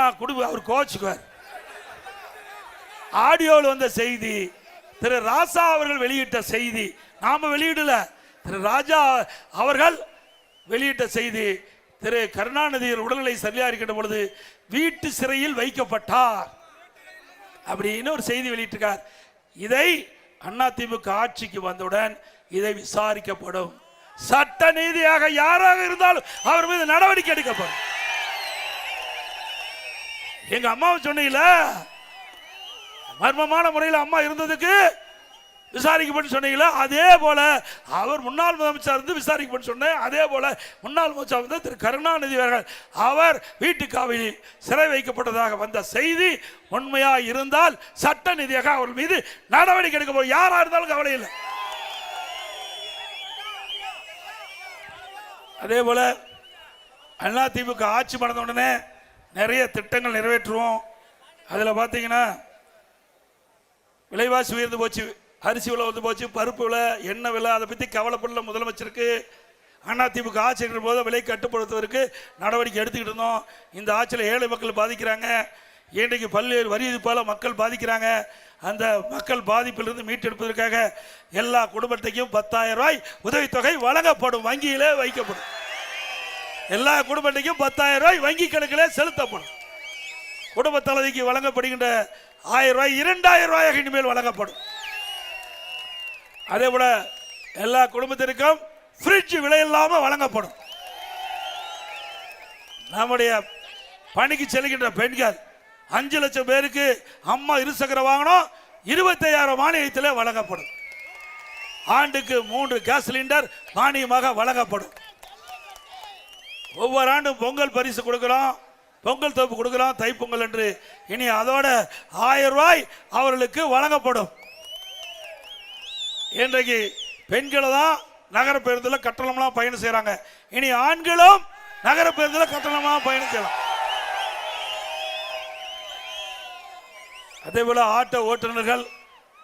அவர் கோச்சுக்குவார். ஆடியோவில் வந்த செய்தி திரு ராசா அவர்கள் வெளியிட்ட செய்தி, நாம வெளியிடல, திரு ராஜா அவர்கள் வெளியிட்ட செய்தி. திரு கருணாநிதியின் உடல்நிலை சரியா இருக்கின்ற பொழுது வீட்டு சிறையில் வைக்கப்பட்டார் அப்படின்னு ஒரு செய்தி வெளியிட்டிருக்கார். இதை அதிமுக ஆட்சிக்கு வந்தவுடன் இதை விசாரிக்கப்படும். சட்ட நீதியாக யாராக இருந்தாலும் அவர் மீது நடவடிக்கை எடுக்கப்படும். எங்க அம்மாவை சொன்னீங்கள, மர்மமான முறையில் அம்மா இருந்ததுக்கு விசாரிக்கப்பட்டு சொன்னீங்களா, அதே போல அவர் முன்னாள் முதலமைச்சர் இருந்து விசாரிக்கப்பட்டு சொன்னேன். அதே போல முன்னாள் முதலமைச்சர் திரு கருணாநிதி அவர்கள் அவர் வீட்டு காவலில் சிறை வைக்கப்பட்டதாக வந்த செய்தி உண்மையா இருந்தால் சட்ட நீதியாக அவர் மீது நடவடிக்கை எடுக்க போய் யாரா இருந்தாலும் கவலை இல்லை. அதே போல அதிமுக ஆட்சி பண்ண உடனே நிறைய திட்டங்கள் நிறைவேற்றுவோம். அதில் பார்த்தீங்கன்னா விலைவாசி உயர்ந்து போச்சு, அரிசி விலை வந்து போச்சு, பருப்பு விலை, எண்ணெய் விலை, அதை பற்றி கவலைப்படல முதலமைச்சருக்கு. அதிமுக ஆட்சி போது விலை கட்டுப்படுத்துவதற்கு நடவடிக்கை எடுத்துக்கிட்டு இருந்தோம். இந்த ஆட்சியில் ஏழை மக்கள் பாதிக்கிறாங்க, இன்றைக்கு பல்வேறு வரி விதிப்பால் மக்கள் பாதிக்கிறாங்க. அந்த மக்கள் பாதிப்பிலிருந்து மீட்டெடுப்பதற்காக எல்லா குடும்பத்தையும் 10,000 ரூபாய் உதவித்தொகை வழங்கப்படும், வங்கியிலே வைக்கப்படும். எல்லா குடும்பத்தையும் 10,000 ரூபாய் வங்கி கணக்கிலே செலுத்தப்படும். குடும்ப தலைவிக்கு வழங்கப்படுகின்ற 1000 ரூபாய் 2000 ரூபாயாக இனிமேல் வழங்கப்படும். அதே போல எல்லா குடும்பத்திற்கும் ஃப்ரிட்ஜ் விலை இல்லாமல் வழங்கப்படும். நம்முடைய பணிக்கு செல்கின்ற பெண்கள் 5 லட்சம் பேருக்கு அம்மா இருசக்கர வாகனம் 25,000 மானியத்தில் வழங்கப்படும். ஆண்டுக்கு 3 கேஸ் சிலிண்டர் மானியமாக வழங்கப்படும். ஒவ்வொரு ஆண்டும் பொங்கல் பரிசு கொடுக்கிறோம், பொங்கல் தொகுப்பு கொடுக்கிறோம், தைப்பொங்கல் என்று. இனி அதோட 1000 ரூபாய் அவர்களுக்கு வழங்கப்படும். இன்றைக்கு பெண்களை தான் நகர பேருந்தில் கட்டணம்லாம் பயணம் செய்யறாங்க. இனி ஆண்களும் நகர பேருந்தில் கட்டணமாக பயணம் செய்யலாம். அதே போல ஆட்டோ ஓட்டுநர்கள்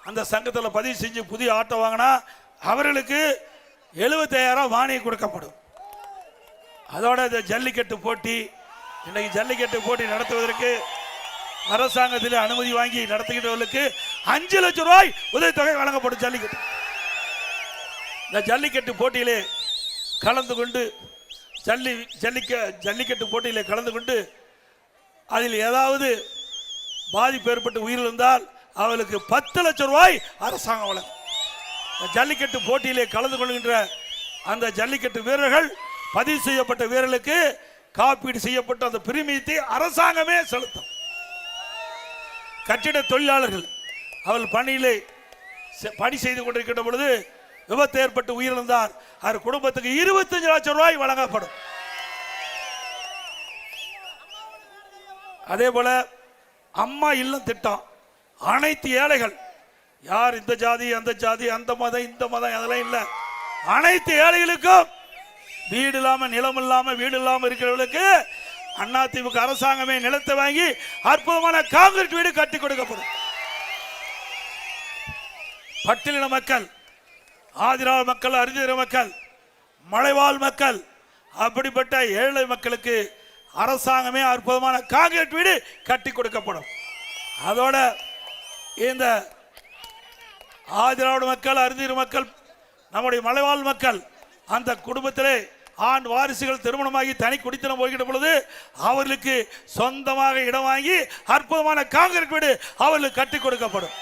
அந்த சங்கத்தில் பதிவு செஞ்சு புதிய ஆட்டோ வாங்கினா அவர்களுக்கு 75,000 மானியம் கொடுக்கப்படும். அதோட இந்த ஜல்லிக்கட்டு போட்டி, இன்னைக்கு ஜல்லிக்கட்டு போட்டி நடத்துவதற்கு அரசாங்கத்தில் அனுமதி வாங்கி நடத்துகின்றவர்களுக்கு 5 லட்சம் ரூபாய் உதவித்தொகை வழங்கப்படும். ஜல்லிக்கட்டு இந்த ஜல்லிக்கட்டு போட்டியிலே கலந்து கொண்டு ஜல்லிக்கட்டு போட்டியிலே கலந்து கொண்டு அதில் ஏதாவது பாதிப்பு ஏற்பட்டு உயிரிழந்தால் அவளுக்கு 10 லட்சம் ரூபாய் அரசாங்கம் வழங்கும். ஜல்லிக்கட்டு போட்டியிலே கலந்து கொள்கின்ற அந்த ஜல்லிக்கட்டு வீரர்கள், பதிவு செய்யப்பட்ட வீரர்களுக்கு காப்பீடு செய்யப்பட்ட அந்த பிரீமியத்தை அரசாங்கமே செலுத்தும். கட்டிட தொழிலாளர்கள் அவள் பணியிலே பணி செய்து கொண்டிருக்கின்ற பொழுது விபத்து ஏற்பட்டு உயிரிழந்தார், அவர் குடும்பத்துக்கு 25 லட்சம் ரூபாய் வழங்கப்படும். அதே போல அம்மா இல்லம் திட்டம், அனைத்து ஏழைகள், யார் இந்த ஜாதி அந்த ஜாதி அந்த மதம் இந்த மதம் அதெல்லாம் இல்லை, அனைத்து ஏழைகளுக்கும் வீடு இல்லாம நிலம் இல்லாம வீடு இல்லாம இருக்கிறவர்களுக்கு அதிமுக அரசாங்கமே நிலத்தை வாங்கி அற்புதமான காங்கிரீட் வீடு கட்டி கொடுக்கப்படும். பட்டியலின மக்கள், ஆதிராள மக்கள், அறிஞர் மக்கள், மலைவாழ் மக்கள், அப்படிப்பட்ட ஏழை மக்களுக்கு அரசாங்கமே அற்புதமான காங்கிரீட் வீடு கட்டி கொடுக்கப்படும். அதோட இந்த ஆதிராவிட மக்கள், அருந்தீர் மக்கள், நம்முடைய மலைவாழ் மக்கள் அந்த குடும்பத்திலே ஆண் வாரிசுகள் திருமணமாகி தனி குடித்தனம் போய்கிட்ட பொழுது அவர்களுக்கு சொந்தமாக இடம் வாங்கி அற்புதமான காங்கிரீட் வீடு அவர்களுக்கு கட்டி கொடுக்கப்படும்.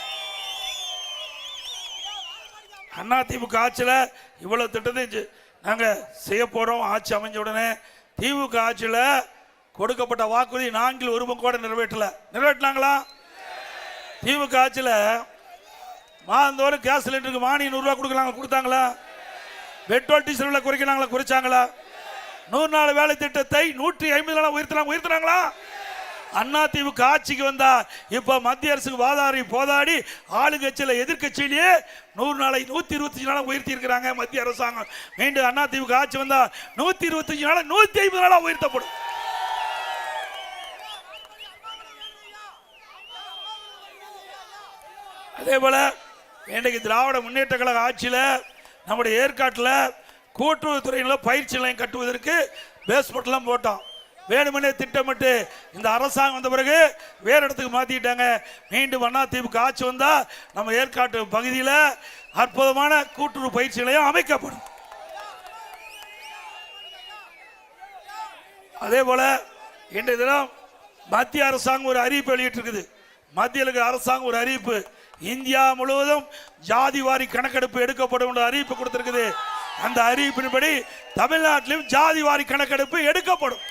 அதிமுக ஆட்சியில் இவ்வளவு திட்டத்தை நாங்கள் செய்ய போறோம். ஆட்சி அமைஞ்ச உடனே திமுக ஆட்சியில் கொடுக்கப்பட்ட வாக்குறுதி 4/1 கூட நிறைவேற்றலாங்களா? திமுக ஆட்சியில் மாதந்தோறும் கேஸ் சிலிண்டருக்கு மானியம் 100 ரூபா கொடுத்தாங்களா? பெட்ரோல் டீசல் விலை குறைச்சாங்களா? 100 நாள் வேலை திட்டத்தை 150 நாளா உயர்த்தினாங்களா? அதிமுக ஆட்சிக்கு வந்தா இப்ப மத்திய அரசுக்கு வாதாடி போதாடி ஆளுங்கட்சியில எதிர்கட்சியிலேயே 100 நாளை 125 நாளா உயர்த்தி இருக்கிறாங்க. மத்திய அரசாங்கம் மீண்டும் அதிமுக ஆட்சி வந்தா 125 நாளா 150 நாளா உயர்த்தப்படும். அதே போல இன்றைக்கு திராவிட முன்னேற்ற கழக ஆட்சியில் நம்முடைய ஏற்காட்டில் கூட்டுறவுத்துறையில் பயிற்சி நிலையம் கட்டுவதற்கு பேஸ்மெண்ட்லாம் போட்டோம். வேணுமனே திட்டமிட்டு இந்த அரசாங்கம் வந்த பிறகு வேறு இடத்துக்கு மாற்றிட்டாங்க. மீண்டும் அதிமுக ஆட்சி வந்தால் நம்ம ஏற்காட்டு பகுதியில் அற்புதமான கூட்டுறவு பயிற்சி நிலையம் அமைக்கப்படும். அதே போல இன்றைய தினம் மத்திய அரசாங்கம் ஒரு அறிவிப்பு வெளியிட்டிருக்குது. மத்திய அரசாங்கம் ஒரு அறிவிப்பு, இந்தியா முழுவதும் ஜாதிவாரி கணக்கெடுப்பு எடுக்கப்படும் என்ற அறிவிப்பு கொடுத்திருக்குது. அந்த அறிவிப்பின்படி தமிழ்நாட்டிலும் ஜாதிவாரி கணக்கெடுப்பு எடுக்கப்படும்.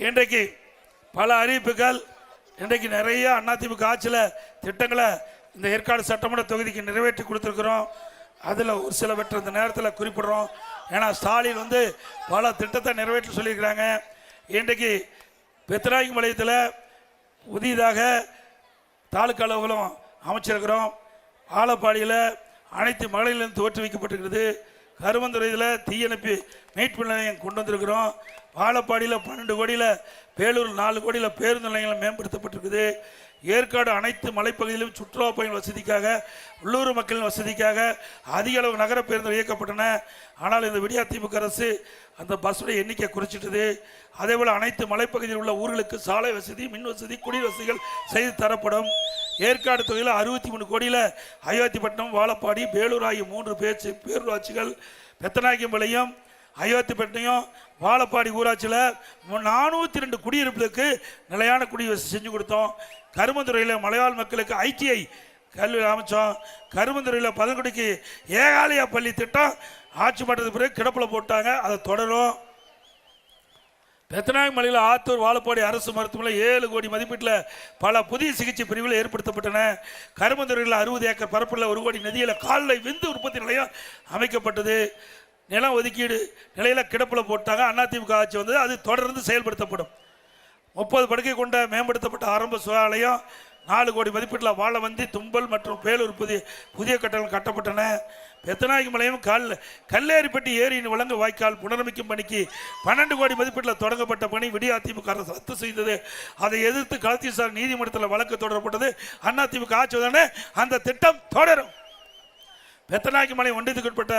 இன்றைக்கு பல அறிவிப்புகள், இன்றைக்கு நிறைய அதிமுக ஆட்சியில் திட்டங்களை இந்த ஏற்காடு சட்டமன்ற தொகுதிக்கு நிறைவேற்றி கொடுத்துருக்கிறோம். அதில் ஒரு சிலவற்றை இந்த நேரத்தில் குறிப்பிடுறோம். ஏன்னா ஸ்டாலின் பல திட்டத்தை நிறைவேற்றி சொல்லியிருக்கிறாங்க. இன்றைக்கு பெத்தநாயக்கம்பாளையத்தில் புதிதாக தாலுக்கா அலுவலகம் அமைச்சிருக்கிறோம். ஆலப்பாடியில் அனைத்து மகளிரிலும் துவற்றி வைக்கப்பட்டிருக்கிறது. கருமந்துறையில் தீயணைப்பு மீட்பு நிலையம் கொண்டு வந்திருக்கிறோம். வாழப்பாடியில் 12 கோடியில், பேலூர் 4 கோடியில் பேருந்து நிலையங்கள் மேம்படுத்தப்பட்டிருக்குது. ஏற்காடு அனைத்து மலைப்பகுதியிலும் சுற்றுலா பயணிகள் வசதிக்காக, உள்ளூர் மக்களின் வசதிக்காக அதிக அளவு நகர பேருந்துகள் இயக்கப்பட்டன. ஆனால் இந்த விடியா திமுக அரசு அந்த பஸ்ஸுடைய எண்ணிக்கை குறைச்சிட்டது. அதேபோல் அனைத்து மலைப்பகுதியில் உள்ள ஊர்களுக்கு சாலை வசதி, மின் வசதி, குடிநீர் வசதிகள் செய்து தரப்படும். ஏற்காடு தொகுதியில் 63 கோடியில் அயோத்திப்பட்டினம், வாழப்பாடி, பேலூர் ஆகிய 3 பேரூராட்சிகள், பெத்தநாயக்கம்பாளையம், அயோத்திப்பட்டினம், வாழப்பாடி ஊராட்சியில் 402 குடியிருப்புகளுக்கு நிலையான குடிவசதி செஞ்சு கொடுத்தோம். கருமந்துறையில் மலைவாழ் மக்களுக்கு ITI கல்வி அமைச்சோம். கருமந்துறையில் 10 ஏகாலயா பள்ளி திட்டம் ஆட்சி மாற்றத்துக்கு பிறகு கிடப்பில் போட்டாங்க, அதை தொடரும். பெத்தநாயக்கம்பாளையில் ஆத்தூர், வாழப்பாடி அரசு மருத்துவமனை 7 கோடி மதிப்பீட்டில் பல புதிய சிகிச்சை பிரிவுகள் ஏற்படுத்தப்பட்டன. கருமந்துறையில் 60 ஏக்கர் பரப்பில் 1 கோடி நிதியில் கால்நடை விந்து உற்பத்தி நிலையம் அமைக்கப்பட்டது. நிலம் ஒதுக்கீடு நிலையில் கிடப்பில் போட்டாங்க. அதிமுக ஆட்சி வந்தது, அது தொடர்ந்து செயல்படுத்தப்படும். 30 படுக்கை கொண்ட மேம்படுத்தப்பட்ட ஆரம்ப சுகாதாரம் 4 கோடி மதிப்பீட்டில் வாழவந்தி, தும்பல் மற்றும் பேலூர் புதிய கட்டடங்கள் கட்டப்பட்டன. பெத்தநாயக்கம்பாளையம் கல்லேரிப்பட்டி ஏரியின் வழங்கு வாய்க்கால் புனரமைக்கும் பணிக்கு 12 கோடி மதிப்பீட்டில் தொடங்கப்பட்ட பணி விடியா திமுக அரசு ரத்து செய்தது. அதை எதிர்த்து களத்தீசார் நீதிமன்றத்தில் வழக்கு தொடரப்பட்டது. அதிமுக ஆட்சி உடனே அந்த திட்டம் தொடரும். பெத்தநாயக்கம்பாளையம் ஒன்றியத்துக்கு உட்பட்ட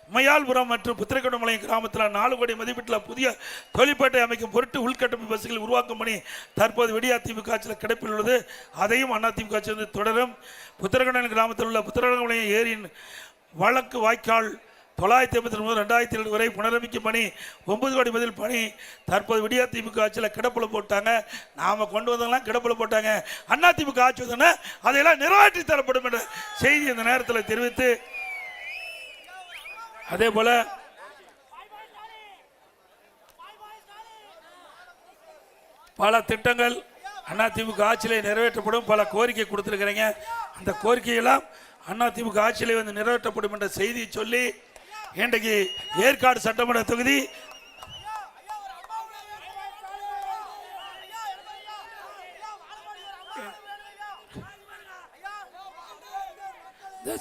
உமையால்புரம் மற்றும் புத்திரக்கோட்டம்பாளையம் கிராமத்தில் 4 கோடி மதிப்பீட்டில் புதிய தொழிற்பேட்டை அமைக்கும் பொருட்டு உள்கட்டமைப்பு வசதிகள் உருவாக்கும் பணி தற்போது விடியா திமுக ஆட்சியில் கிடப்பில் உள்ளது. அதையும் அதிமுக ஆட்சி தொடரும். புத்திரக்கோட்டம் கிராமத்தில் உள்ள புத்திரக்கோட்டம்பாளையம் ஏரியின் வழக்கு வாய்க்கால் 983-2002 வரை புனரமைக்கும் பணி 9 கோடி பதில் பணி தற்போது விடியா திமுக ஆட்சியில் கிடப்பில் போட்டாங்க. நாம கொண்டு வந்ததெல்லாம் கிடப்பில் போட்டாங்க. அதிமுக ஆட்சி வந்தோன்னா அதையெல்லாம் நிறைவேற்றி தரப்படும் என்ற செய்தி இந்த நேரத்தில் தெரிவித்து, அதே போல பல திட்டங்கள் அதிமுக ஆட்சியிலே நிறைவேற்றப்படும். பல கோரிக்கை கொடுத்திருக்கிறீங்க. அந்த கோரிக்கையெல்லாம் அதிமுக ஆட்சியிலே நிறைவேற்றப்படும் என்ற செய்தியை சொல்லி, இன்றைக்கு ஏற்காடு சட்டமன்ற தொகுதி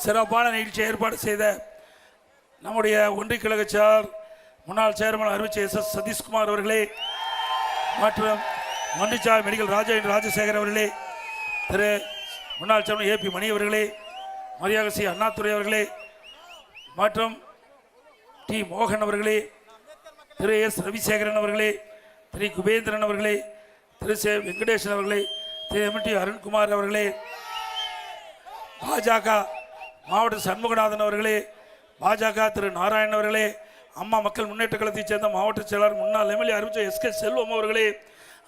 சிறப்பான நிகழ்ச்சி ஏற்பாடு செய்த நம்முடைய ஒன்றிய கழக முன்னாள் சேர்மன் அறிவிச்ச SS சதீஷ்குமார் அவர்களே மற்றும் ஒன்றிய மெடிக்கல் ராஜசேகர் அவர்களே, திரு முன்னாள் சேர்மன் AP மணி அவர்களே, மரியாதை சி அண்ணாதுரை அவர்களே மற்றும் T மோகன் அவர்களே, திரு எஸ் ரவிசேகரன் அவர்களே, திரு குபேந்திரன் அவர்களே, திரு சே வெங்கடேசன் அவர்களே, திரு எம்டி அருண்குமார் அவர்களே, பாஜக மாவட்ட சண்முகநாதன் அவர்களே, பாஜக திரு நாராயணன் அவர்களே, அம்மா மக்கள் முன்னேற்ற கழகத்தைச் சேர்ந்த மாவட்ட செயலாளர் முன்னாள் எம்எல்ஏ அறிவிச்ச எஸ்கே செல்வம் அவர்களே,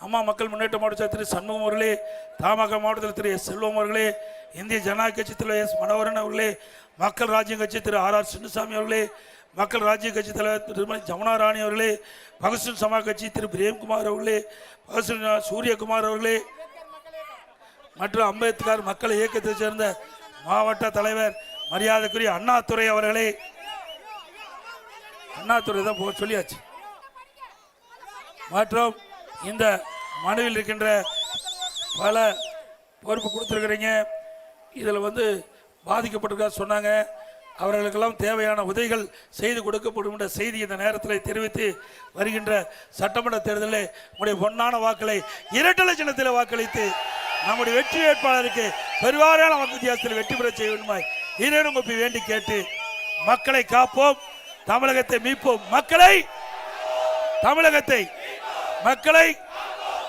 அம்மா மக்கள் முன்னேற்ற மாவட்ட திரு சண்முகம் அவர்களே, தமாக மாவட்டத்தில் திரு எஸ் செல்வம் அவர்களே, இந்திய ஜனநாயக கட்சி திரு எஸ் மனோகரன் அவர்களே, மக்கள் ராஜ்யம் கட்சி திரு ஆர் சின்னசாமி அவர்களே, மக்கள் ராஜ்ய கட்சி தலைவர் திருமதி ஜமுனா ராணி அவர்களே, பகுஜன் சமாஜ் கட்சி திரு பிரேம்குமார் அவர்களே, பகுஜன் சூரியகுமார் அவர்களே மற்றும் அம்பேத்கர் மக்கள் இயக்கத்தை சேர்ந்த மாவட்ட தலைவர் மரியாதைக்குரிய அண்ணாதுரை அவர்களே, அண்ணாதுரை தான் சொல்லியாச்சு, மற்றும் இந்த மனுவில் இருக்கின்ற பல பொறுப்பு கொடுத்துருக்கிறீங்க. இதில் பாதிக்கப்பட்டிருக்கா சொன்னாங்க. அவர்களுக்கெல்லாம் தேவையான உதவிகள் செய்து கொடுக்கப்படும் என்ற செய்தி இந்த நேரத்தில் தெரிவித்து வருகின்ற சட்டமன்ற தேர்தலில் உங்களுடைய பொன்னான வாக்களை இரட்டை சின்னத்தில் வாக்களித்து நம்முடைய வெற்றி வேட்பாளருக்கு பெருவாரியான வாக்கு வித்தியாசத்தில் வெற்றி பெற செய்ய வேண்டுமாய் இதேனும் உங்களை வேண்டி கேட்டு மக்களை காப்போம், தமிழகத்தை மீட்போம், மக்களை தமிழகத்தை மக்களை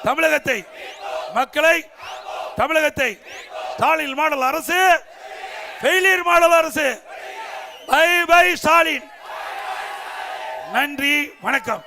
தமிழகத்தை மக்களை தமிழகத்தை ஸ்டாலின் மாடல் அரசு ஃபெயிலியர் மாடல் அரசு. Bye bye Stalin. நன்றி, வணக்கம்.